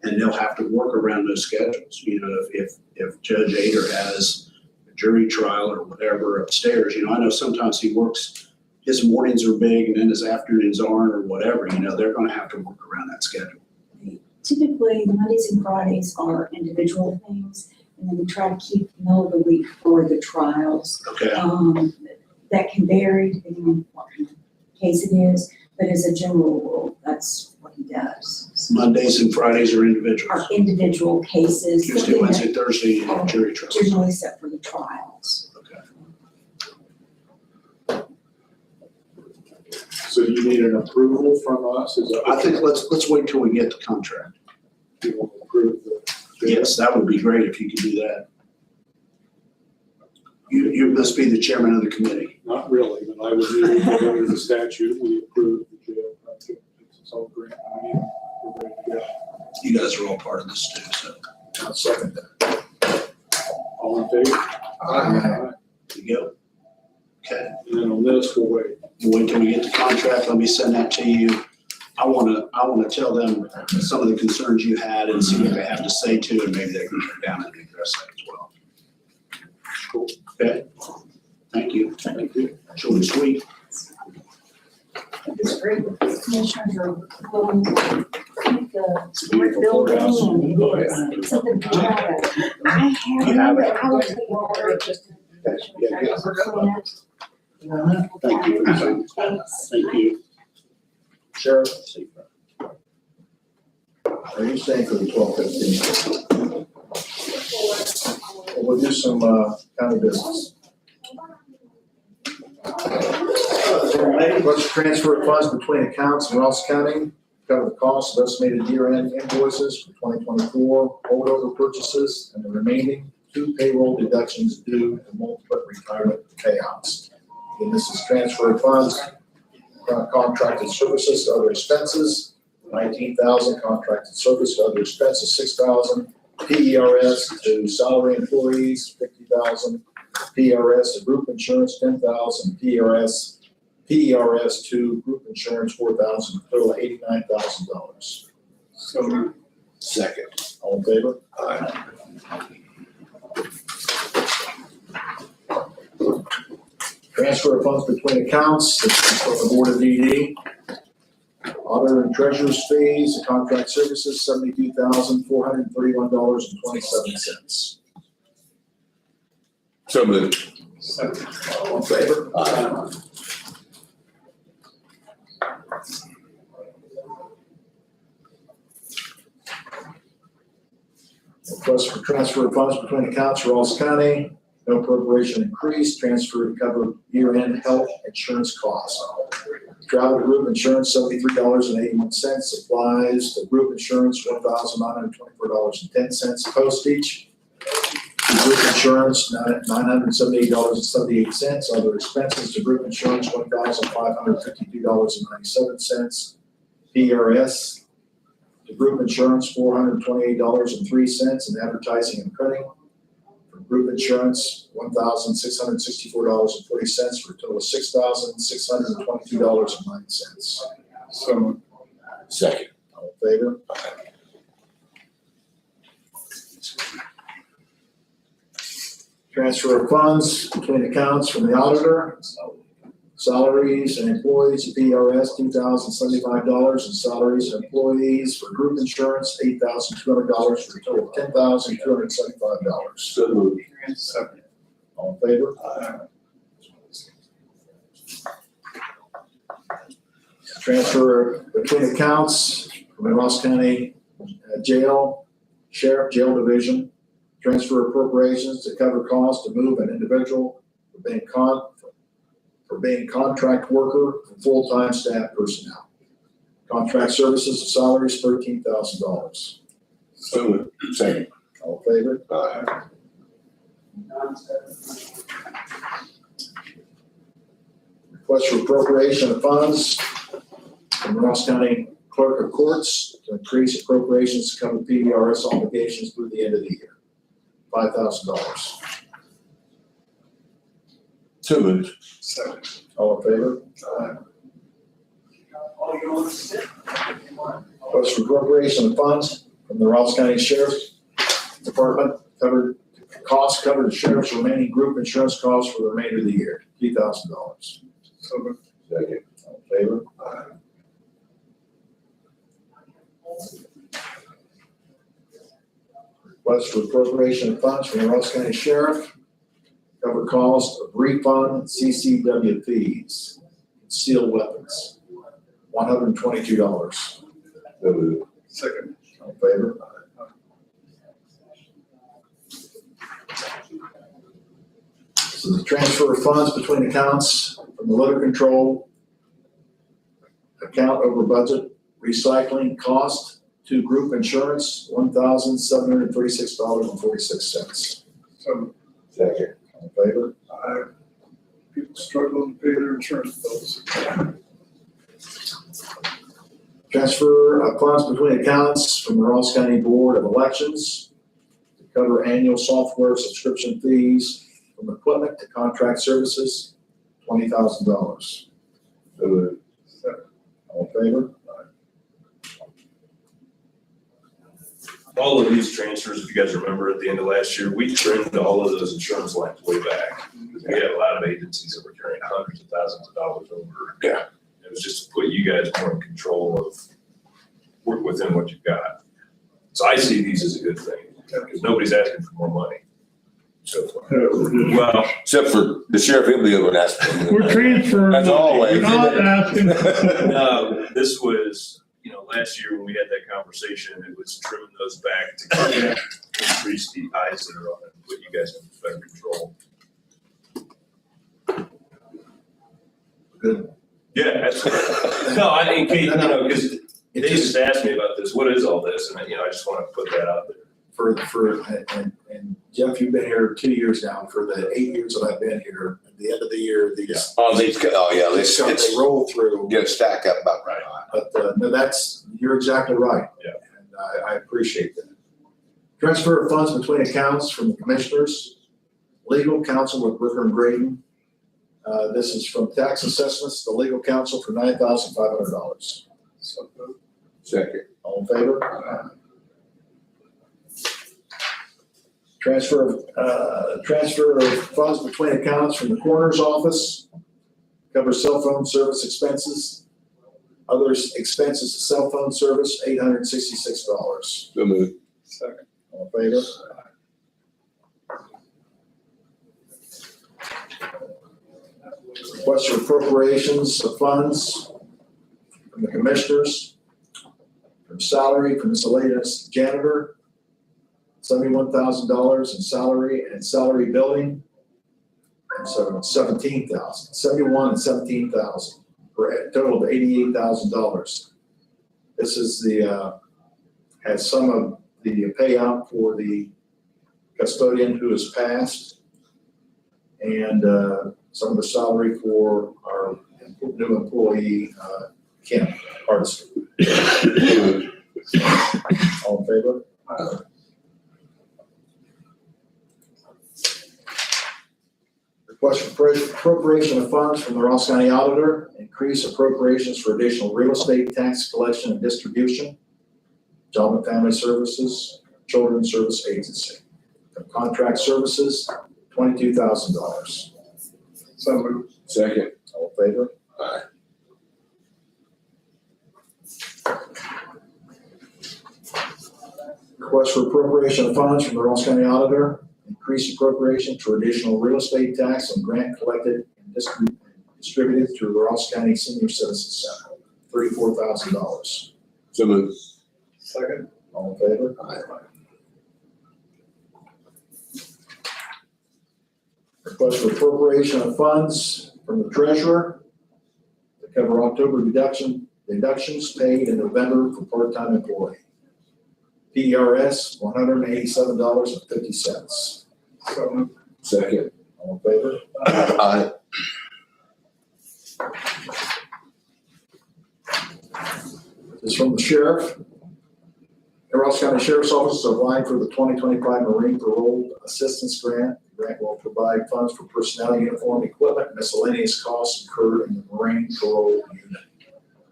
and they'll have to work around those schedules. If Judge Ader has a jury trial or whatever upstairs, I know sometimes he works, his mornings are big and then his afternoons aren't or whatever, they're gonna have to work around that schedule. Typically, the Mondays and Fridays are individual things, and then we try to keep the middle of the week for the trials. Okay. That can vary depending on what kind of case it is, but as a general rule, that's what he does. So Mondays and Fridays are individuals. our individual cases. Tuesday, Wednesday, Thursday, and jury trials. Generally except for the trials. So do you need an approval from us? Is that? I think let's wait till we get the contract. Do you want to approve the? Yes, that would be great if you could do that. You must be the chairman of the committee. Not really, but I would need, under the statute, we approve the jail project. It's all grant money, and we're ready to go. You guys are all part of this too, so. I'll second that. All in favor? Aye. There you go. Okay, And then on this, we'll wait. we'll wait till we get the contract. Let me send that to you. I wanna tell them some of the concerns you had and see what they have to say to, and maybe they can come down and address that as well. Cool. Okay? Thank you. Thank you. Short and sweet. It's great. Commissioners are willing to keep the Beautiful smart building courthouse. and Oh, it yeah. is something to try to. I You have it? I was thinking about it just. Yeah, good. Thank Thank you for your time. Thanks. Thank you. Sheriff, are you staying for the 12:15? We'll do some county business. Let's transfer funds between accounts in Ross County, cover the cost of estimated year-end invoices for 2024, holdover purchases, and the remaining 2 payroll deductions due to multiple retirement payouts. And this is transfer of funds, contracted services to other expenses, 19,000, contracted service to other expenses, 6,000, PERS to salary employees, 50,000, PERS to group insurance, 10,000, PERS to group insurance, 4,000, total of $89,000. So Second. All in favor? Aye. Transfer of funds between accounts, this is from the Board of DD. Auditor and treasurer's fees, contract services, $72,431.27. So moved. All in favor? Aye. Request for transfer of funds between accounts for Ross County, no appropriation increase, transfer to cover year-end health insurance costs. Travel group insurance, $73.81, supplies to group insurance, $1,924.10, postage. To group insurance, $978.78, other expenses to group insurance, $1,552.97, PRS. To group insurance, $428.03, and advertising and printing. For Group insurance, $1,664.40 for a total of $6,622.09. So moved. Second. All in favor? Transfer of funds between accounts from the auditor. Salaries and employees of PRS, $2,075, and salaries and employees for group insurance, $8,200 for a total of $10,275. So moved. Second. All in favor? Transfer between accounts from the Ross County Jail, Sheriff Jail Division. Transfer appropriations to cover costs to move an individual for being contract worker and full-time staff personnel. Contract services and salaries, $13,000. So moved. Second. All in favor? Aye. Request for appropriation of funds from the Ross County Clerk of Courts to increase appropriations to cover PDRS obligations through the end of the year. $5,000. So moved. Second. All in favor? Request for appropriation of funds from the Ross County Sheriff's Department covered the sheriff's remaining group insurance costs for the remainder of the year, $3,000. So moved. Second. All in favor? Request for appropriation of funds from the Ross County Sheriff, cover cost of refund CCW fees, concealed weapons, $122. So moved. Second. All in favor? So the transfer of funds between accounts from the litter control account over budget, recycling cost to group insurance, $1,736.46. So moved. Second. All in favor? People struggling to pay their insurance bills. Transfer of funds between accounts from the Ross County Board of Elections to cover annual software subscription fees from equipment to contract services, $20,000. So moved. All in favor? All of these transfers, if you guys remember, at the end of last year, we trimmed all of those insurance lines way back. We had a lot of agencies that were carrying hundreds of thousands of dollars over. Yeah. It was just to put you guys more in control of, work within what you've got. So I see these as a good thing, because nobody's asking for more money. So far. Well, Except for the sheriff, he'll be able to ask. We're transferring. As always. We're not asking. this was, last year when we had that conversation, it was trimming those back to kind of increase the eyes that are on it, put you guys in better control. Good. Yeah, absolutely. No, in case, because they just asked me about this, what is all this? And, I just want to put that out there. And Jeff, you've been here 2 years now. For the 8 years that I've been here, at the end of the year, They roll through. get a stack up about Right. But no, you're exactly right. Yeah. And I appreciate that. Transfer of funds between accounts from the commissioners, legal counsel with Brooker and Graydon. This is from tax assessments to legal counsel for $9,500. So moved. Second. All in favor? Transfer of funds between accounts from the coroner's office, covers cell phone service expenses. Others expenses of cell phone service, $866. So moved. Second. All in favor? Request for appropriations of funds from the commissioners, from salary from miscellaneous janitor, $71,000 in salary and salary billing, and so $17,000, $71,000 and $17,000, for a total of $88,000. This is has some of the payout for the custodian who has passed, and some of the salary for our new employee, Kim Hardison. All in favor? Request for appropriation of funds from the Ross County Auditor, increase appropriations for additional real estate tax collection and distribution, Job and Family Services, Children's Service Agency. Contract services, $22,000. So moved. Second. All in favor? Aye. Request for appropriation of funds from the Ross County Auditor, increase appropriation for additional real estate tax and grant collected and distributed through the Ross County Senior Citizens Center, $34,000. So moved. Second. All in favor? Aye. Request for appropriation of funds from the treasurer to cover October deductions paid in November for part-time employee. PRS, $187.50. So moved. Second. All in favor? Aye. This is from the sheriff. The Ross County Sheriff's Office is applying for the 2025 Marine Parole Assistance Grant. The grant will provide funds for personnel, uniform, equipment, and miscellaneous costs incurred in the Marine Parole Unit.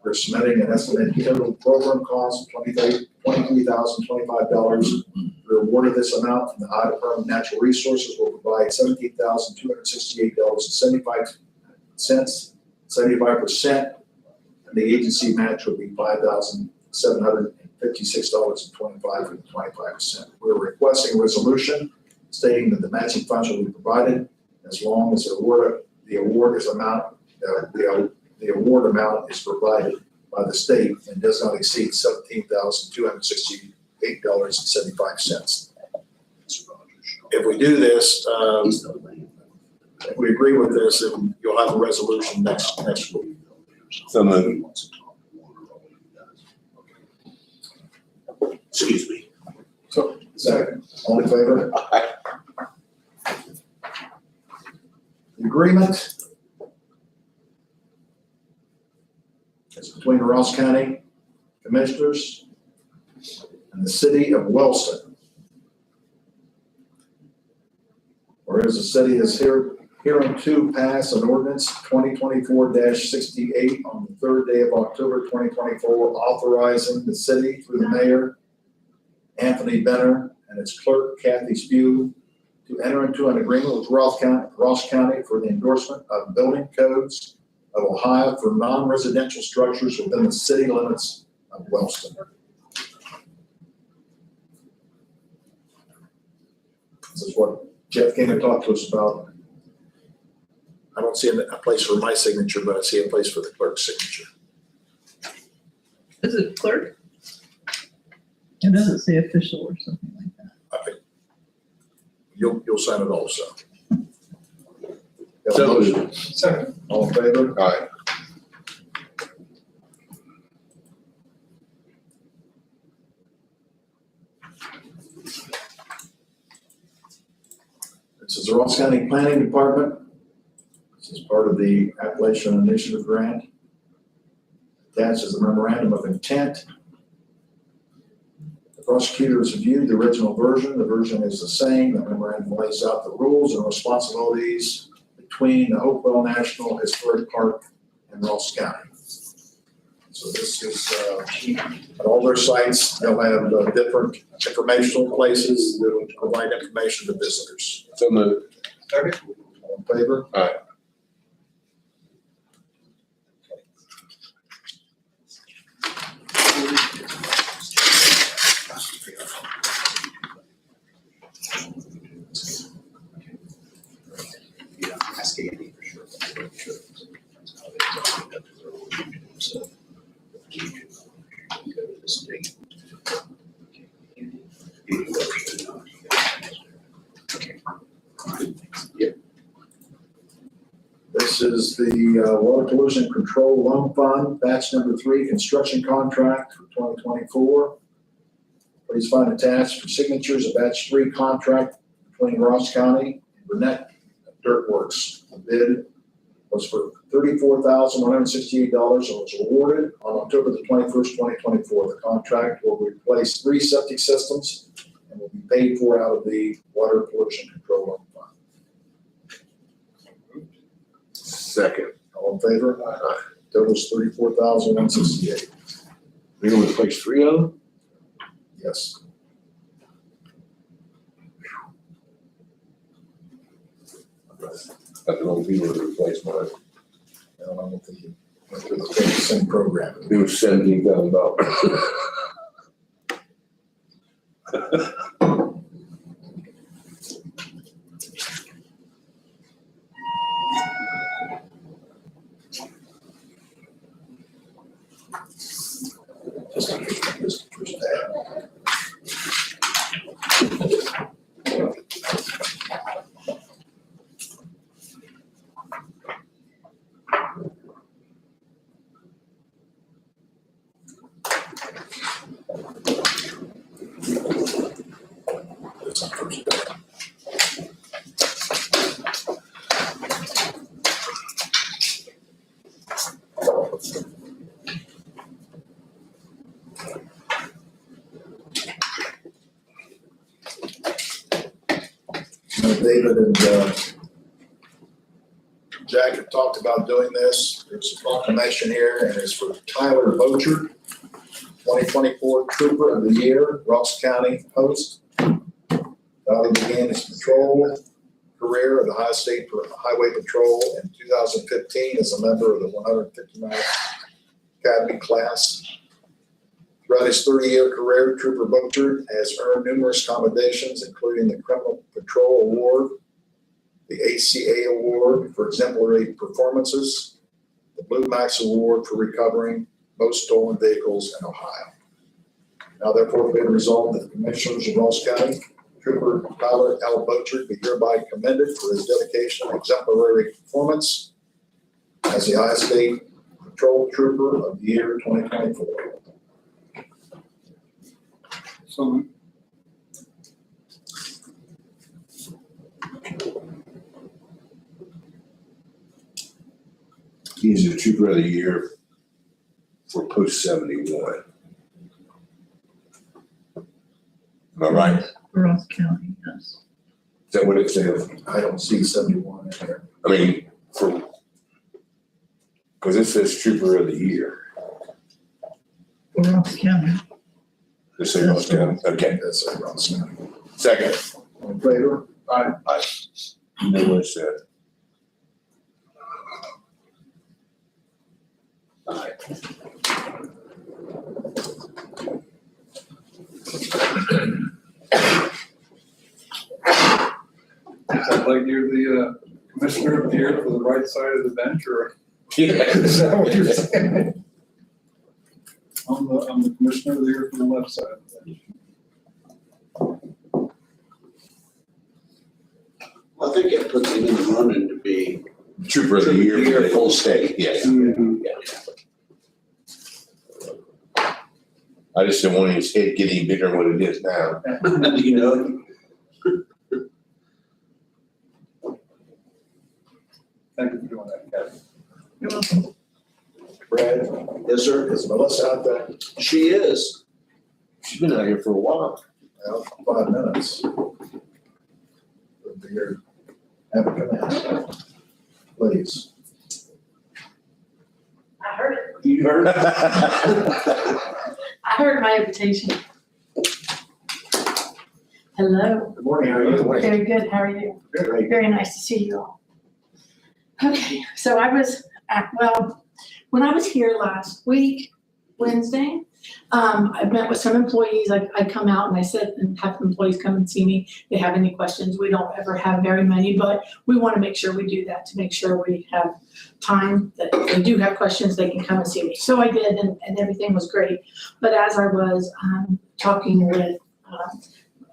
We're submitting an estimated total program cost of $23,025. The award of this amount from the Ohio Department of Natural Resources will provide $17,268.75, 75%. And the agency match will be $5,756.25 for the 25%. We're requesting a resolution stating that the matching funds will be provided as long as the award amount is provided by the state and does not exceed $17,268.75. If we do this, if we agree with this, then you'll have a resolution next week. So moved. Excuse me. So, second, all in favor? Aye. The agreement is between the Ross County Commissioners and the City of Wellston. Whereas the city is herein to pass an ordinance 2024-68 on the third day of October 2024, authorizing the city through the mayor, Anthony Benner, and its clerk, Kathy Spew, to enter into an agreement with Ross County for the endorsement of building codes of Ohio for non-residential structures within the city limits of Wellston. This is what Jeff came and talked to us about. I don't see a place for my signature, but I see a place for the clerk's signature. Is it clerk? It doesn't say official or something like that. Okay. You'll sign it also. So moved. Second. All in favor? Aye. This is the Ross County Planning Department. This is part of the Appalachian Initiative Grant. Attached is a memorandum of intent. The prosecutors reviewed the original version. The version is the same. The memorandum lays out the rules and responsibilities between the Hopewell National Historic Park and Ross County. So this is, at all their sites, they'll have different informational places that will provide information to visitors. So moved. Second. All in favor? Aye. Ask Andy for sure. This is the Water Pollution Control Loan Fund, batch number 3, construction contract for 2024. Please find attached for signatures a batch 3 contract between Ross County and Burnett Dirt Works. The bid was for $34,168 and was awarded on October the 21st, 2024. The contract will replace 3 septic systems and will be paid for out of the Water Pollution Control Loan Fund. Second. All in favor? Aye. Total's $34,168. We gonna replace 3 of them? Yes. Got the wrong people to replace mine. I don't think you went through the same program. It was $17,000. David and Jack have talked about doing this. There's a proclamation here, and it's for Tyler Bochert, 2024 Trooper of the Year, Ross County Post. Tyler began his patrol career of the High State Highway Patrol in 2015 as a member of the 159th Academy class. Throughout his 30-year career, Trooper Bochert has earned numerous commendations, including the Criminal Patrol Award, the ACA Award for exemplary performances, the Blue Max Award for recovering most stolen vehicles in Ohio. Now therefore be it resolved that the Commissioners of Ross County, Trooper Tyler L. Bochert be hereby commended for his dedication and exemplary performance as the High State Patrol Trooper of the Year 2024. So He's the Trooper of the Year for post 71. Am I right? Ross County, yes. Is that what it says? I don't see 71 in there. I mean, because it says Trooper of the Year. For Ross County. Just say Ross County. Okay. That's a Ross County. Second. All in favor? Aye. Aye. You know what it said. Aye. sounds like you're the Commissioner of the Year for the right side of the bench, or Yeah. is that what you're saying? I'm the Commissioner of the Year for the left side of the bench. I think it puts him in the running to be. Trooper of the Year for the whole state, yes. I just don't want his head getting bigger than what it is now. You know, Thank you for doing that, Kathy. You're welcome. Brad, yes, sir. is Melissa out there? She is. She's been out here for a while. Well, 5 minutes. We'll be here. Have a command. Please. I heard it. You heard? I heard my invitation. Hello. Good morning, how are you? Very good. How are you? Great. Very nice to see you all. Okay, so I was when I was here last week, Wednesday, I met with some employees. I come out and I said, and have employees come and see me. If they have any questions. We don't ever have very many, but we want to make sure we do that to make sure we have time that if they do have questions, they can come and see me. So I did, and everything was great. But as I was talking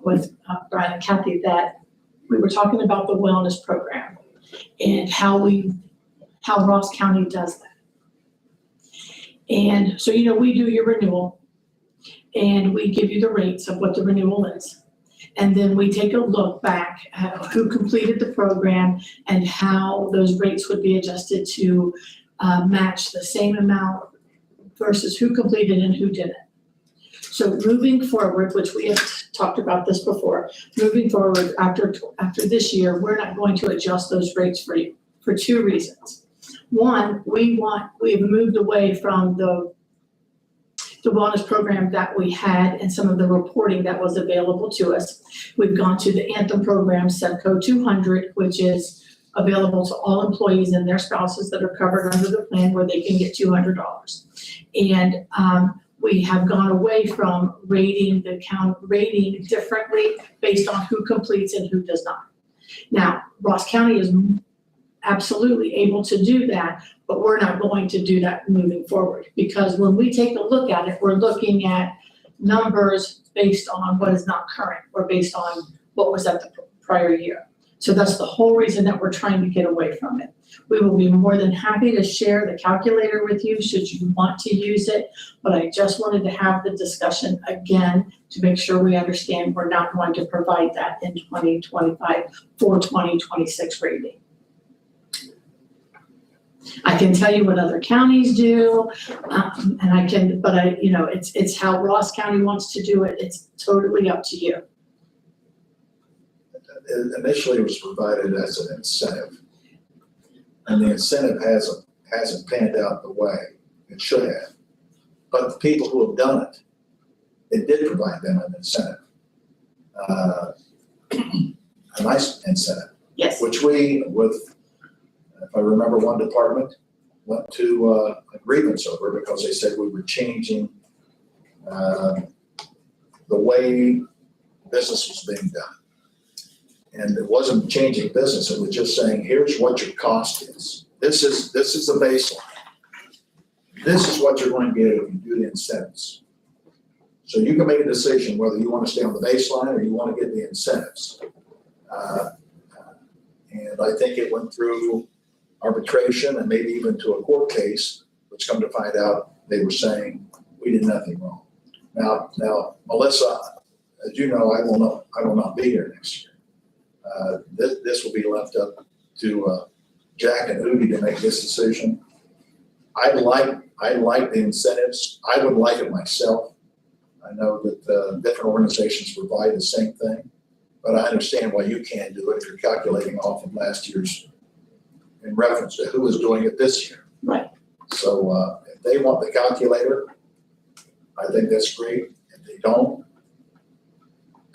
with Brian and Kathy, that we were talking about the wellness program and how Ross County does that. And so, we do your renewal and we give you the rates of what the renewal is. And then we take a look back at who completed the program and how those rates would be adjusted to match the same amount versus who completed and who didn't. So moving forward, which we have talked about this before, moving forward after this year, we're not going to adjust those rates for you for 2 reasons. One, we've moved away from the wellness program that we had and some of the reporting that was available to us. We've gone to the Anthem program, SEPCO 200, which is available to all employees and their spouses that are covered under the plan, where they can get $200. And we have gone away from rating differently based on who completes and who does not. Now, Ross County is absolutely able to do that, but we're not going to do that moving forward, because when we take a look at it, we're looking at numbers based on what is not current, or based on what was at the prior year. So that's the whole reason that we're trying to get away from it. We will be more than happy to share the calculator with you should you want to use it, but I just wanted to have the discussion again to make sure we understand we're not going to provide that in 2025 for 2026 rating. I can tell you what other counties do, it's how Ross County wants to do it. It's totally up to you. Initially, it was provided as an incentive. And the incentive hasn't panned out the way it should have. But the people who have done it, it did provide them an incentive. A nice incentive. Yes. Which we, if I remember, one department went to a grievance over because they said we were changing the way business was being done. And it wasn't changing business, it was just saying, here's what your cost is. This is the baseline. This is what you're going to get if you do the incentives. So you can make a decision whether you want to stay on the baseline or you want to get the incentives. And I think it went through arbitration and maybe even to a court case, which come to find out they were saying we did nothing wrong. Now, Melissa, as you know, I will not be here next year. This will be left up to Jack and Udi to make this decision. I like the incentives. I would like it myself. I know that different organizations provide the same thing, but I understand why you can't do it if you're calculating off of last year's in reference to who is doing it this year. Right. So if they want the calculator, I think that's great. If they don't,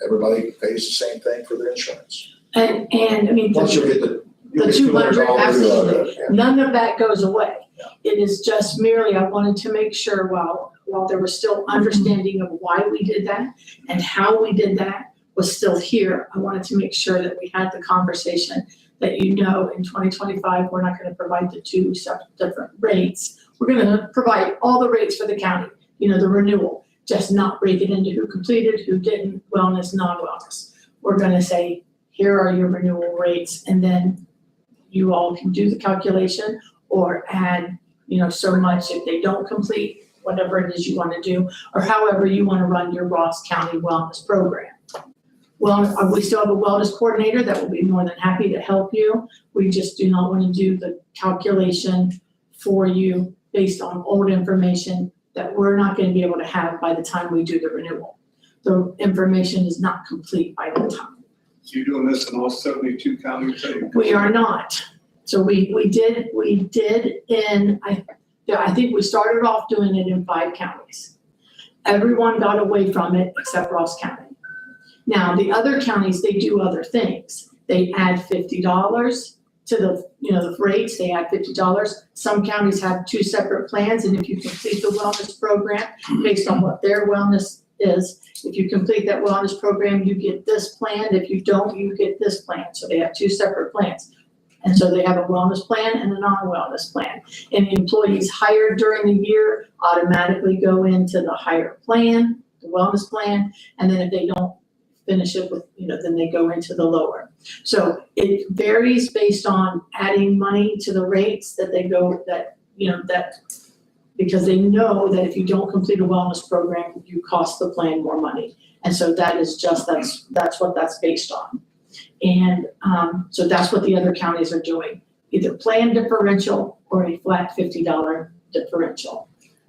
everybody pays the same thing for their insurance. And I mean, Once you get the 200, absolutely, none of that goes away. It is just merely, I wanted to make sure while there was still understanding of why we did that and how we did that was still here, I wanted to make sure that we had the conversation that in 2025, we're not going to provide the two different rates. We're going to provide all the rates for the county, the renewal, just not break it into who completed, who didn't, wellness, non-wellness. We're going to say, here are your renewal rates, and then you all can do the calculation or add, so much if they don't complete whatever it is you want to do, or however you want to run your Ross County wellness program. Well, we still have a wellness coordinator that will be more than happy to help you. We just do not want to do the calculation for you based on old information that we're not going to be able to have by the time we do the renewal. The information is not complete by the time. So you're doing this in all 72 counties? We are not. So we did in, I think we started off doing it in 5 counties. Everyone got away from it except Ross County. Now, the other counties, they do other things. They add $50 to the rates, they add $50. Some counties have 2 separate plans, and if you complete the wellness program based on what their wellness is, if you complete that wellness program, you get this plan. If you don't, you get this plan. So they have 2 separate plans. And so they have a wellness plan and a non-wellness plan. And the employees hired during the year automatically go into the higher plan, the wellness plan, and then if they don't finish it with, then they go into the lower. So it varies based on adding money to the rates that they go, because they know that if you don't complete a wellness program, you cost the plan more money. And so that is that's what that's based on. And so that's what the other counties are doing, either plan differential or a flat $50 differential.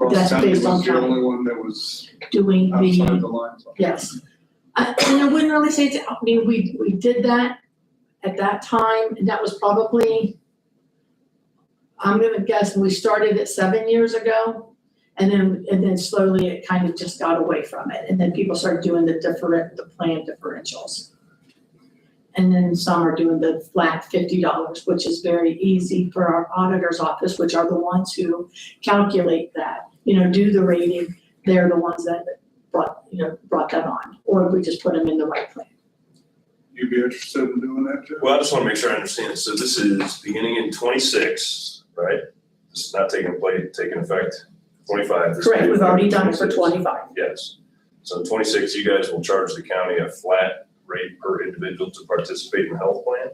That's based on the only one that was doing outside the lines. yes. And I wouldn't really say we did that at that time, and that was probably I'm gonna guess we started it 7 years ago. And then slowly it kind of just got away from it. And then people started doing the plan differentials. And then some are doing the flat $50, which is very easy for our auditor's office, which are the ones who calculate that, do the rating. They're the ones that brought that on, or we just put them in the right plan. You'd be interested in doing that, Joe? Well, I just want to make sure I understand. So this is beginning in 26, right? This is not taking effect 25. This is Correct, we've already done it for 26. 25. Yes. So in 26, you guys will charge the county a flat rate per individual to participate in the health plan?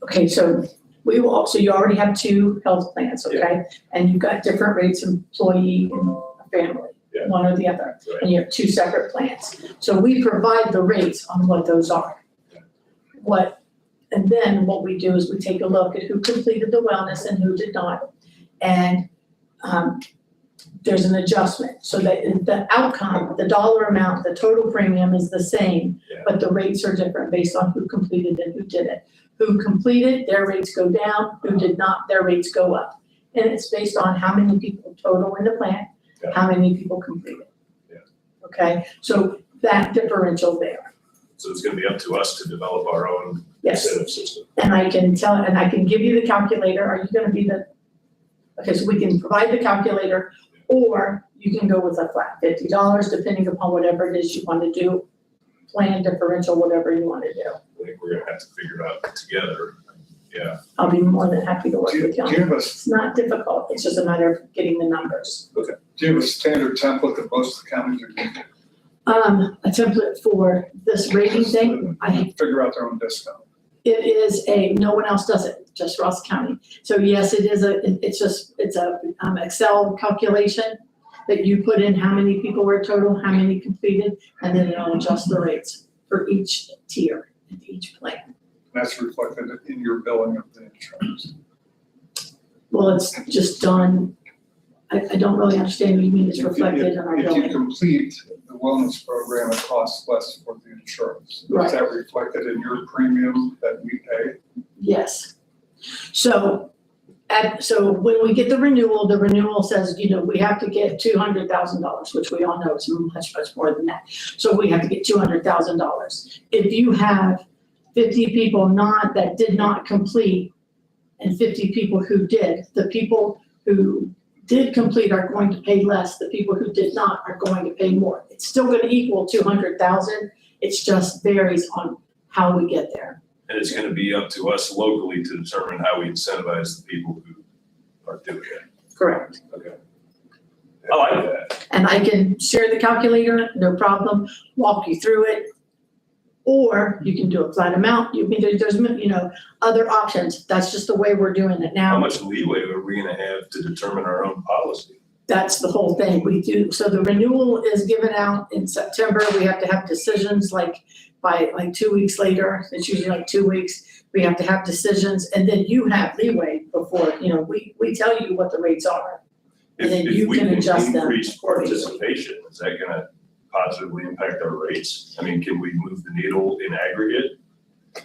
Okay, so you already have 2 health plans, okay? And you've got different rates, employee and family, Yeah. one or the other. Right. And you have 2 separate plans. So we provide the rates on what those are. And then what we do is we take a look at who completed the wellness and who did not. And there's an adjustment, so that the outcome, the dollar amount, the total premium is the same, Yeah. but the rates are different based on who completed and who didn't. Who completed, their rates go down, who did not, their rates go up. And it's based on how many people total in the plan, Yeah. how many people completed. Yeah. Okay, so that differential there. So it's going to be up to us to develop our own Yes. incentive system. And I can give you the calculator, are you gonna be okay, so we can provide the calculator, or you can go with a flat $50, depending upon whatever it is you wanna do, plan differential, whatever you wanna do. I think we're going to have to figure it out together. Yeah. I'll be more than happy to work Do with you on you it. have a, It's not difficult, it's just a matter of getting the numbers. do you have a standard template that most of the counties are using? A template for this rating thing, Figure out their own discount. it is no one else does it, just Ross County. So yes, it's a Excel calculation that you put in how many people were total, how many completed, and then it'll adjust the rates for each tier and each plan. That's reflected in your billing of the insurance. Well, it's just done, I don't really understand what you mean it's reflected in our If you billing. complete the wellness program, it costs less for the insurance. Right. Is that reflected in your premium that we pay? Yes. So when we get the renewal says, we have to get $200,000, which we all know is much, much more than that. So we have to get $200,000. If you have 50 people that did not complete and 50 people who did, the people who did complete are going to pay less, the people who did not are going to pay more. It's still gonna equal 200,000, it just varies on how we get there. And it's going to be up to us locally to determine how we incentivize the people who are doing it. Correct. Okay. I like that. And I can share the calculator, no problem, walk you through it. Or you can do a flat amount, there's other options, that's just the way we're doing it now. How much leeway are we going to have to determine our own policy? That's the whole thing we do. So the renewal is given out in September. We have to have decisions by 2 weeks later. It's usually 2 weeks. We have to have decisions, and then you have leeway before, we tell you what the rates are. And then you can adjust them. If we increase participation, is that going to positively impact our rates? I mean, can we move the needle in aggregate?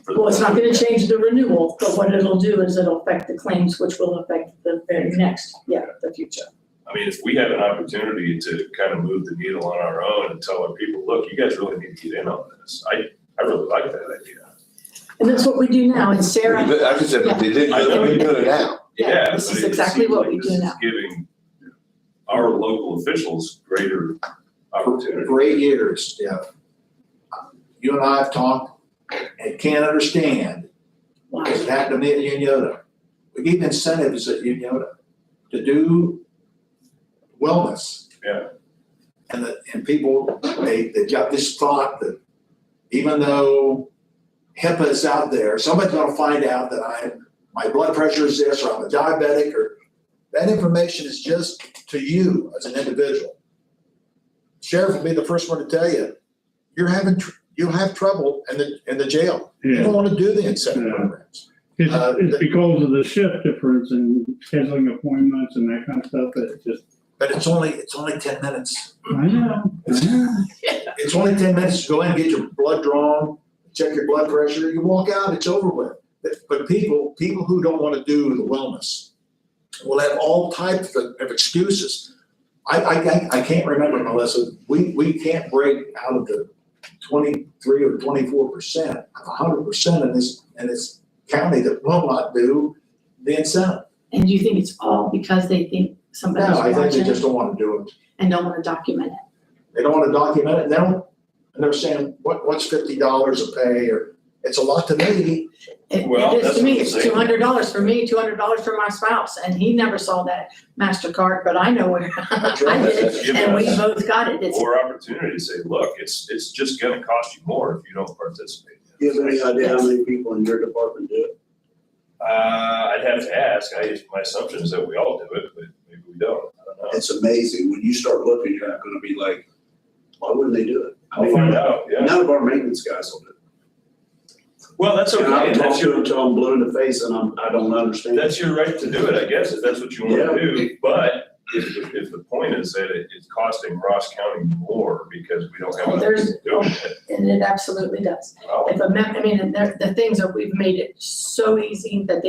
Well, it's not gonna change the renewal, but what it'll do is it'll affect the claims, which will affect the very next, the future. I mean, if we have an opportunity to kind of move the needle on our own and tell our people, look, you guys really need to get in on this. I really like that idea. And that's what we do now, and Sarah. I just said, but they didn't, they're doing it now. Yeah, this but is it exactly seems what like we this do is now. Giving our local officials greater opportunity. For 8 years, Jeff. You and I have talked and can't understand, because it happened to me at Unioda. We gave incentives at Unioda to do wellness. Yeah. And people, they got this thought that even though HIPAA is out there, somebody's gonna find out that my blood pressure is this, or I'm a diabetic, or that information is just to you as an individual. Sheriff will be the first one to tell you, you'll have trouble in the jail. You don't wanna do the incentive programs. It's because of the shift difference in scheduling appointments and that kind of stuff, that it just. But it's only 10 minutes. I know. It's only 10 minutes to go in and get your blood drawn, check your blood pressure, you walk out, it's over with. But people who don't want to do the wellness, will have all types of excuses. I can't remember, Melissa, we can't break out of the 23 or 24%, 100% in this county that will not do the incentive. And do you think it's all because they think somebody's No, I think they watching just don't want to do it. and don't want to document it? They don't want to document it, and they're saying, what's $50 a pay, or, it's a lot to me. Well, It is that's to me, what I'm it's saying. $200 for me, $200 for my spouse, and he never saw that MasterCard, but I know where That's I right. did, and we both got it. It's, More opportunity to say, look, it's just gonna cost you more if you don't participate. Do you have any idea how many people in your department do it? I'd have to ask. My assumption is that we all do it, but maybe we don't. I don't know. It's amazing. When you start looking, you're not gonna be like, why wouldn't they do it? I I'll mean, find out, yeah. None of our maintenance guys will do it. Well, that's And okay. I've That's talked to your, them until I'm blue in the face and I don't understand. that's your right to do it, I guess, if that's what you wanna do. But if the point is that it's costing Ross County more because we don't have enough There's- people doing it. and it absolutely does. well, If I mean, and the things that we've made it so easy that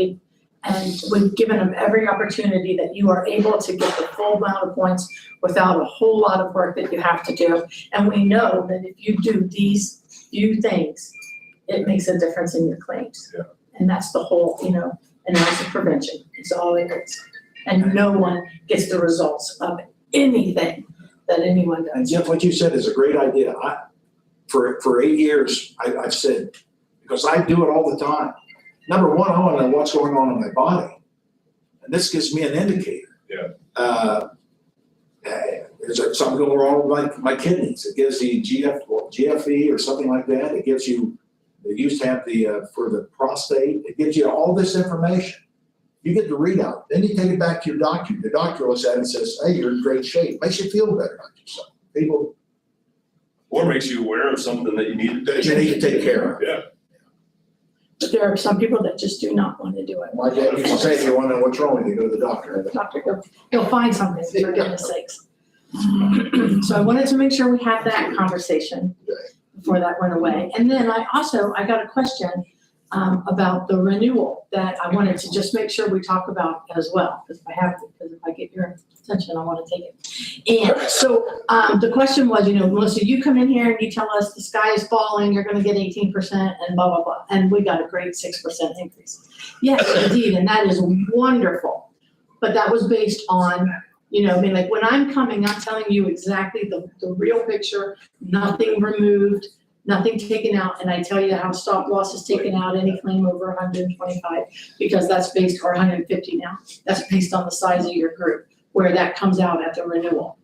and we've given them every opportunity that you are able to get the full amount of points without a whole lot of work that you have to do. And we know that if you do these few things, it makes a difference in your claims. Yeah. And that's the whole, and that's the prevention, it's all it is. And no one gets the results of anything that anyone And does. Jeff, what you said is a great idea. For 8 years, I've said, because I do it all the time. Number one, I want to know what's going on in my body. And this gives me an indicator. Yeah. Is there something going wrong with my kidneys? It gives the GFE or something like that. It gives you, they used to have for the prostate, it gives you all this information. You get the readout, then you take it back to your doctor. The doctor looks at it and says, hey, you're in great shape. Makes you feel better about yourself. People, or makes you aware of something that you need to that you need to take care of. Yeah. But there are some people that just do not want to do it. My dad used to say, if you want to know what's wrong with you, go to the doctor. The doctor, he'll find something, for goodness sakes. So I wanted to make sure we had that conversation before that went away. And then I got a question about the renewal that I wanted to just make sure we talk about as well, because if I get your attention, I want to take it. And so the question was, Melissa, you come in here and you tell us the sky is falling, you're gonna get 18% and blah, blah, blah, and we got a great 6% increase. Yes, indeed, and that is wonderful. But that was based on, like when I'm coming, I'm telling you exactly the real picture, nothing removed, nothing taken out, and I tell you how stop loss is taken out, any claim over 125, because that's based, or 150 now, that's based on the size of your group, where that comes out at the renewal.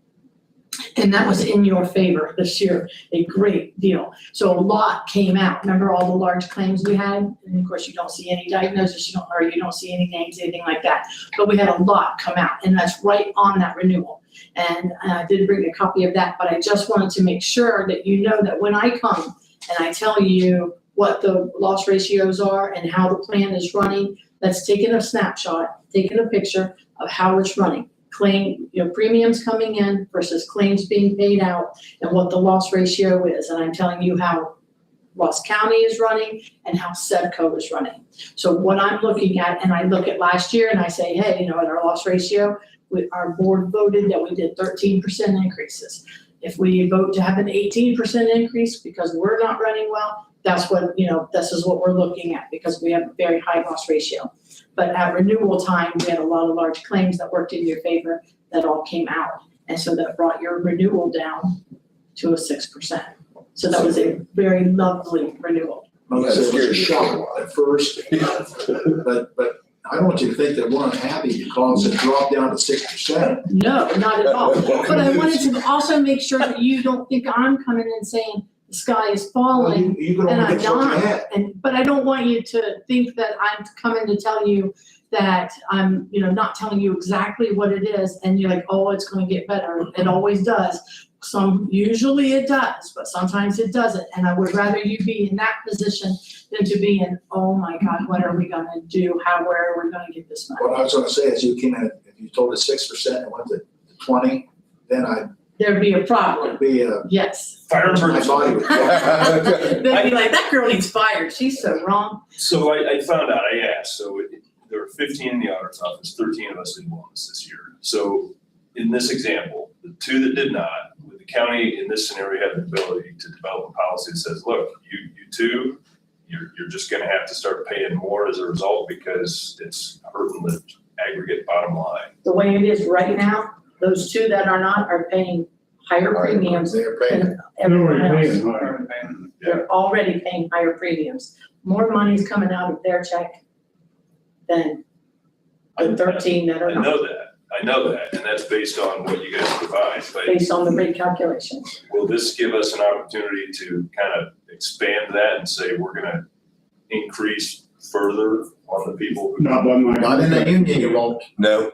And that was in your favor this year, a great deal. So a lot came out. Remember all the large claims we had? And of course, you don't see any diagnosis, you don't see any names, anything like that. But we had a lot come out, and that's right on that renewal. And I did bring a copy of that, but I just wanted to make sure that you know that when I come and I tell you what the loss ratios are and how the plan is running, that's taking a snapshot, taking a picture of how it's running. Premiums coming in versus claims being paid out and what the loss ratio is. And I'm telling you how Ross County is running and how Sevco is running. So what I'm looking at, and I look at last year and I say, hey, at our loss ratio, our board voted that we did 13% increases. If we vote to have an 18% increase because we're not running well, that's what, this is what we're looking at because we have a very high loss ratio. But at renewal time, we had a lot of large claims that worked in your favor that all came out. And so that brought your renewal down to a 6%. So that was a very lovely renewal. Melissa, it was a shock at first, but I don't want you to think that we're unhappy because it dropped down to 6%. No, not at all. But I wanted to also make sure that you don't think I'm coming in saying the sky is falling You can and only I'm get what you not. had. But I don't want you to think that I'm coming to tell you that I'm, not telling you exactly what it is and you're like, oh, it's going to get better. It always does. Usually it does, but sometimes it doesn't. And I would rather you be in that position than to be in, oh my God, what are we gonna do? Where are we gonna get this money? What I was gonna say is if you told us 6% and went to 20, then There'd be a problem. I'd be, Yes. Fire my body would. They'd be like, that girl needs fired. She's so wrong. So I found out, I asked, so there were 15 in the auditor's office, 13 of us did wellness this year. So in this example, the 2 that did not, with the county in this scenario had the ability to develop a policy that says, look, you 2, you're just gonna have to start paying more as a result because it's hurting the aggregate bottom line. The way it is right now, those 2 that are not are paying higher premiums They're paying. than everyone They're else. already paying higher. They're already paying higher premiums. More money's coming out of their check than the 13 that are I not, know that, and that's based on what you guys provide, but based on the rate calculations. will this give us an opportunity to kind of expand that and say, we're gonna increase further on the people who? Not by my. Not in the union, you won't. No,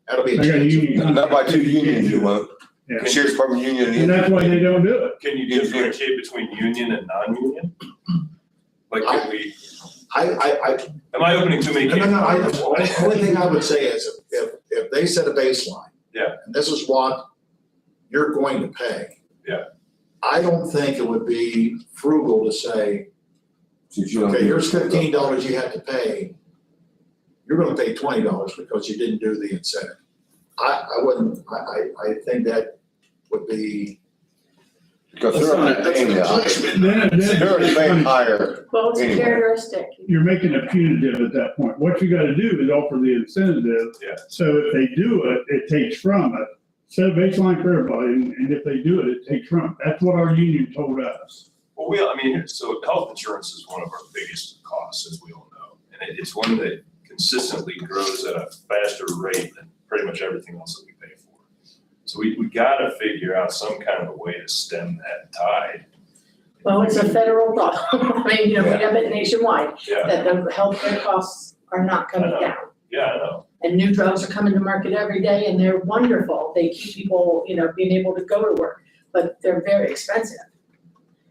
That'll be a I got a change. union. not by 2 unions, you won't. Yeah. Sheriff's Department union. And that's why they don't do it. Can you differentiate between union and non-union? Like, can we, am I opening too many No, cans? no, no, the only thing I would say is if they set a baseline. Yeah. And this is what you're going to pay. Yeah. I don't think it would be frugal to say, Since you don't okay, do here's it. $15 you have to pay. You're gonna pay $20 because you didn't do the incentive. I wouldn't, I think that would be, Because they're already paying that. They're already paying higher. Well, it's a Anyway. characteristic. You're making a punitive at that point. What you gotta do is offer the incentive. Yeah. So if they do it, it takes from it. Set a baseline for everybody, and if they do it, it takes from it. That's what our union told us. Well, I mean, so health insurance is one of our biggest costs, as we all know. And it's one that consistently grows at a faster rate than pretty much everything else that we pay for. So we gotta figure out some kind of a way to stem that tide. Well, it's a federal law. I mean, we have it nationwide, Yeah, that the healthcare costs are not coming down. yeah, I know. And new drugs are coming to market every day and they're wonderful. They keep people, being able to go to work, but they're very expensive.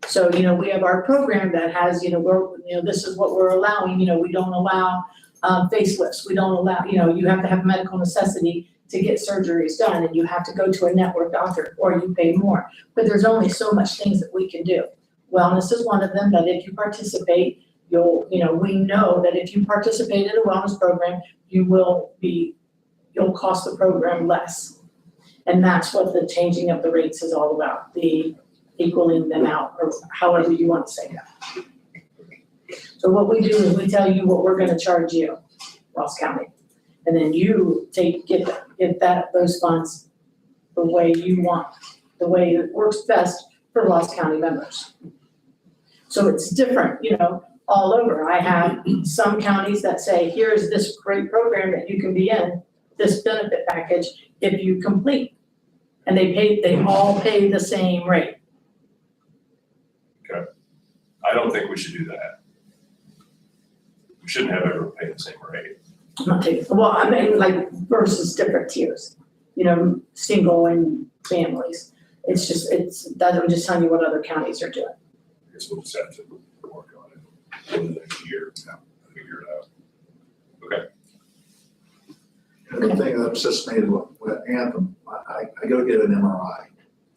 So, we have our program that has, this is what we're allowing, we don't allow facelifts. We don't allow, you have to have medical necessity to get surgeries done and you have to go to a network doctor or you pay more. But there's only so much things that we can do. Wellness is one of them, that if you participate, we know that if you participate in a wellness program, you'll cost the program less. And that's what the changing of the rates is all about, the equaling them out, or however you want to say that. So what we do is we tell you what we're gonna charge you, Ross County. And then you get those funds the way you want, the way it works best for Ross County members. So it's different, all over. I have some counties that say, here's this great program that you can be in, this benefit package, if you complete. And they all pay the same rate. Okay. I don't think we should do that. We shouldn't have everyone pay the same rate. I'm not taking, well, I mean, like versus different tiers, single and families. It's just, I'm just telling you what other counties are doing. I guess we'll just have to work on it over the next year, figure it out. Okay. the thing that upsets me with Anthem, I go get an MRI.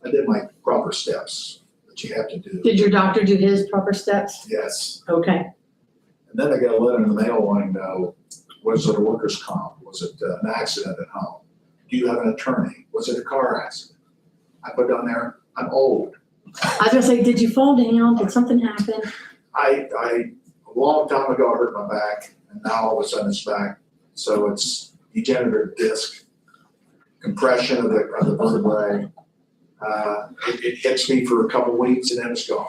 I did my proper steps that you have to do. Did your doctor do his proper steps? Yes. Okay. And then I got a letter in the mail wanting to know, was it a workers' comp? Was it an accident at home? Do you have an attorney? Was it a car accident? I put down there, I'm old. I was gonna say, did you fall down? Did something happen? I a long time ago, I hurt my back, and now all of a sudden it's back. So it's degenerative disc, compression of the vertebrae. It hits me for a couple weeks and then it's gone.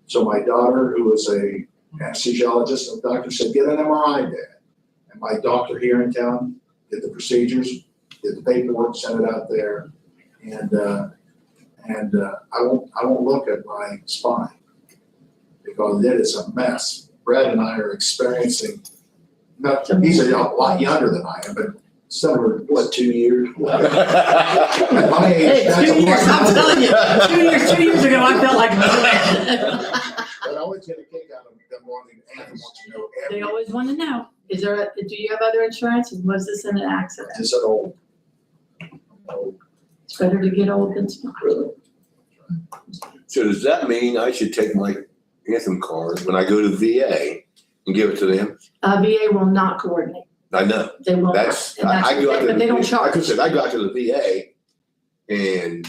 So my daughter, who was a anesthesiologist, and the doctor said, get an MRI, Dad. And my doctor here in town did the procedures, did the paperwork, sent it out there, and I won't look at my spine because it is a mess. Brad and I are experiencing, he's a lot younger than I am, but similar, what, 2 years? At my age, that's a 2 years, I'm lot. telling you, 2 years ago, I felt like. But I always get a kick out of them wanting, Anthem wants to know They everything. always wanna know, do you have other insurance? Was this in an accident? Just at old. It's better to get old than smart. So does that mean I should take my Anthem card when I go to VA and give it to them? VA will not coordinate. I know. They will not. That's, And that's- I go out to, But they don't like I charge. said, I go out to the VA and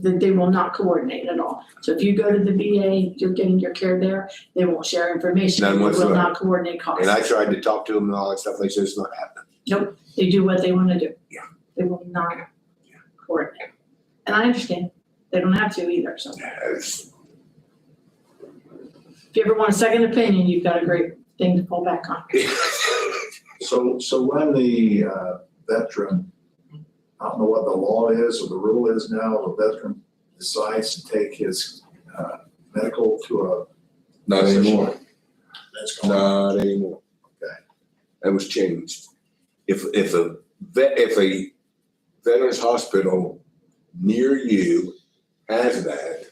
They will not coordinate at all. So if you go to the VA, you're getting your care there, they won't share information. None They will whatsoever. not coordinate costs. and I tried to talk to them and all that stuff. They said it's not happening. Nope, they do what they wanna do. Yeah. They will not coordinate. And I understand, they don't have to either, so. It's- If you ever want a second opinion, you've got a great thing to fall back on. So when the veteran, I don't know what the law is or the rule is now, the veteran decides to take his medical to a. Not anymore. That's gone. Not anymore. Okay. That was changed. If a veterans hospital near you has that,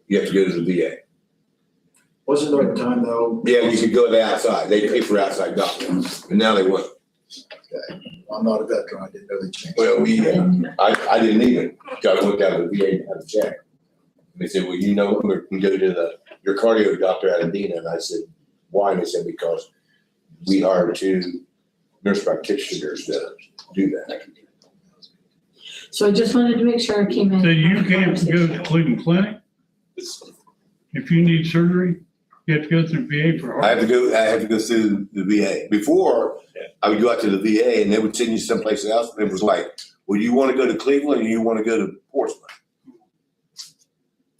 you have to go to the VA. Wasn't there a time though? Yeah, you could go to the outside. They pay for outside doctors, and now they won't. Okay, I'm not a veteran, I didn't know they changed. Well, I didn't even, I went down to the VA to have a check. And they said, well, you know, we can go to your cardio doctor out of Dina, and I said, why? And they said, because we hired 2 nurse practitioners to do that. So I just wanted to make sure I came in. So you can't go to Cleveland Clinic? If you need surgery, you have to go through VA for I heart. have to go through the VA. Before, I would go out to the VA and they would send you someplace else. It was like, well, you want to go to Cleveland or you want to go to Portsmouth?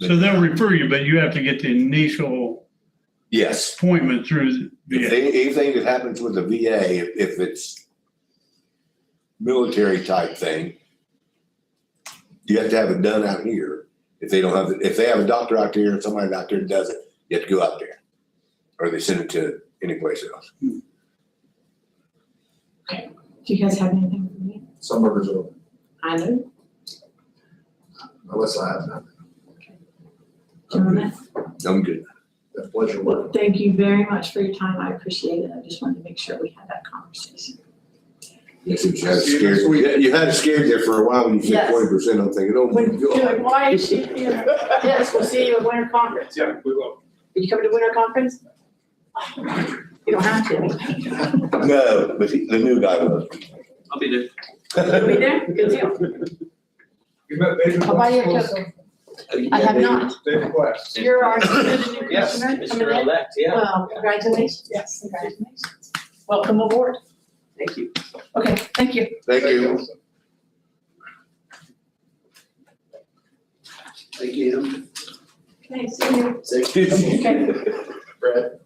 So they'll refer you, but you have to get the initial Yes. appointment through the If VA. anything that happens with the VA, if it's military type thing, you have to have it done out here. If they don't have, if they have a doctor out there and somebody out there does it, you have to go out there. Or they send it to any place else. Do you guys have anything for me? Some burgers are, I know, unless I have nothing. gentlemen. I'm good. It's a pleasure working. Thank you very much for your time. I appreciate it. I just wanted to make sure we had that conversation. Yes, you had it scared. You had it scared there for a while when you said Yes. 20%. I'm thinking, oh my When, you're like, God. why is she here? Yes, we'll see you at Winter Conference. Yeah, we will. Did you come to Winter Conference? You don't have to. No, but the new guy was. I'll be there. You'll be there? Good deal. You met David I'll buy you a West? coat. I have not. David West. You're our new Yes, commissioner coming Mr. in. Elect, yeah. Well, congratulations. Yes, congratulations. Welcome aboard. Thank you. Okay, thank you. Thank you. Thank you. Okay, see you. Thank Brad,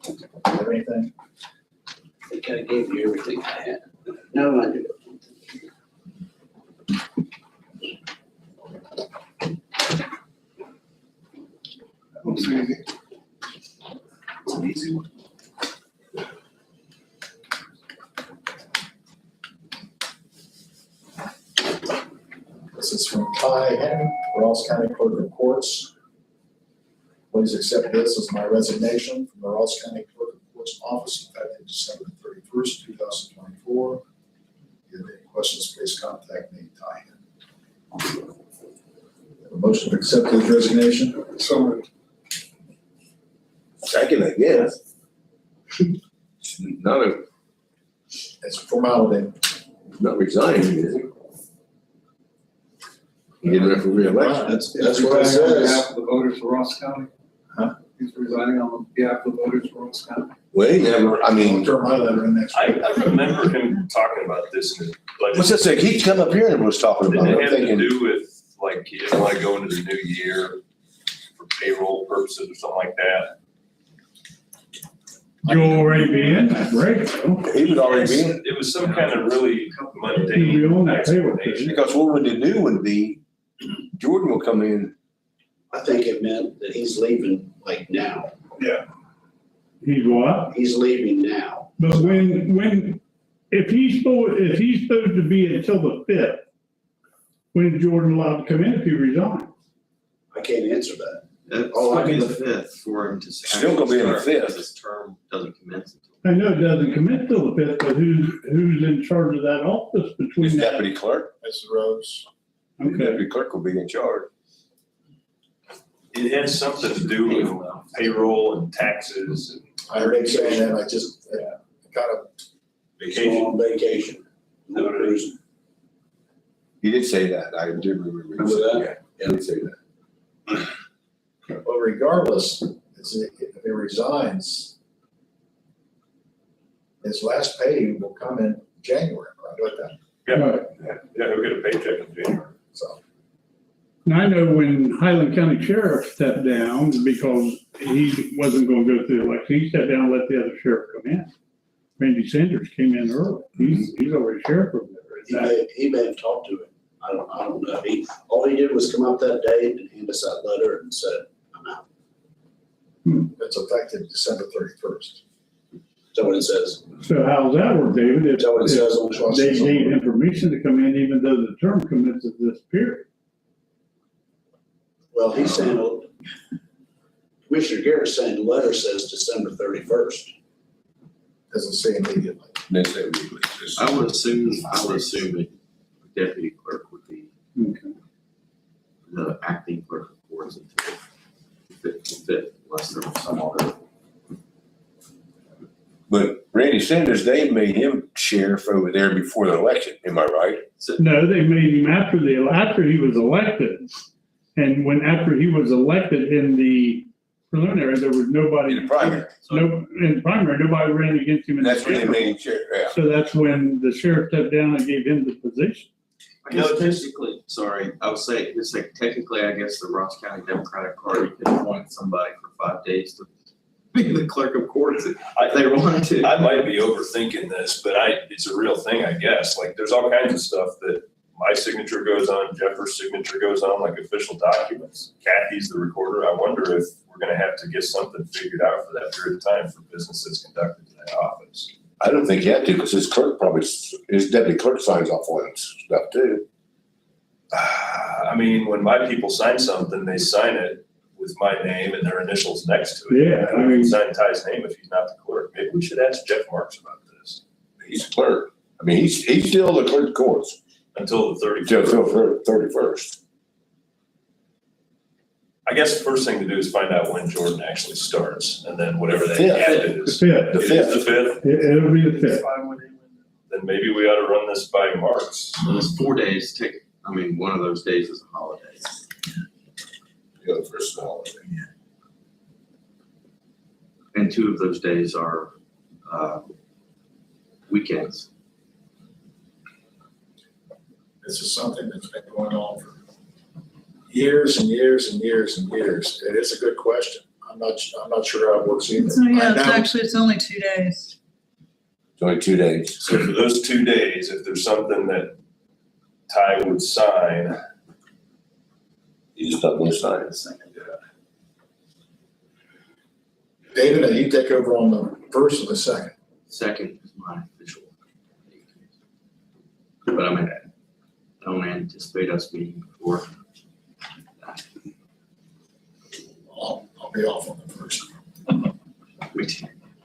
you have anything? I think I gave you everything I had. No, I didn't. Looks easy. It's an easy one. This is from Ty Henry, Ross County Clerk of Courts. Please accept this as my resignation from the Ross County Clerk of Courts office effective December 31st, 2024. If you have any questions, please contact me, Ty Henry. Have a motion to accept his resignation? So moved. Second, I guess. Not a, It's a formality. not resigning, is he? He didn't run for reelection. That's what it He's resigning on says. behalf of the voters of Ross County. Huh? He's resigning on behalf of the voters of Ross County. Well, he never, I I'll mean, turn my letter in next week. I remember him talking about this in his budget. what's that say? He'd come up here and was talking about Didn't it. it I'm have to thinking, do with, like, he didn't want to go into the new year for payroll purposes or something like that? You'll already be in that, right? he would already be in. It was some kind of really You'll be mundane on that payroll. explanation. Because what would they do would be, Jordan will come in. I think it meant that he's leaving like now. He's what? He's leaving now. But if he's supposed to be until the 5th, when is Jordan allowed to come in if he resigns? I can't answer that. It's All I gonna be can- the 5th for him to. Still gonna be in the actually start, 5th. His term doesn't commence until. I know it doesn't commit till the 5th, but who's in charge of that office His between that? deputy clerk. Mrs. Rose. The Okay, deputy clerk will be in charge. It has something to do with payroll and taxes and I heard him saying that, I just, kind of, Vacation. On vacation. No cruising. He did say that. I do remember. Remember that? Yeah, he did say that. well, regardless, if he resigns, his last pay will come in January, right, like that, Yeah, he'll get a paycheck in January. so. And I know when Highland County Sheriff stepped down because he wasn't gonna go through the election, he stepped down and let the other sheriff come in. Randy Sanders came in early. He's already sheriff over there. Is that- He may have talked to him. I don't know. All he did was come up that day and hand us that letter and said, I'm out. It's effective December 31st. Is that what it says? So how's that work, David? Is that what it says on If they need information to come in even though the term commences this period. Well, he's saying, Commissioner Garrett's saying the letter says December 31st. Doesn't say immediately. Then say legally. I would assume the deputy clerk would be the acting clerk of courts until fifth, unless there was some other. But Randy Sanders, they made him sheriff over there before the election. Am I right? No, they made him after he was elected. And after he was elected in the preliminary, there was nobody. In the primary. In the primary, nobody ran against him in the That's when they general. made him sheriff, yeah. So that's when the sheriff stepped down and gave him the position. I guess technically, sorry, I was saying, just like technically, I guess the Ross County Democratic Party could appoint somebody for 5 days to be the clerk of courts if they wanted to. I might be overthinking this, but it's a real thing, I guess. Like, there's all kinds of stuff that my signature goes on, Jeffers' signature goes on, like official documents. Kathy's the recorder. I wonder if we're gonna have to get something figured out for that period of time for business that's conducted in that office. I don't think you have to, because his deputy clerk signs off on stuff too. I mean, when my people sign something, they sign it with my name and their initials next to it. Yeah, I don't even sign Ty's name if he's not the clerk. Maybe we should ask Jeff Marks about this. He's a clerk. I mean, he's still the clerk of courts Until the 31st. until 31st. I guess the first thing to do is find out when Jordan actually starts, and then whatever that Fifth. gap The is. fifth. The It is fifth. the fifth? It'll be the fifth. Then maybe we ought to run this by Marks. So it's 4 days, one of those days is a holiday. The other first holiday. And 2 of those days are weekends. This is something that's been going on for years and years and years and years. It is a good question. I'm not sure how it works either. So, yeah, I know- it's only 2 days. It's only 2 days. So for those 2 days, if there's something that Ty would sign, You just not gonna sign it. David, you take over on the first or the second? Second is my official. But I don't anticipate us meeting before. I'll be off on the first.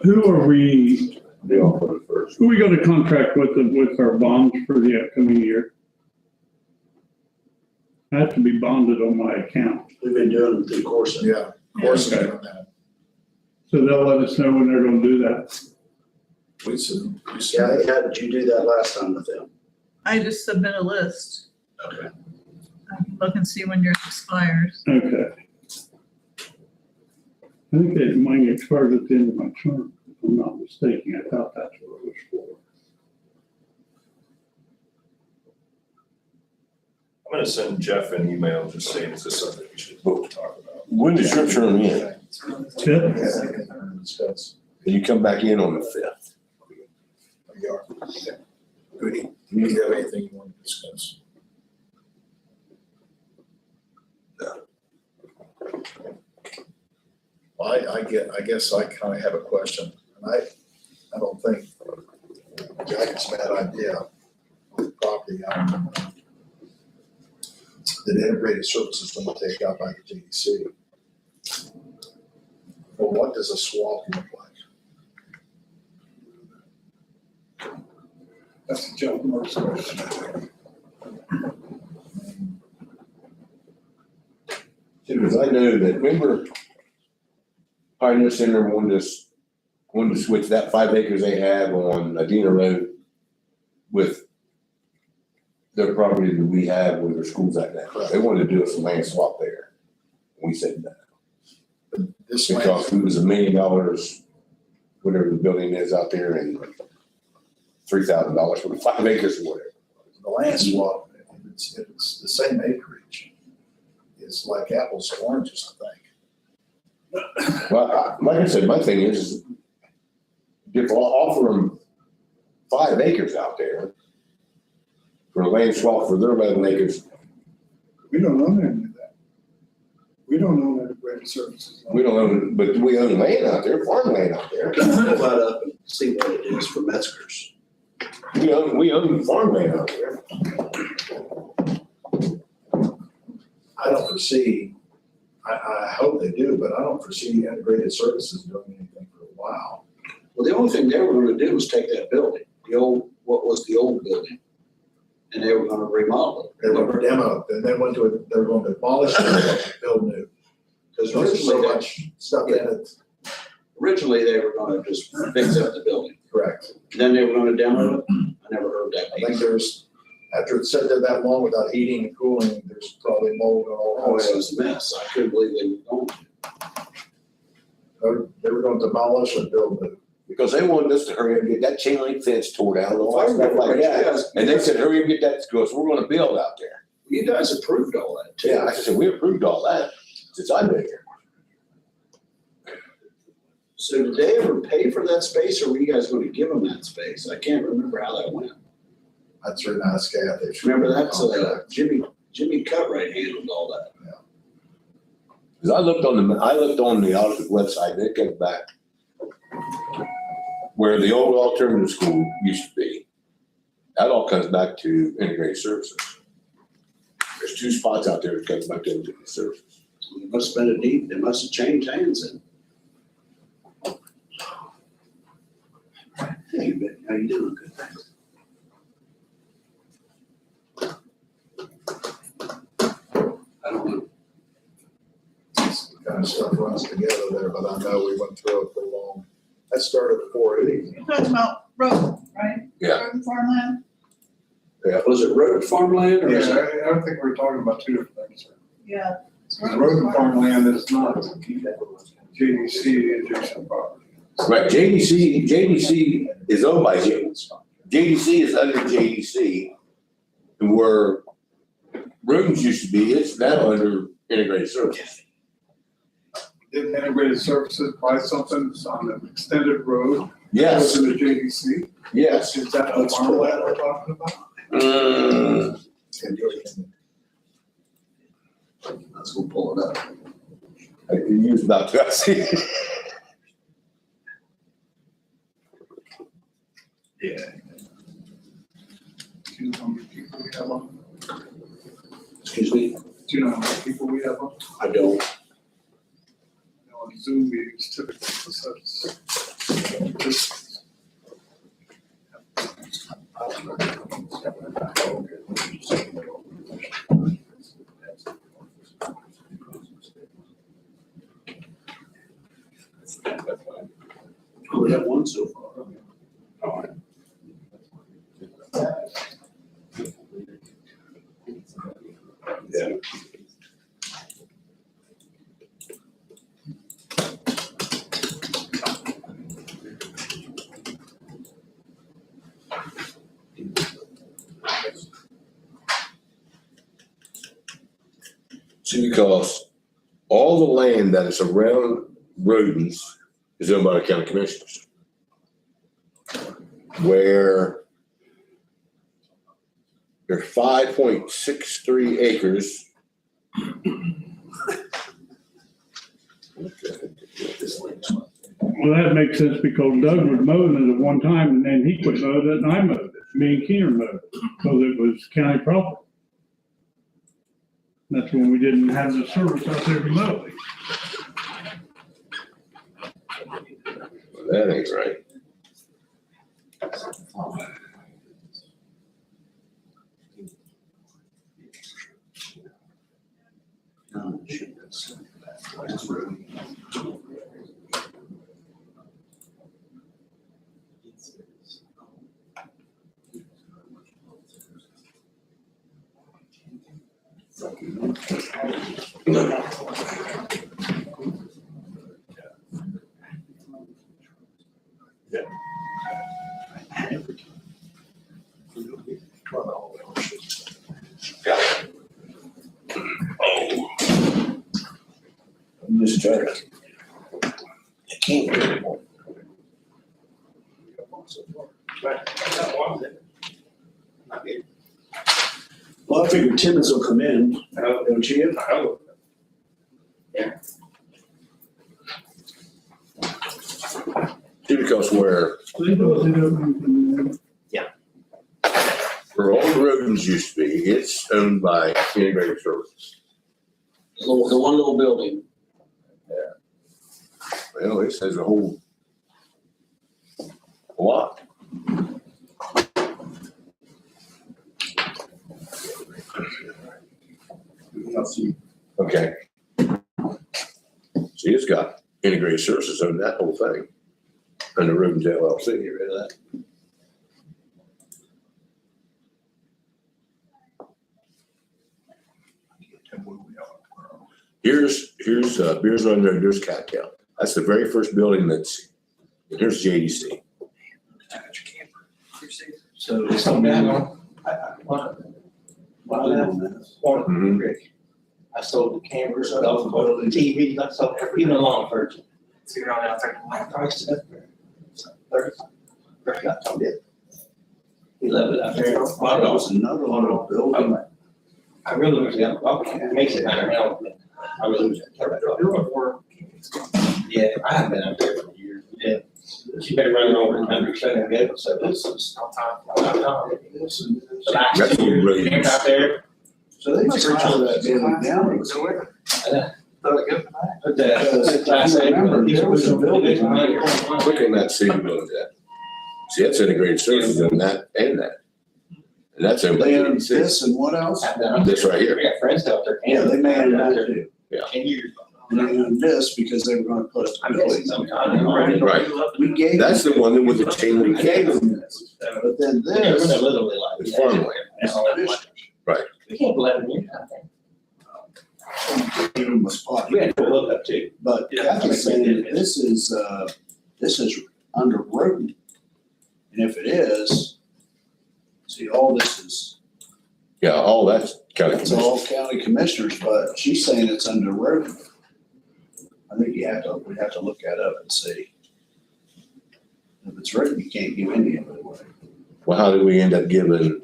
Who are we, Be off on the first. who are we gonna contract with our bonds for the upcoming year? I have to be bonded on my account. We've been doing it through Corson. Yeah, Corson Okay. doing that. So they'll let us know when they're gonna do that. We said, Yeah, how did you do that last time with them? I just submit a list. Okay. I can look and see when yours expires. Okay. I think that mine expires at the end of my term, if I'm not mistaken. I thought that's what it was for. I'm gonna send Jeff an email just saying, is this something we should vote to talk about? When does your term end? Fifth? discuss. And you come back in on the 5th. We are. Goody, do you have anything you want to discuss? Well, I guess I kind of have a question, and I don't think Jack, it's a bad idea with property. That integrated services going to take out by the GDC. Well, what does a swap look like? That's a Jeff Marks question. Because I know that, remember, Pioneer Center wanted wanted to switch that 5 acres they have on Adina Road with their property that we have where their school's at now. They wanted to do us a land swap there. We said no. This land, Because it was $1 million, whatever the building is out there, and $3,000 for the 5 acres or whatever. the land swap, it's the same acreage. It's like apples to oranges, I think. Well, like I said, my thing is, if I'll offer them 5 acres out there for a land swap for their 11 acres, We don't own any of that. We don't own integrated services. we don't own, but we own land out there, farmland out there. Pull that up and see what it is for Metzger's. We own farmland out there. I don't foresee, I hope they do, but I don't foresee integrated services doing anything for a while. Well, the only thing they were gonna do was take that building, what was the old building, and they were gonna remodel it. They were demo, then they went to it, they were going to demolish it and build new. Because there's so much stuff in it. Originally, they were gonna just fix up the building, Correct. then they were gonna demo it. I never heard that I think piece. there's, after it's sat there that long without heating and cooling, there's probably mold and all Oh, kinds it of was a mess. I couldn't believe they were going to. They were going to demolish and build new. Because they wanted us to hurry up and get that chain link fence tore down and all that stuff like that. And they said, hurry up and get that, because we're gonna build out there. You guys approved all that too. Yeah, like I said, we approved all that since I've been here. So did they ever pay for that space, or were you guys gonna give them that space? I can't remember how that went. That's really nice, Kathy. Remember that, Jimmy Cutright handled all that. Cause I looked on the Audubon website, and it came back where the old alternative school used to be. That all comes back to integrated services. There's 2 spots out there that comes back to integrated services. It must have been a deed, they must have changed hands then. Hey, Ben, how you doing? Good, thanks. I don't know. Kind of stuff runs together there, but I know we went through it for long. That started at 480. You're talking about road, right? Yeah. Road and farmland? Was it road farmland or is it? I don't think we're talking about 2 different things, sir. Yeah. Road and farmland is not JDC adjacent property. Right, JDC is owned by JDC is under JDC. And where Rooms used to be, it's now under integrated services. Didn't integrated services buy something on an extended road? Yes. Goes into JDC? Yes. Is that the farmland we're talking about? Let's go pull it up. You was about to, I see. Yeah. Do you know how many people we have on? Excuse me? Do you know how many people we have on? I don't. You know, on Zoom meetings typically, this. We have one so far. All right. Yeah. See, because all the land that is around Rodens is owned by the county commissioners. Where there's 5.63 acres. Well, that makes sense because Doug was mowing it at one time and then he quit mowing it and I mowed it. Me and Keener mowed it because it was county property. That's when we didn't have the service out there to mow it. That ain't right. No, shit, that's road. Mr. Chair. I can't hear anymore. Well, I figured Timmons will come in, don't you? Because where all the rooms used to be, it's owned by Integrated Services. The one little building. Well, it says a whole lot. Okay. See, it's got Integrated Services on that whole thing. And the Rubens LLC, get rid of that. Here's Beers Run Road, there's Cattail. That's the very first building that's, here's JDC. So it's come down. Mhm. I sold the cameras, I sold the TVs, I sold even the lawn furniture. So you're on the outside. My price is up there. 30. I told you. He loved it out there. Well, there was another little building. I really wish that, okay, it makes it kind of hell. I really wish that. Yeah, I haven't been out there for years. Yeah. She's been running over the country, so I go, so this is. That's what really is. Out there. So they just tore that building down. But the class A, there was a building. Look in that city building that. See, that's Integrated Services on that and that. And that's owned by Then JDC. this and what else? This right here. We got friends out there. Yeah, they made it out there too. Yeah. 10 years. And they owned this because they were gonna put. Right. We gave. That's the one that with the chain link cable. But then this. Literally like. It's farmland. Right. We can't let them in, I think. Give them a spot. We had to look up too. But Kathy's saying that this is under Roden. And if it is, see, all this is, Yeah, all that's county it's all commission. county commissioners, but she's saying it's under Roden. I think we'd have to look that up and see. If it's Roden, you can't give any of it away. Well, how did we end up giving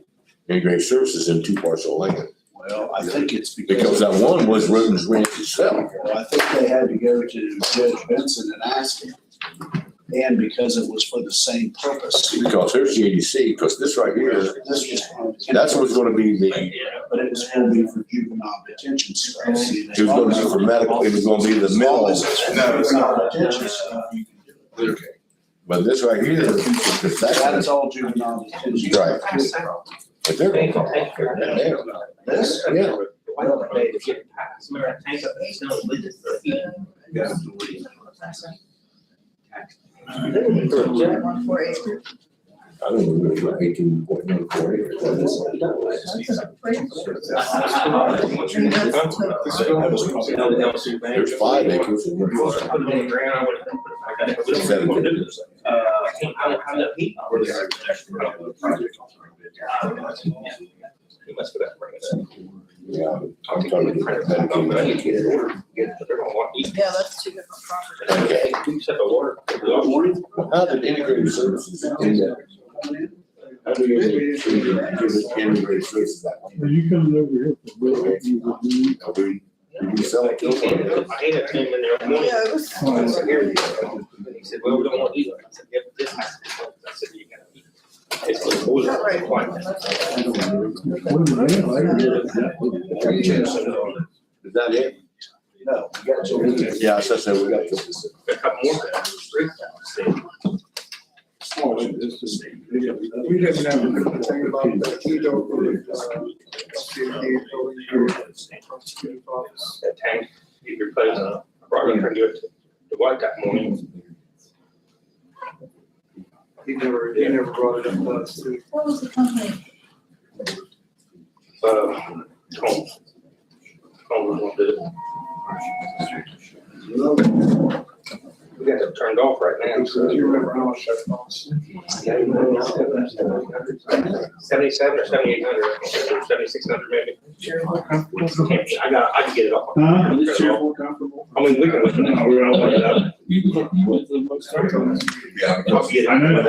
Integrated Services in 2 parcel land? Well, I think it's because. Because that one was Rubens Ranch itself. Well, I think they had to go to Judge Benson and ask him. And because it was for the same purpose. Because here's JDC, because this right here, This was. that's what's gonna be the, But it was gonna be for juvenile detention stuff. See, they it was gonna be for medical, it was gonna be the mental. No, it's not detention stuff. Okay. But this right here, because That that's, is all juvenile detention. right. But they're gonna call it that. This? Yeah. I don't know, it was like 18.14 acres. There's 5 acres. and there's 7 acres. Yeah, I'm trying to get that. Yeah, that's 2 different properties. Okay. How did Integrated Services end up? How do you give it Integrated Services that way? Are you coming over here for building? Did we sell it? Yes. He said, well, we don't want these. I said, yeah, but this has to be. I said, you gotta eat. It's like, boy, Not right. Is that it? No, we got to. Yeah, so I said we got to. a couple more. We didn't have anything about that. We don't really, prosecutor's office. That tank, you replace, I brought it and do it to White that morning. He never brought it up to us. What was the company? Home. won't do it. We got them turned off right now. Do you remember how much that costs? 77 or 7,800, or 7,600 maybe. I can get it off. Huh? Is chair more comfortable? I mean, we can look at it. No, we don't want it up. Yeah. I know. I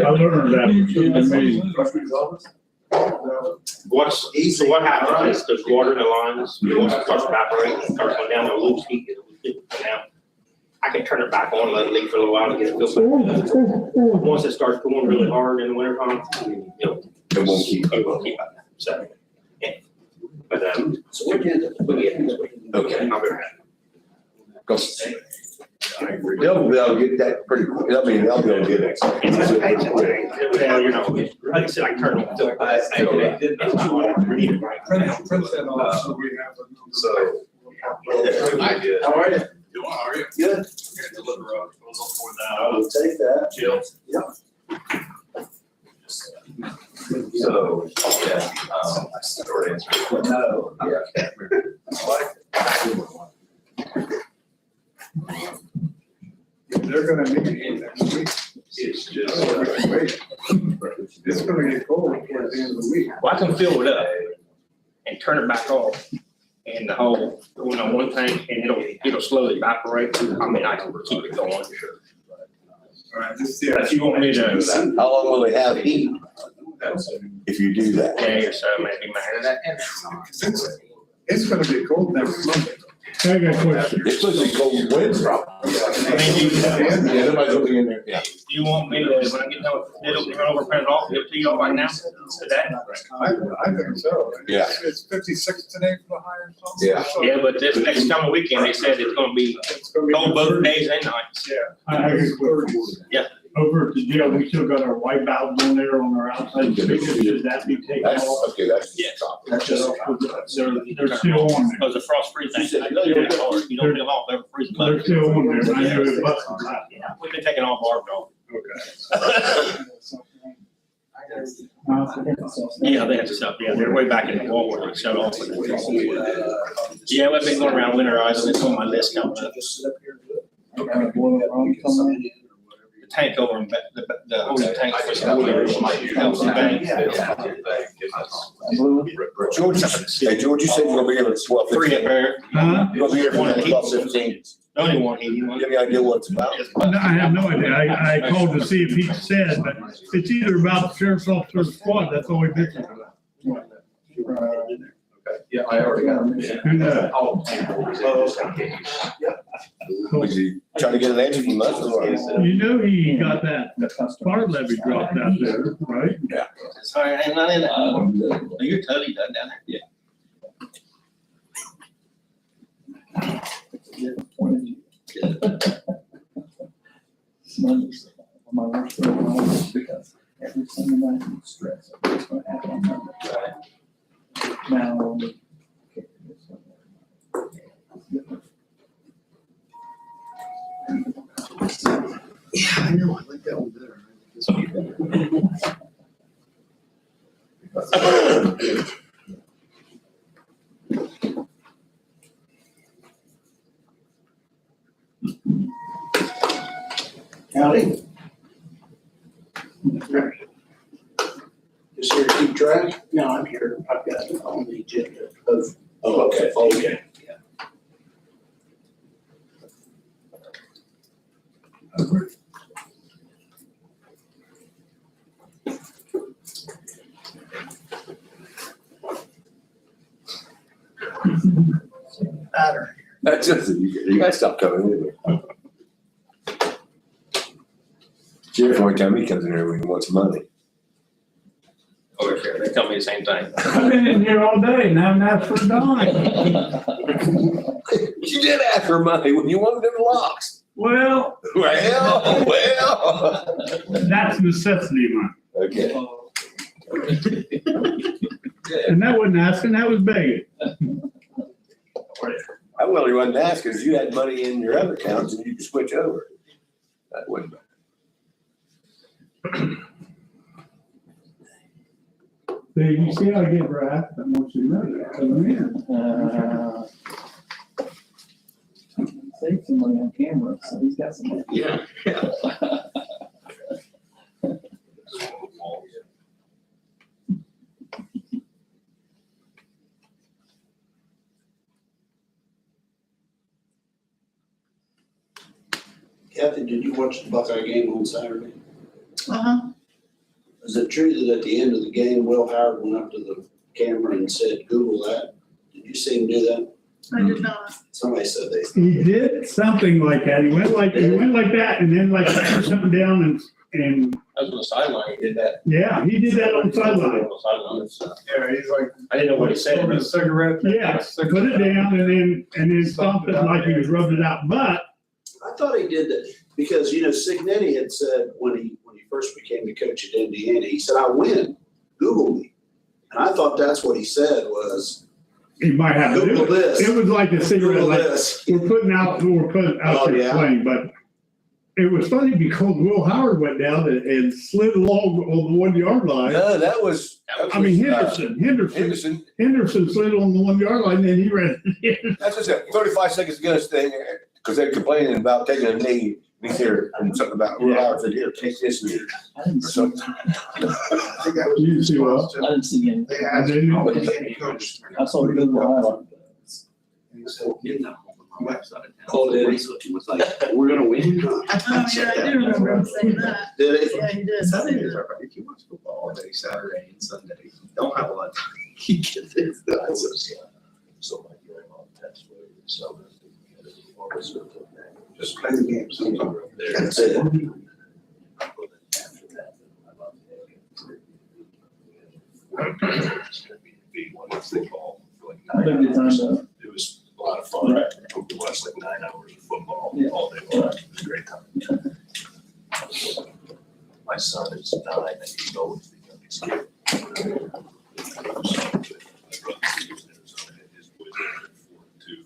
learned that. It's amazing. So what happens is there's water in the lines, once it starts evaporating, it starts going down, the loops heat, it goes down. I can turn it back on, let it leak for a little while to get it filled back. Once it starts going really hard in the winter time, it won't keep up. So, yeah. But, so we'll get it this week. Okay. I'll be right They'll be able to get that pretty quick. I mean, they'll be able to get it. Well, you know, like I said, I can turn it on. Print that off so we have a. So. How are you? How are you? Good. Deliver a proposal for that. I will take that. Jill. Yep. So, yeah, short answer. No. They're gonna meet next week. It's just. It's gonna get cold towards the end of the week. Well, I can fill it up and turn it back off and the whole, on one tank and it'll slowly evaporate. I mean, I can keep it going. All right, this, If you want me to, How long will they have heat if you do that? day or so, maybe, man. It's gonna be cold next Monday. I got a question. It's supposed to be cold winds probably. Yeah, nobody's looking in there, yeah. Do you want me to, when I get done with it, run over, print it off, give it to you all right now? Today? I think so. Yeah. It's 56 today for the high or something. Yeah. So Yeah, but this next coming weekend, they said it's gonna be it's gonna be cold both days and nights. Yeah. I got a question. Yeah. Over at the jail, we still got our white valves on there on our outside speakers. Should that be taken That's, off? okay, that's. Yes. That's just. They're still on there. Because the frost freeze, you don't get it hard, you don't get them off, they're freezing. They're still on there. I know it busted out. We've been taking all barbed off. Yeah, they have to stop, yeah, they're way back in the wall where they shut off. Yeah, we've been going around winterizing, it's on my list coming up. The tank over in, the holding tank for the Nelson Bank. George, hey, George, you said you're gonna be here at 12:15. Three up there. Huh? You're gonna be here from 12:15. Only one heating one. Give me an idea what it's about. I have no idea. I called to see if he said, but it's either about the sheriff's officer or the squad. That's all he mentioned. Yeah, I already got them. Who knows? Was he trying to get an answer from us or what? You know he got that bar levy dropped out there, right? Yeah. Sorry, I'm not in it. You're totally done down there. Yeah. My worst problem because every single night I'm stressed. What's going to happen on Monday? Now, Yeah, I know, I like that one better. Howdy. Just here to keep track? No, I'm here. I've got it on the agenda of. Oh, okay, okay. Matter. That's just, you guys stop coming in. Sheriff, every time he comes in here, he wants money. Oh, sure, they tell me the same thing. I've been in here all day and haven't asked for a dime. You did ask for money when you wanted them locks. Well, Well. that's necessity, man. Okay. And that wasn't asking, that was begging. I really wasn't asking, because you had money in your other accounts and you could switch over. That wouldn't. See, you see how I get wrath, I want you to know that, coming in. Save somebody on camera, so he's got some. Yeah. Kathy, did you watch the Buckeye game on Saturday? Uh-huh. Is it true that at the end of the game, Will Howard went up to the camera and said, Google that? Did you see him do that? I did not. Somebody said they. He did something like that, he went like that, and then like put something down and, I was on the sideline, he did that. yeah, he did that on the sideline. Yeah, he's like. I didn't know what he said. Smoking a cigarette. Yeah, put it down and then stomped it like he was rubbing it out, but I thought he did that because, you know, Signetti had said when he first became the coach at Indiana, he said, I win, Google me. And I thought that's what he said was, he might have to do Google it. this. It was like a cigarette, Google like, this. we're putting out Oh, there yeah? playing, but it was funny because Will Howard went down and slid along on the 1 yard line. No, that was. I mean, Henderson slid on the 1 yard line, and then he ran it in. That's just a 35 seconds ago thing, because they're complaining about taking a knee, and he's here, and something about, Will Howard said, here, take this knee. I didn't Or see, something. I think that was. You see what? I didn't see any. They asked, didn't. oh, the head coach. I saw the Google highlight. He said, Oh, did he? It was like, we're gonna win. Oh, yeah, I do remember him saying that. Did he? Yeah, he did. say that. If you watch football all day, Saturday and Sunday, you don't have a lot of time. You get this done. So like you're on test where you're so. Just play the game sometime. That's it. Football for like Had a 9 good time hours. though. It was a lot of fun. Right. We watched like 9 hours of football Yeah. all day long. It was a great time. My son is 9 and he's always the youngest kid. My brother's his boys are 4 and 2.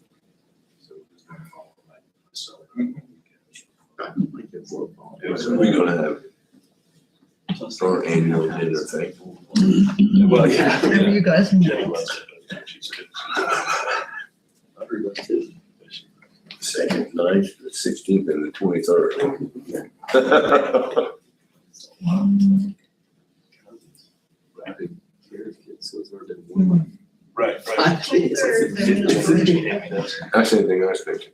So it's been following my son. It was, We're gonna have our annual dinner thing. well, yeah. Whatever you guys can Jenny do. loves it. She's good. Second, 9th, the 16th, and the 23rd. Right, right. That's the thing I was thinking.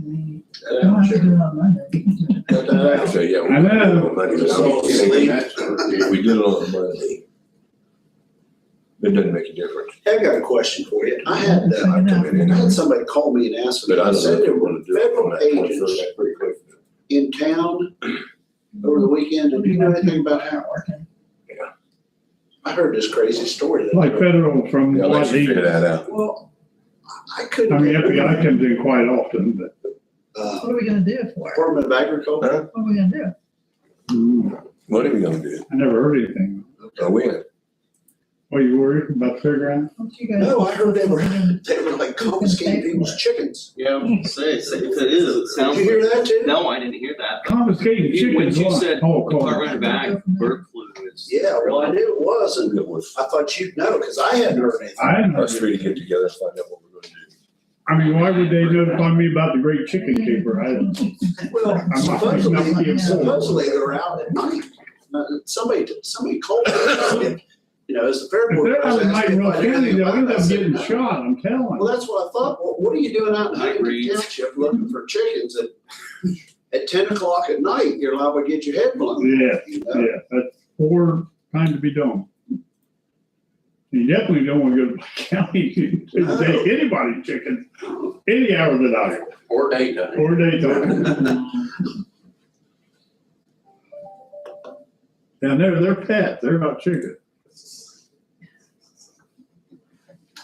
Don't have to do it on Monday. So, yeah. I know. If we did it on Monday, it doesn't make a difference. I've got a question for you. I had somebody call me and ask me, But I they don't know said if there we were want to do it on federal that 23rd, agents that's pretty close. in town over the weekend. Did you know anything about how? I heard this crazy story. Like federal from Yeah, I'll what let you he, figure that out. Well, I I couldn't. mean, FBI comes in quite often, but. What are we gonna do for it? Department of Agriculture. What are we gonna do? What are we gonna do? I never heard anything. A win. What, you worried about fairground? Don't you guys? No, I heard they were like confiscating people's chickens. Yeah, say, if it is, it Did sounds. you hear that too? No, I didn't hear that. Confiscating When chickens. you what? said Oh, call. Department of Ag, bird flu is. Yeah, well, I knew it was, and It was I thought you'd know, because I hadn't heard anything. I hadn't heard us three to get together and find out what we're gonna do. I mean, why would they notify me about the great chicken caper? Well, I'm not- supposedly they're out at night. Somebody called me, you know, as the fair If board. they're out in Night Roll County, they'll end up I said, getting shot, I'm telling well, you. that's what I thought. Well, what are you doing out in Huntington Township looking for chickens at 10 o'clock at night? You're liable to get your head blown. Yeah, You know? yeah, that's poor time to be done. You definitely don't want to go to the county to take anybody's chicken, any hour of the night, Or daytime. or daytime. Down there, they're pets, they're not chicken.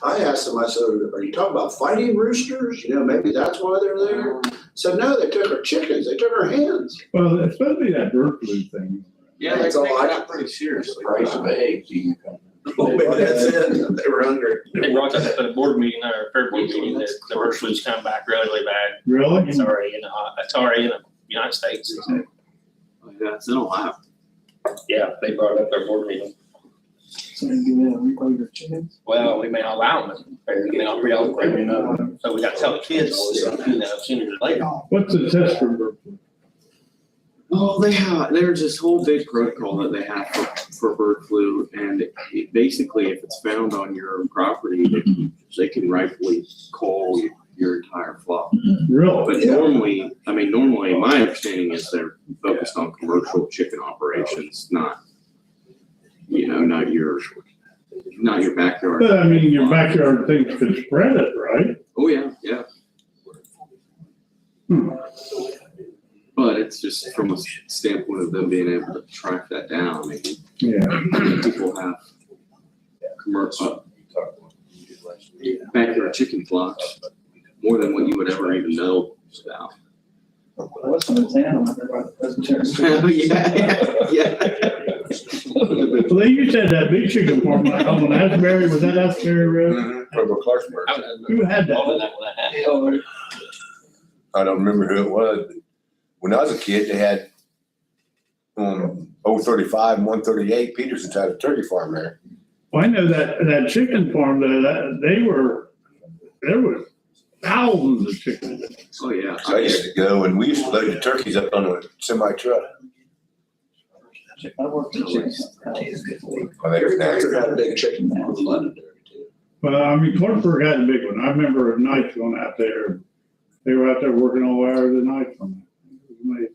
I asked them, I said, are you talking about fighting roosters? You know, maybe that's why they're there. So no, they took our chickens, they took our hens. Well, it's supposed to be that bird flu thing. Yeah, they That's take all I- that pretty seriously. Price of eggs, you can. Well, maybe that's it. They were hungry. They brought that up at a board meeting, or fair board meeting, that the bird flu's come back really, really bad. Really? It's already in the United States. Yeah, it's in Ohio. Yeah, they brought it up their board meeting. So you give it a repo your chickens? Well, we may not allow them, they may not reallocate. So we gotta tell the kids, sooner or later. What's the test for bird flu? Oh, there's this whole big protocol that they have for bird flu, and basically, if it's found on your property, they can rightfully call your entire flock. Really? But normally, my understanding is they're focused on commercial chicken operations, not your backyard. But I mean, your backyard things could spread it, right? Oh, yeah. But it's just from a standpoint of them being able to track that down. I mean, people have commercial backyard chicken flocks, more than what you would ever even know about. What's in the town? Well, you said that big chicken farm on Asbury, was that Asbury Road? From Clarksburg. Who had that? I don't remember who it was. When I was a kid, they had 035 and 138 Peterson's had a turkey farm there. Well, I know that chicken farm, there were thousands of chickens. Oh, yeah. So I used to go and we used to load the turkeys up on a semi truck. I worked in chickens. Every Every had a big chicken farm in London. Well, I mean, Clarksburg had a big one. I remember nights going out there. They were out there working all hours of the night from it. It was amazing.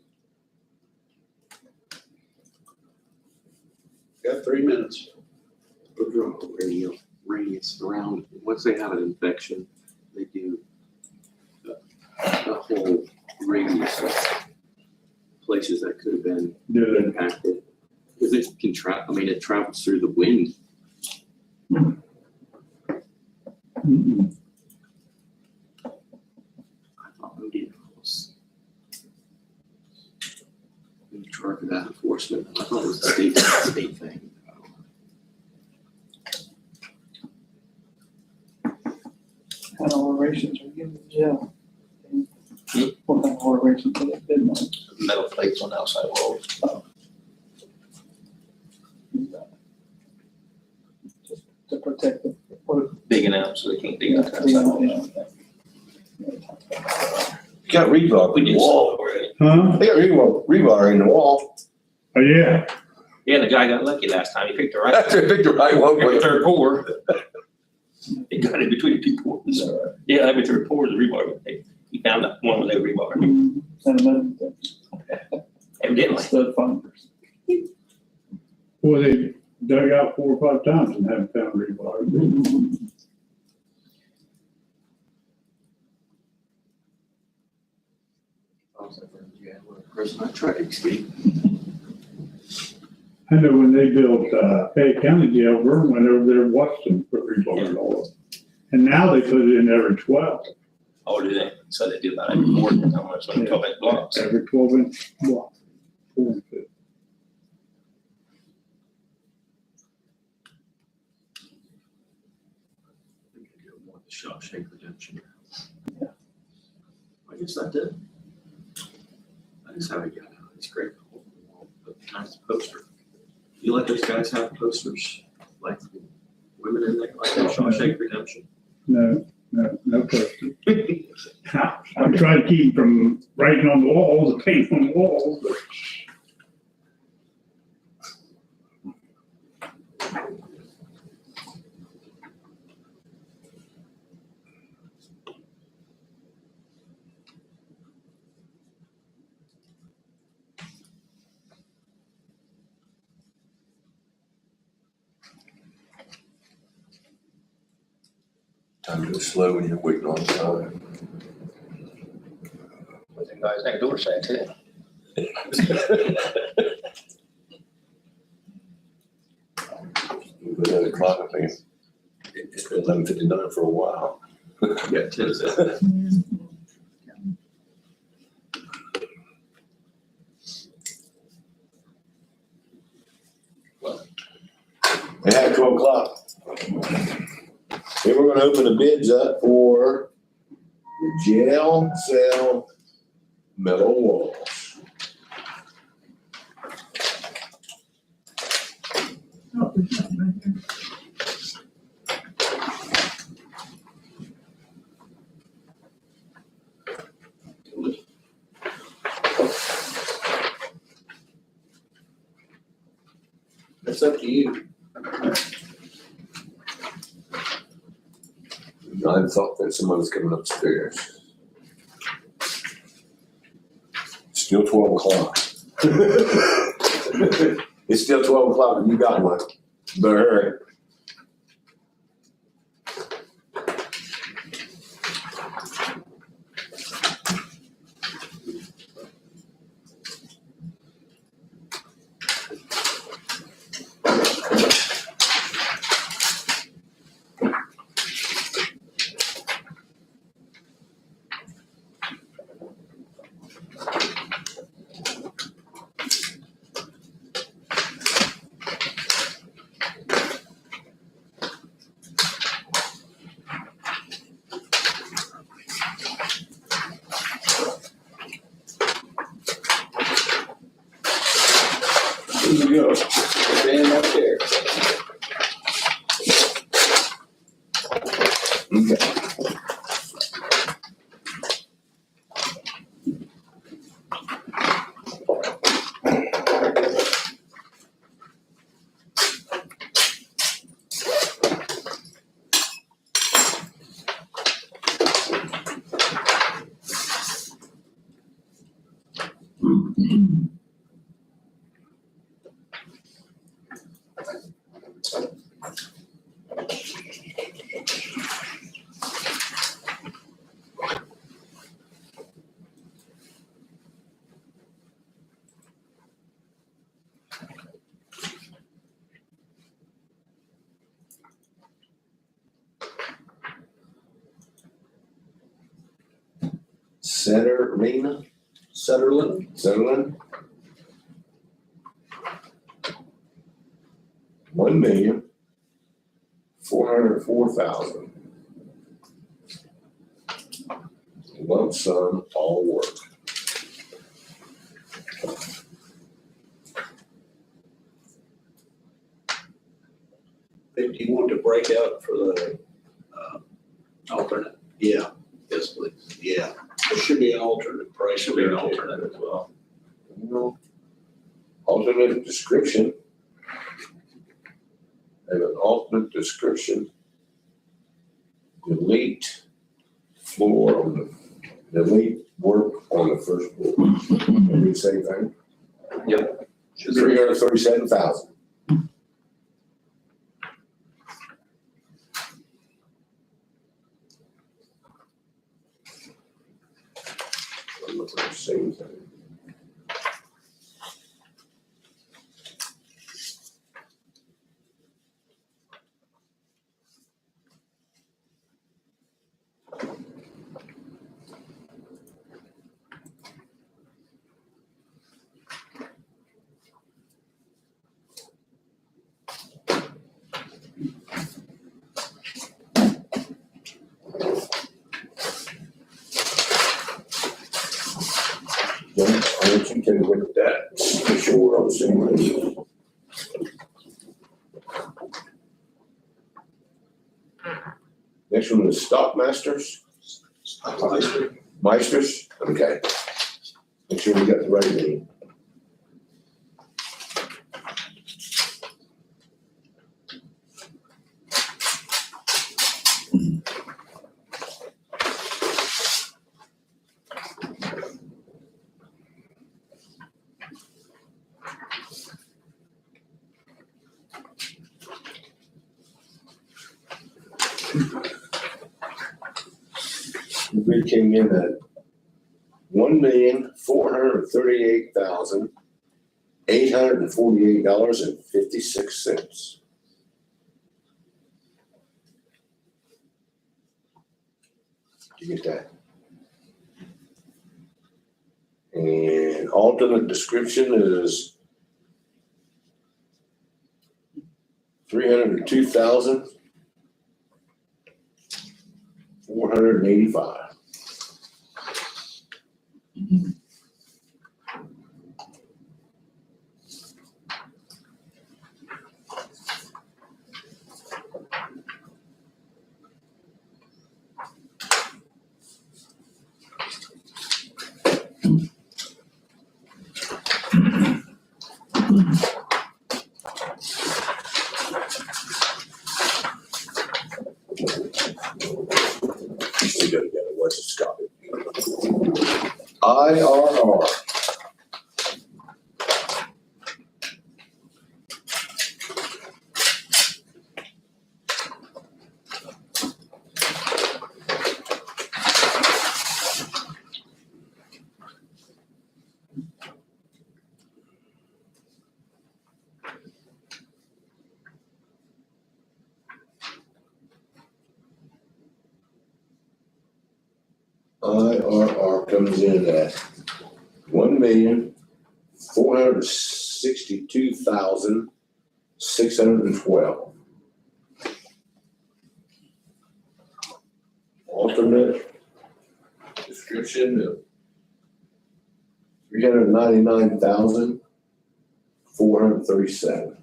Got 3 minutes. Radius around, once they have an infection, they do a whole radius of places that could have been impacted. Because it can it travels through the wind. I thought Odin was in charge of that enforcement. I thought it was a state thing. What kind of orations are given to jail? What kind of orations are they bid on? Metal plates on the outside walls. To protect the. Big enough so they can't dig out the outside walls. You got rebar in the wall. Huh? They got rebar in the wall. Oh, yeah. Yeah, the guy got lucky last time. He picked the right. After he picked the right one. Every third pour. He got in between the two pours. Yeah, every third pour was rebar. He found that one with no rebar. Evidently. Stud finders. Well, they dug out 4 or 5 times and haven't found rebar. I tried to escape. I know when they built Fayette County Jail, Vern went over there and watched them put rebar in all of them. And now they put it in every 12. Oh, do they? So they do about every more than how much, like 12-inch blocks. Every 12-inch block. 4 and 5. Shawshank Redemption. I guess I did. I just haven't got out. It's great. Nice poster. You let those guys have posters, like women in there, like that Shawshank Redemption? No question. I'm trying to keep from writing on the walls, the paint on the walls, but. Time goes slow when you're waiting on time. What the guys next door say too. But then the clock, I think it's been 11:59 for a while. Yeah, 10 seconds. It had 12 o'clock. Then we're gonna open the bids up for the jail cell metal walls. what we have right here. It's up to you. I thought that someone was coming upstairs. Still 12 o'clock. It's still 12 o'clock and you got one. Better hurry. Here you go. Stand up there. Okay. Setterlina? Setterlin? 1,404,000. Lump sum, all work. Do you want to break out for the, alternate? Yeah, yes, please, yeah. There should be an alternate price. Should be an alternate as well. Alternate description. Have an alternate description. Delete floor on the, delete work on the first floor. Maybe the same thing. Yep. 337,000. I'm looking at the same thing. I want you to take a look at that, make sure we're on the same page. Next one is Stockmasters. Meisters, okay. Make sure we got the right name. The bid came in at $1,438,848.56. Did you get that? And alternate description is 302,485. we go together, what's it, Scott? IRR. IRR comes in at 1,462,612. Alternate description of 399,437.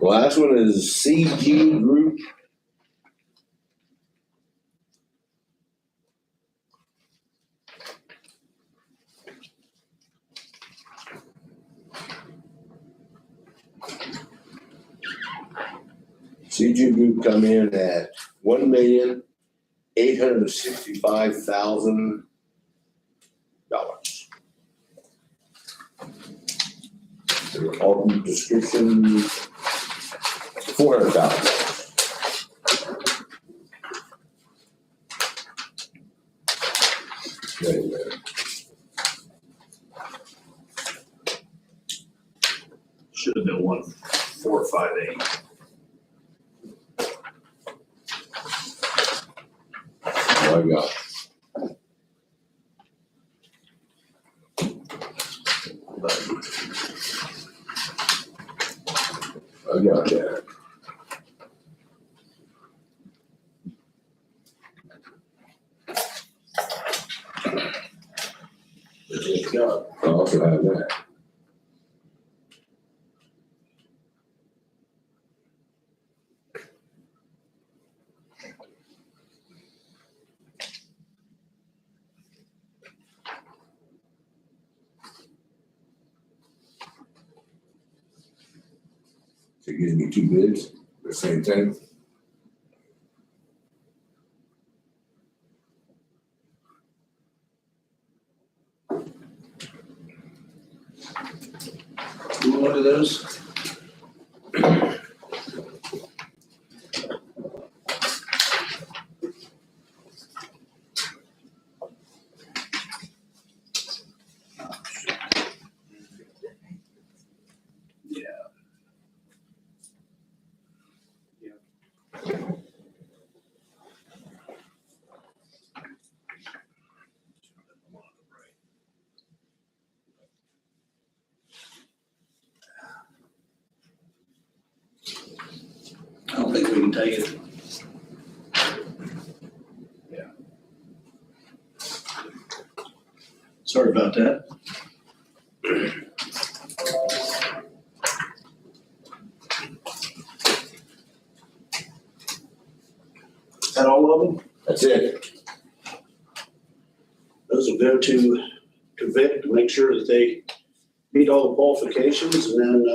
Last one is CG Group. CG Group come in at $1,865,000. Their alternate description, 400,000. There you go. Should have been 1,458. Oh, I got. I got that. I also have that. So you're giving me two bids at the same time? You want one of those? I don't think we can take it. Yeah. Sorry about that. Is that all of them? That's it. Those will go to Vic to make sure that they meet all the qualifications, and then,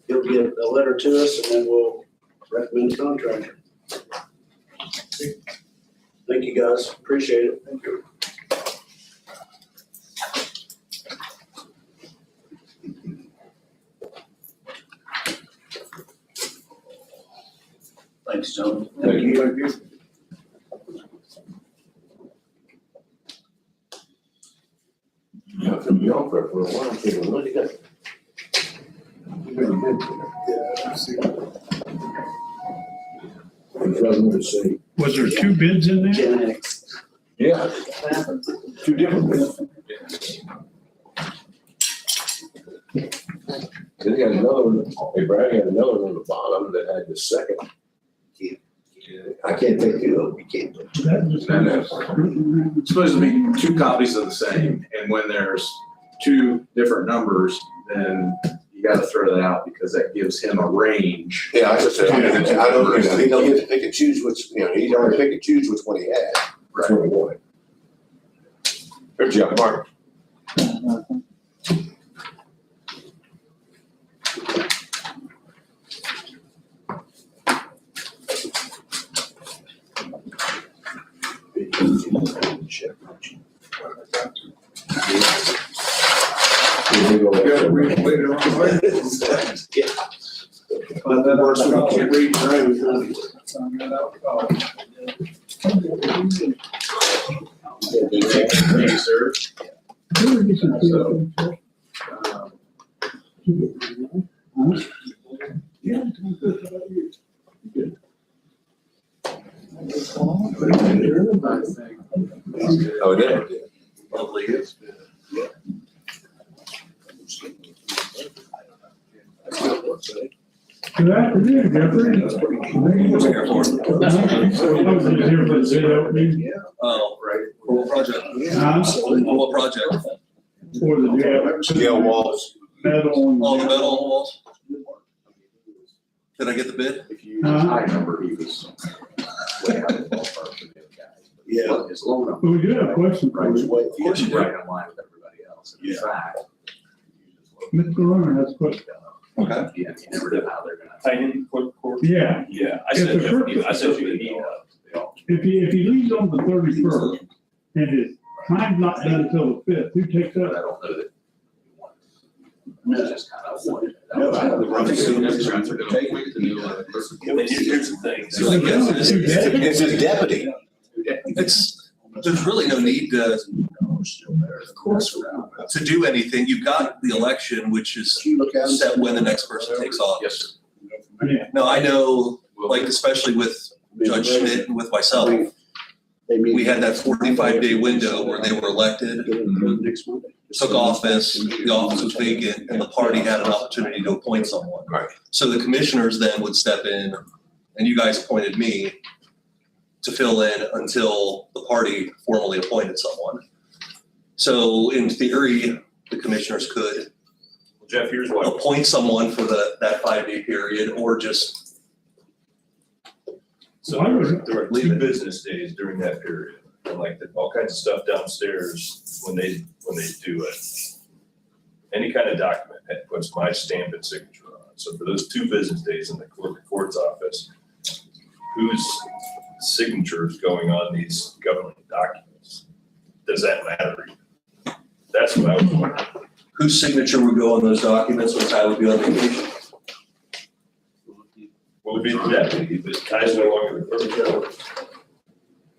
he'll get a letter to us, and then we'll recommend the contractor. Thank you, guys. Appreciate it. Thank you. Thanks, John. Thank you. Thank you. Yeah, it's gonna be on for a while. I'm thinking, what do you got? You really good. Yeah, I see. I'm trying to see. Was there two bids in there? Gen X. Yeah, two different bids. Then he had another one, hey Brad, he had another one on the bottom that had the second. I can't think who, we can't. It's supposed to be two copies of the same, and when there's two different numbers, then you gotta throw that out because that gives him a range. Yeah, I just said, I don't, he don't get to pick and choose which, he's already pick and choose which one he had, which one he wanted. Good job, Mark. Thank you, sir. Oh, it did? Lovely. It's Good afternoon, Jeffrey. Oh, right. What project? Huh? What project? For the jail. Jail walls. Metal and. All the metal on the walls? Did I get the bid? Huh? number he was way out of the ballpark for the other guys. But Yeah. his low number. Well, we do have a question for you. Of course you right in line with everybody else. In fact. Mr. Runner has a question. Okay. Yeah, you never know how they're gonna. Titan court. Yeah, Yeah, If the I sent you an email. if he leaves on the 31st and his time's not done until the 5th, who takes But I up? don't know that. It's just kind of what. No, I have the Running running soon, suit. that's gonna take me to new. And here's the thing. So I guess It's his deputy. It's, there's really no need to, Of course. to do anything. You've got the election, which is set when the next person takes office. Yeah. No, I know, like especially with Judge Schmidt and with myself, we had that 45-day window where they were elected, took office, the office was vacant, and the party had an opportunity to appoint someone. Right. So the commissioners then would step in, and you guys appointed me to fill in until the party formally appointed someone. So in theory, the commissioners could Jeff, here's what. appoint someone for that 5-day period, or just So there were 2 business days during that period, and like all kinds of stuff downstairs when they do it. Any kind of document that puts my stamp and signature on it. So for those 2 business days in the court's office, whose signature is going on these government documents? Does that matter? That's what I was wondering. whose signature would go on those documents when Ty would be on vacation? Will it be the deputy, but Ty's no longer the clerk?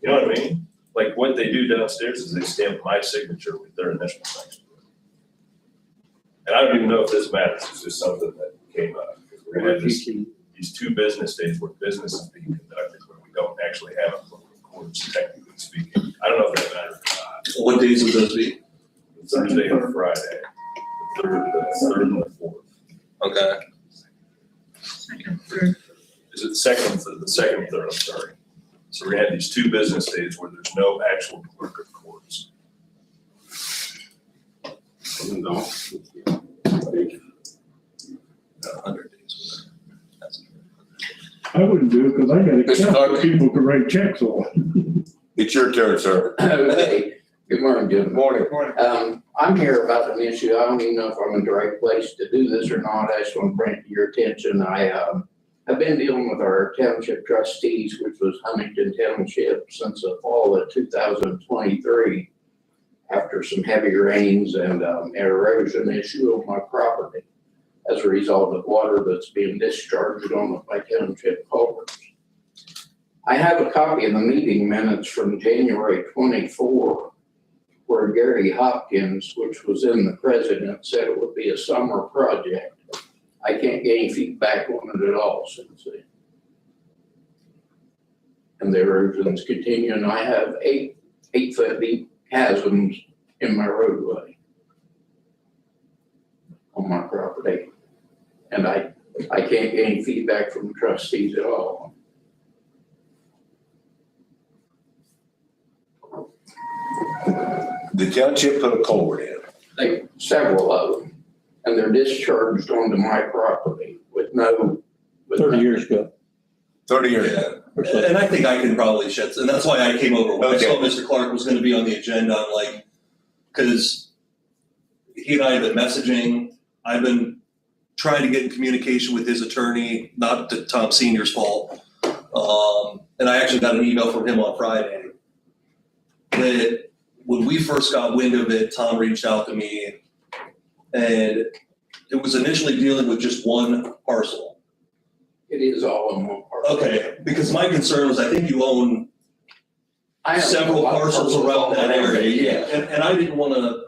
You know what I mean? Like what they do downstairs is they stamp my signature with their initials next to it. And I don't even know if this matters, it's just something that came up. Because we're gonna have these 2 business days where business is being conducted, where we don't actually have a clerk of courts, technically speaking. I don't know if that matters or not. What days would those be? Thursday and Friday, the third and the 4th. Okay. Second, third. Is it the second and third, I'm sorry. So we're gonna have these 2 business days where there's no actual clerk of courts. No. 100 days. I wouldn't do it because I got Mr. accounts Clark. that people can write checks on. It's your turn, sir. Okay, good morning, Jim. Morning. I'm here about an issue. I don't even know if I'm in the right place to do this or not. I just want to bring it to your attention. I've been dealing with our township trustees, which was Huntington Township, since the fall of 2023, after some heavy rains and an erosion issue on my property as a result of water that's being discharged on my township culverts. I have a copy of the meeting minutes from January 24, where Gary Hopkins, which was in the president, said it would be a summer project. I can't get any feedback on it at all since then. and the erosions continue, and I have 8 foot deep chasms in my roadway on my property. And I can't get any feedback from trustees at all. The township put a culvert in. Like several of them, and they're discharged onto my property with no. 30 years ago. 30 years ago. And I think I can probably shed, and that's why I came over. When I saw Okay. Mr. Clark was gonna be on the agenda, I'm like, cause he and I have been messaging, I've been trying to get in communication with his attorney, not to Tom Senior's fault. And I actually got an email from him on Friday that when we first got wind of it, Tom reached out to me, and it was initially dealing with just one parcel. It is all in one parcel. Okay, because my concern was, I think you own I have several a lot of parcels around all that around area, it, yeah, and I didn't wanna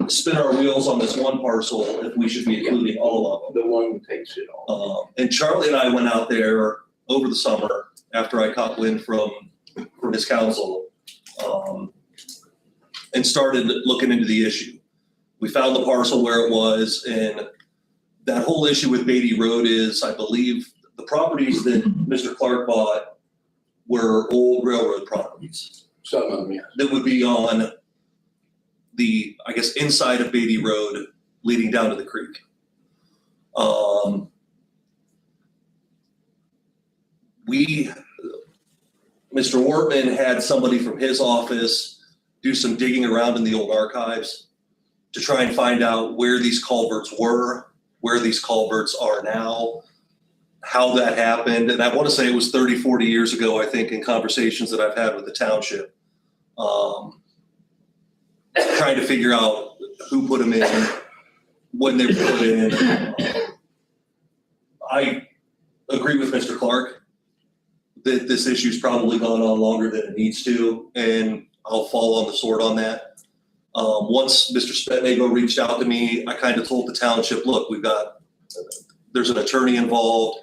spin our wheels on this one parcel if we should be including all of them. The one that takes it all. And Charlie and I went out there over the summer after I caught wind from his counsel, and started looking into the issue. We found the parcel where it was, and that whole issue with Beatty Road is, I believe, the properties that Mr. Clark bought were old railroad properties. Some of them, yeah. That would be on the, I guess, inside of Beatty Road leading down to the creek. Mr. Wortman had somebody from his office do some digging around in the old archives to try and find out where these culverts were, where these culverts are now, how that happened. And I want to say it was 30, 40 years ago, I think, in conversations that I've had with the township. Trying to figure out who put them in, when they were put in. I agree with Mr. Clark that this issue's probably gone on longer than it needs to, and I'll fall on the sword on that. Once Mr. Spetnagle reached out to me, I kind of told the township, look, there's an attorney involved.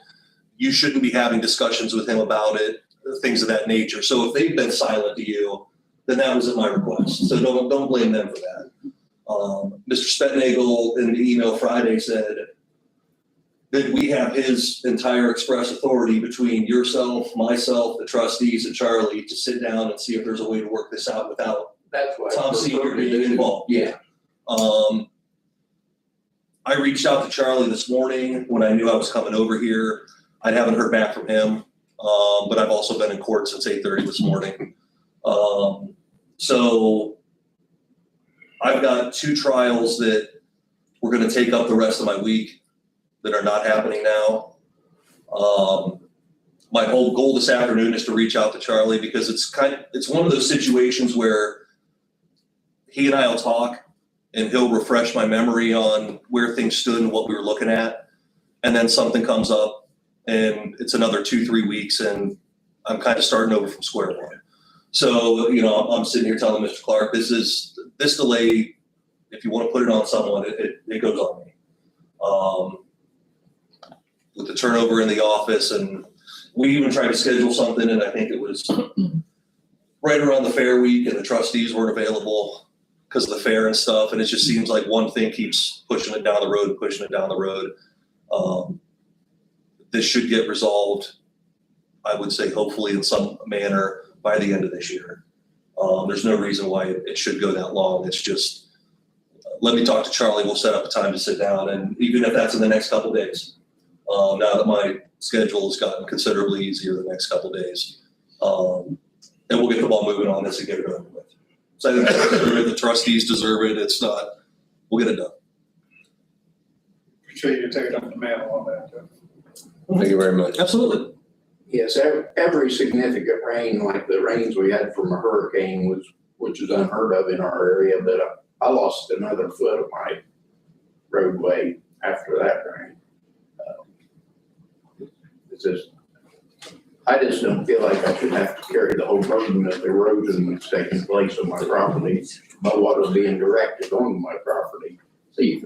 You shouldn't be having discussions with him about it, things of that nature. So if they've been silent to you, then that was at my request. So don't blame them for that. Mr. Spetnagle in the email Friday said that we have his entire express authority between yourself, myself, the trustees, and Charlie to sit down and see if there's a way to work this out without That's what. Tom Senior being involved. Yeah. I reached out to Charlie this morning when I knew I was coming over here. I haven't heard back from him, but I've also been in court since 8:30 this morning. So I've got 2 trials that were gonna take up the rest of my week that are not happening now. My whole goal this afternoon is to reach out to Charlie because it's one of those situations where he and I will talk and he'll refresh my memory on where things stood and what we were looking at. And then something comes up and it's another 2-3 weeks and I'm kind of starting over from square one. So, I'm sitting here telling Mr. Clark, this delay, if you want to put it on someone, it goes on me. With the turnover in the office, and we even tried to schedule something, and I think it was right around the fair week, and the trustees weren't available because of the fair and stuff, and it just seems like one thing keeps pushing it down the road. This should get resolved, I would say, hopefully in some manner by the end of this year. There's no reason why it should go that long. It's just, let me talk to Charlie. We'll set up a time to sit down, and even if that's in the next couple of days. Now that my schedule has gotten considerably easier the next couple of days. And we'll get the ball moving on this and get it over with. So I think the trustees deserve it. It's not, we'll get it done. Appreciate you taking up the mail on that. Thank you very much. Absolutely. Yes, every significant rain, like the rains we had from a hurricane which is unheard of in our area, but I lost another foot of my roadway after that rain. I just don't feel like I should have to carry the whole burden of the erosion that's taking place on my property, by water being directed onto my property. See,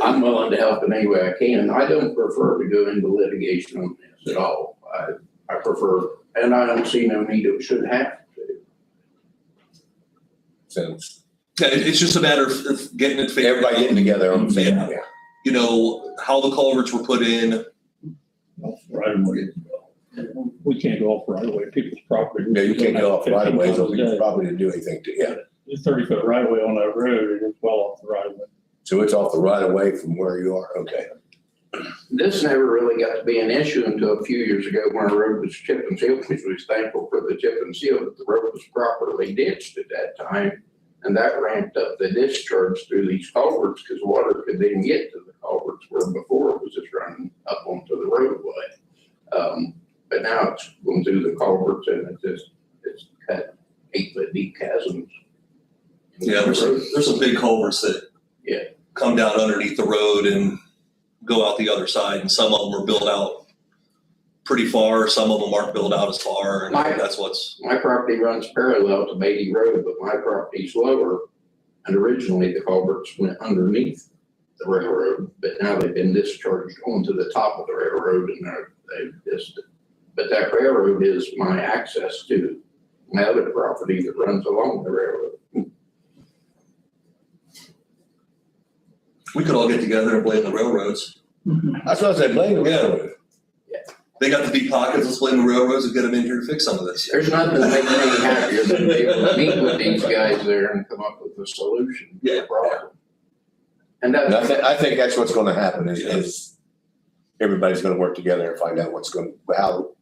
I'm willing to help in any way I can. I don't prefer to go into litigation on this at all. I prefer, and I don't see no need it should have to. So Yeah, it's just a matter of getting it figured everybody getting together on the same, Yeah. You know, how the culverts were put in. Right away. We can't go off right away, people's property. Yeah, you can't go off right away, so 15 you times a day. probably didn't do anything to, yeah. The 30-foot right away on that road, it is well off the right of way. So it's off the right of way from where you are, okay. This never really got to be an issue until a few years ago when our road was chip and sealed, which was thankful for the chip and seal, but the road was properly ditched at that time. And that ramped up the discharge through these culverts because water could then get to the culverts where before it was just running up onto the roadway. But now it's going through the culverts and it's cut 8-foot deep chasms. Yeah, there's some big culverts that come down underneath the road and go out the other side, and some of them are built out pretty far, some of them aren't built out as far, and that's what's. My property runs parallel to Beatty Road, but my property's lower. And originally the culverts went underneath the railroad, but now they've been discharged onto the top of the railroad and they've just, but that railroad is my access to my other property that runs along the railroad. We could all get together and blame the railroads. That's what I said, blame the railroad. They got the deep pockets, let's blame the railroads and get them in here to fix some of this. There's nothing that makes me happier than be able to meet with these guys there and come up with a solution to the problem. And And that's. I think that's what's gonna happen is everybody's gonna work together and find out how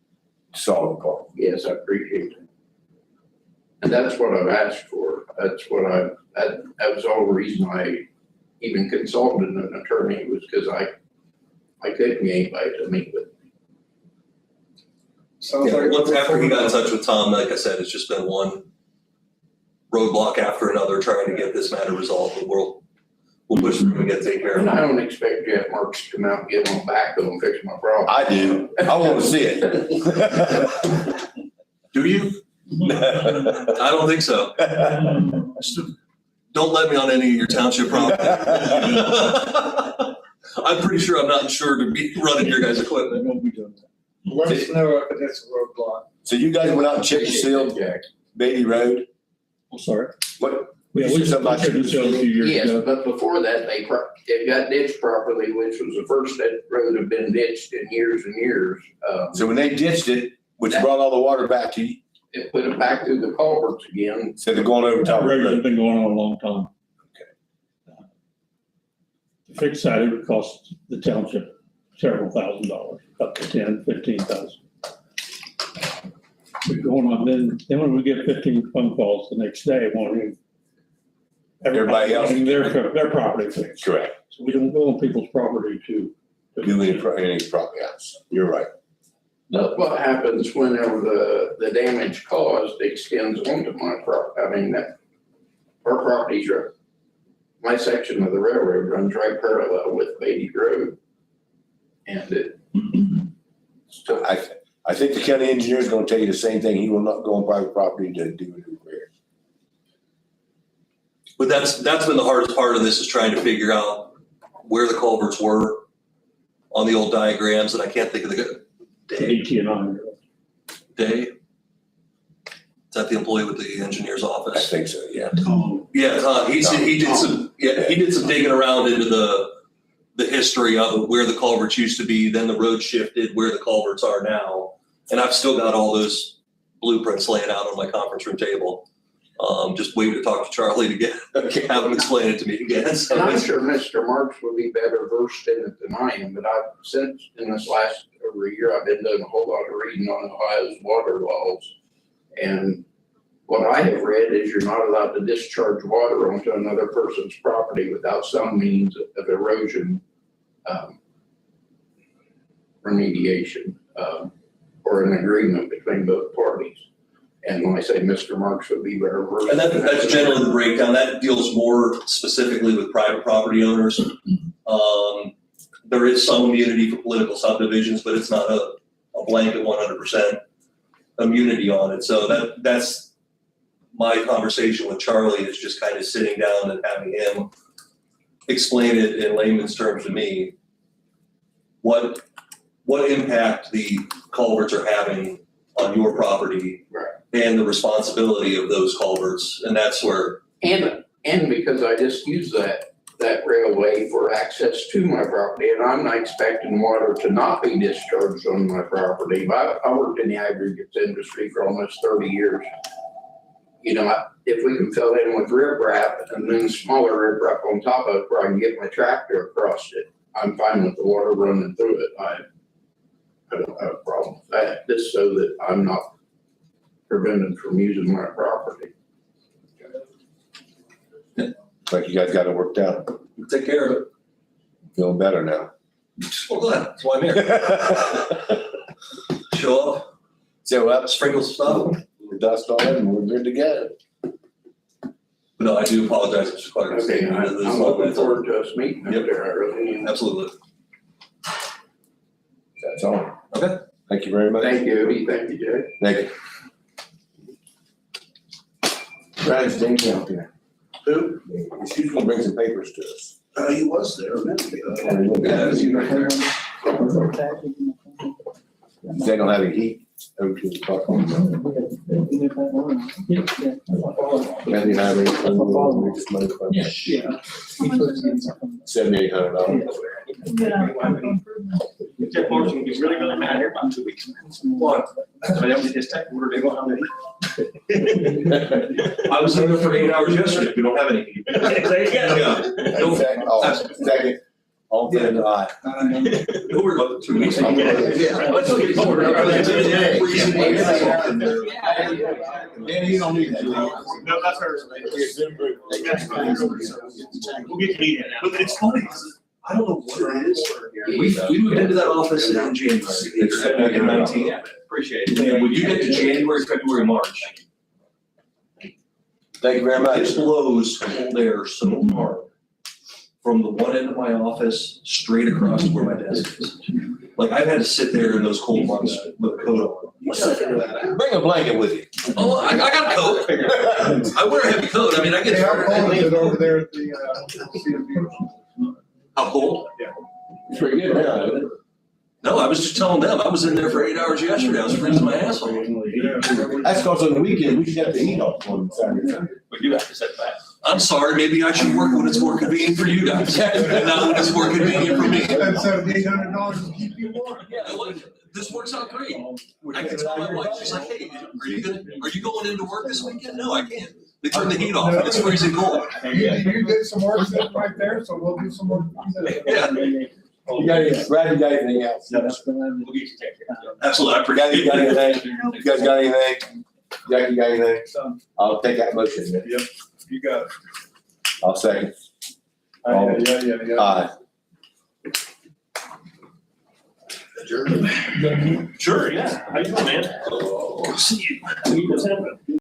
to solve the problem. Yes, I appreciate it. And that's what I've asked for. That's what that was the whole reason I even consulted an attorney was because I couldn't get anybody to meet with. Sounds Yeah, like. once after he got in touch with Tom, like I said, it's just been one roadblock after another trying to get this matter resolved. But we'll push through and get it taken care And I of. don't expect Jeff Marks to come out and get on back and fix my problem. I do. I wanna see it. Do you? I don't think so. Don't let me on any of your township property. I'm pretty sure I'm not insured to be running your guys' equipment. Let us know if it is a roadblock. So you guys went out and chipped and sealed Beatty Road? I'm sorry. What? Yeah, You we said something about chipped and sealed a few years Yes, ago. but before that, it got ditched properly, which was the first that road had been ditched in years and years. So when they ditched it, which brought all the water back to you, It put it back through the culverts again. instead of going over top That of the road has road. been going on a long time. To fix that, it would cost the township several $1,000s, up to 10, 15,000. We're going on, then when we get 15 phone calls the next day, wanting Everybody else. wanting their property fixed. Correct. So we don't go on people's property to. Do any property house. You're right. But what happens whenever the damage caused extends onto my property? I mean, our property's right. My section of the railroad runs right parallel with Beatty Road. And it. I think the county engineer is gonna tell you the same thing. He will not go on private property to do a repair. But that's been the hardest part of this, is trying to figure out where the culverts were on the old diagrams, and I can't think of the day. AT&I. Day? Is that the employee with the engineer's I office? think so, yeah. Yeah, Tom, he did some digging around into the history of where the culverts used to be, then the road shifted, where the culverts are now. And I've still got all those blueprints laying out on my conference room table. Just waiting to talk to Charlie to have him explain it to me again. So And I'm sure Mr. Marks would be better versed in it than I am, but since in this last over a year, I've been doing a whole lot of reading on Ohio's water laws. And what I have read is you're not allowed to discharge water onto another person's property without some means of erosion remediation or an agreement between both parties. And when I say Mr. Marks would be better versed. And that's generally the breakdown. That deals more specifically with private property owners. There is some immunity for political subdivisions, but it's not a blanket 100% immunity on it. So that's my conversation with Charlie, is just kind of sitting down and having him explain it in layman's terms to me. What what impact the culverts are having on your property. Right. And the responsibility of those culverts, and that's where. And because I just use that railway for access to my property, and I'm not expecting water to not be discharged on my property. I worked in the aggregates industry for almost 30 years. You know, if we can fill in with riprap and then smaller riprap on top of it where I can get my tractor across it, I'm fine with the water running through it. I don't have a problem with that, just so that I'm not prevented from using my property. Like you guys got it worked out. Take care of it. Feeling better now. Well, glad, that's why I'm here. Show up, So up, sprinkle stuff. the dust on it and we're good to go. No, I do apologize, Mr. Clark. Okay, I'm looking forward to us meeting up there, I really am. Absolutely. That's all. Okay. Thank you very much. Thank you, Eddie. Thank you, Jay. Thank you. Brian's James out there. Who? He's gonna bring some papers to us. He was there a minute ago. Yeah, is he right there? They don't have any heat over to the park. Randy and I were just money for $7,800. Jeff Morrison is really, really mad here about 2 weeks. What? So that was his tech order, they don't have any. I was in there for 8 hours yesterday, we don't have any heat. Yeah. Second. All good, aye. Don't worry about the 2 weeks. Yeah. Let's look at the order. Yeah, you don't need that. No, that's hers. We'll get to meet him now. But it's funny, I don't know what it is. We moved into that office in January, it's back in 19. Appreciate And when you get to January, February, March, Thank you very it much. blows cold air so hard from the one end of my office straight across to where my desk is. Like, I've had to sit there in those cold months with a coat on. Bring a blanket with you. Oh, I got a coat. I wear a heavy coat. I mean, I get. Hey, how cold is it over there at the, CMP? How cold? It's pretty good now, isn't it? No, I was just telling them, I was in there for 8 hours yesterday. I was freezing my ass off. That's because on the weekend, we should have the heat off on Saturday. We do have to set that. I'm sorry, maybe I should work when it's more convenient for you guys, and not when it's more convenient for me. That's $7,800 to keep you warm. Yeah, well, this works out great. I can tell my wife, she's like, hey, are you going into work this weekend? No, I can't. They turn the heat off and it's freezing cold. You did some work sitting right there, so we'll do some work. Yeah. You got any, Brad, you got anything else? Absolutely, I appreciate You got it. anything? You guys got anything? Jack, you got anything? I'll take that motion. Yep, you got it. I'll second. Yeah. Aye. Sure, yeah. How you doing, man? See you. What's happening?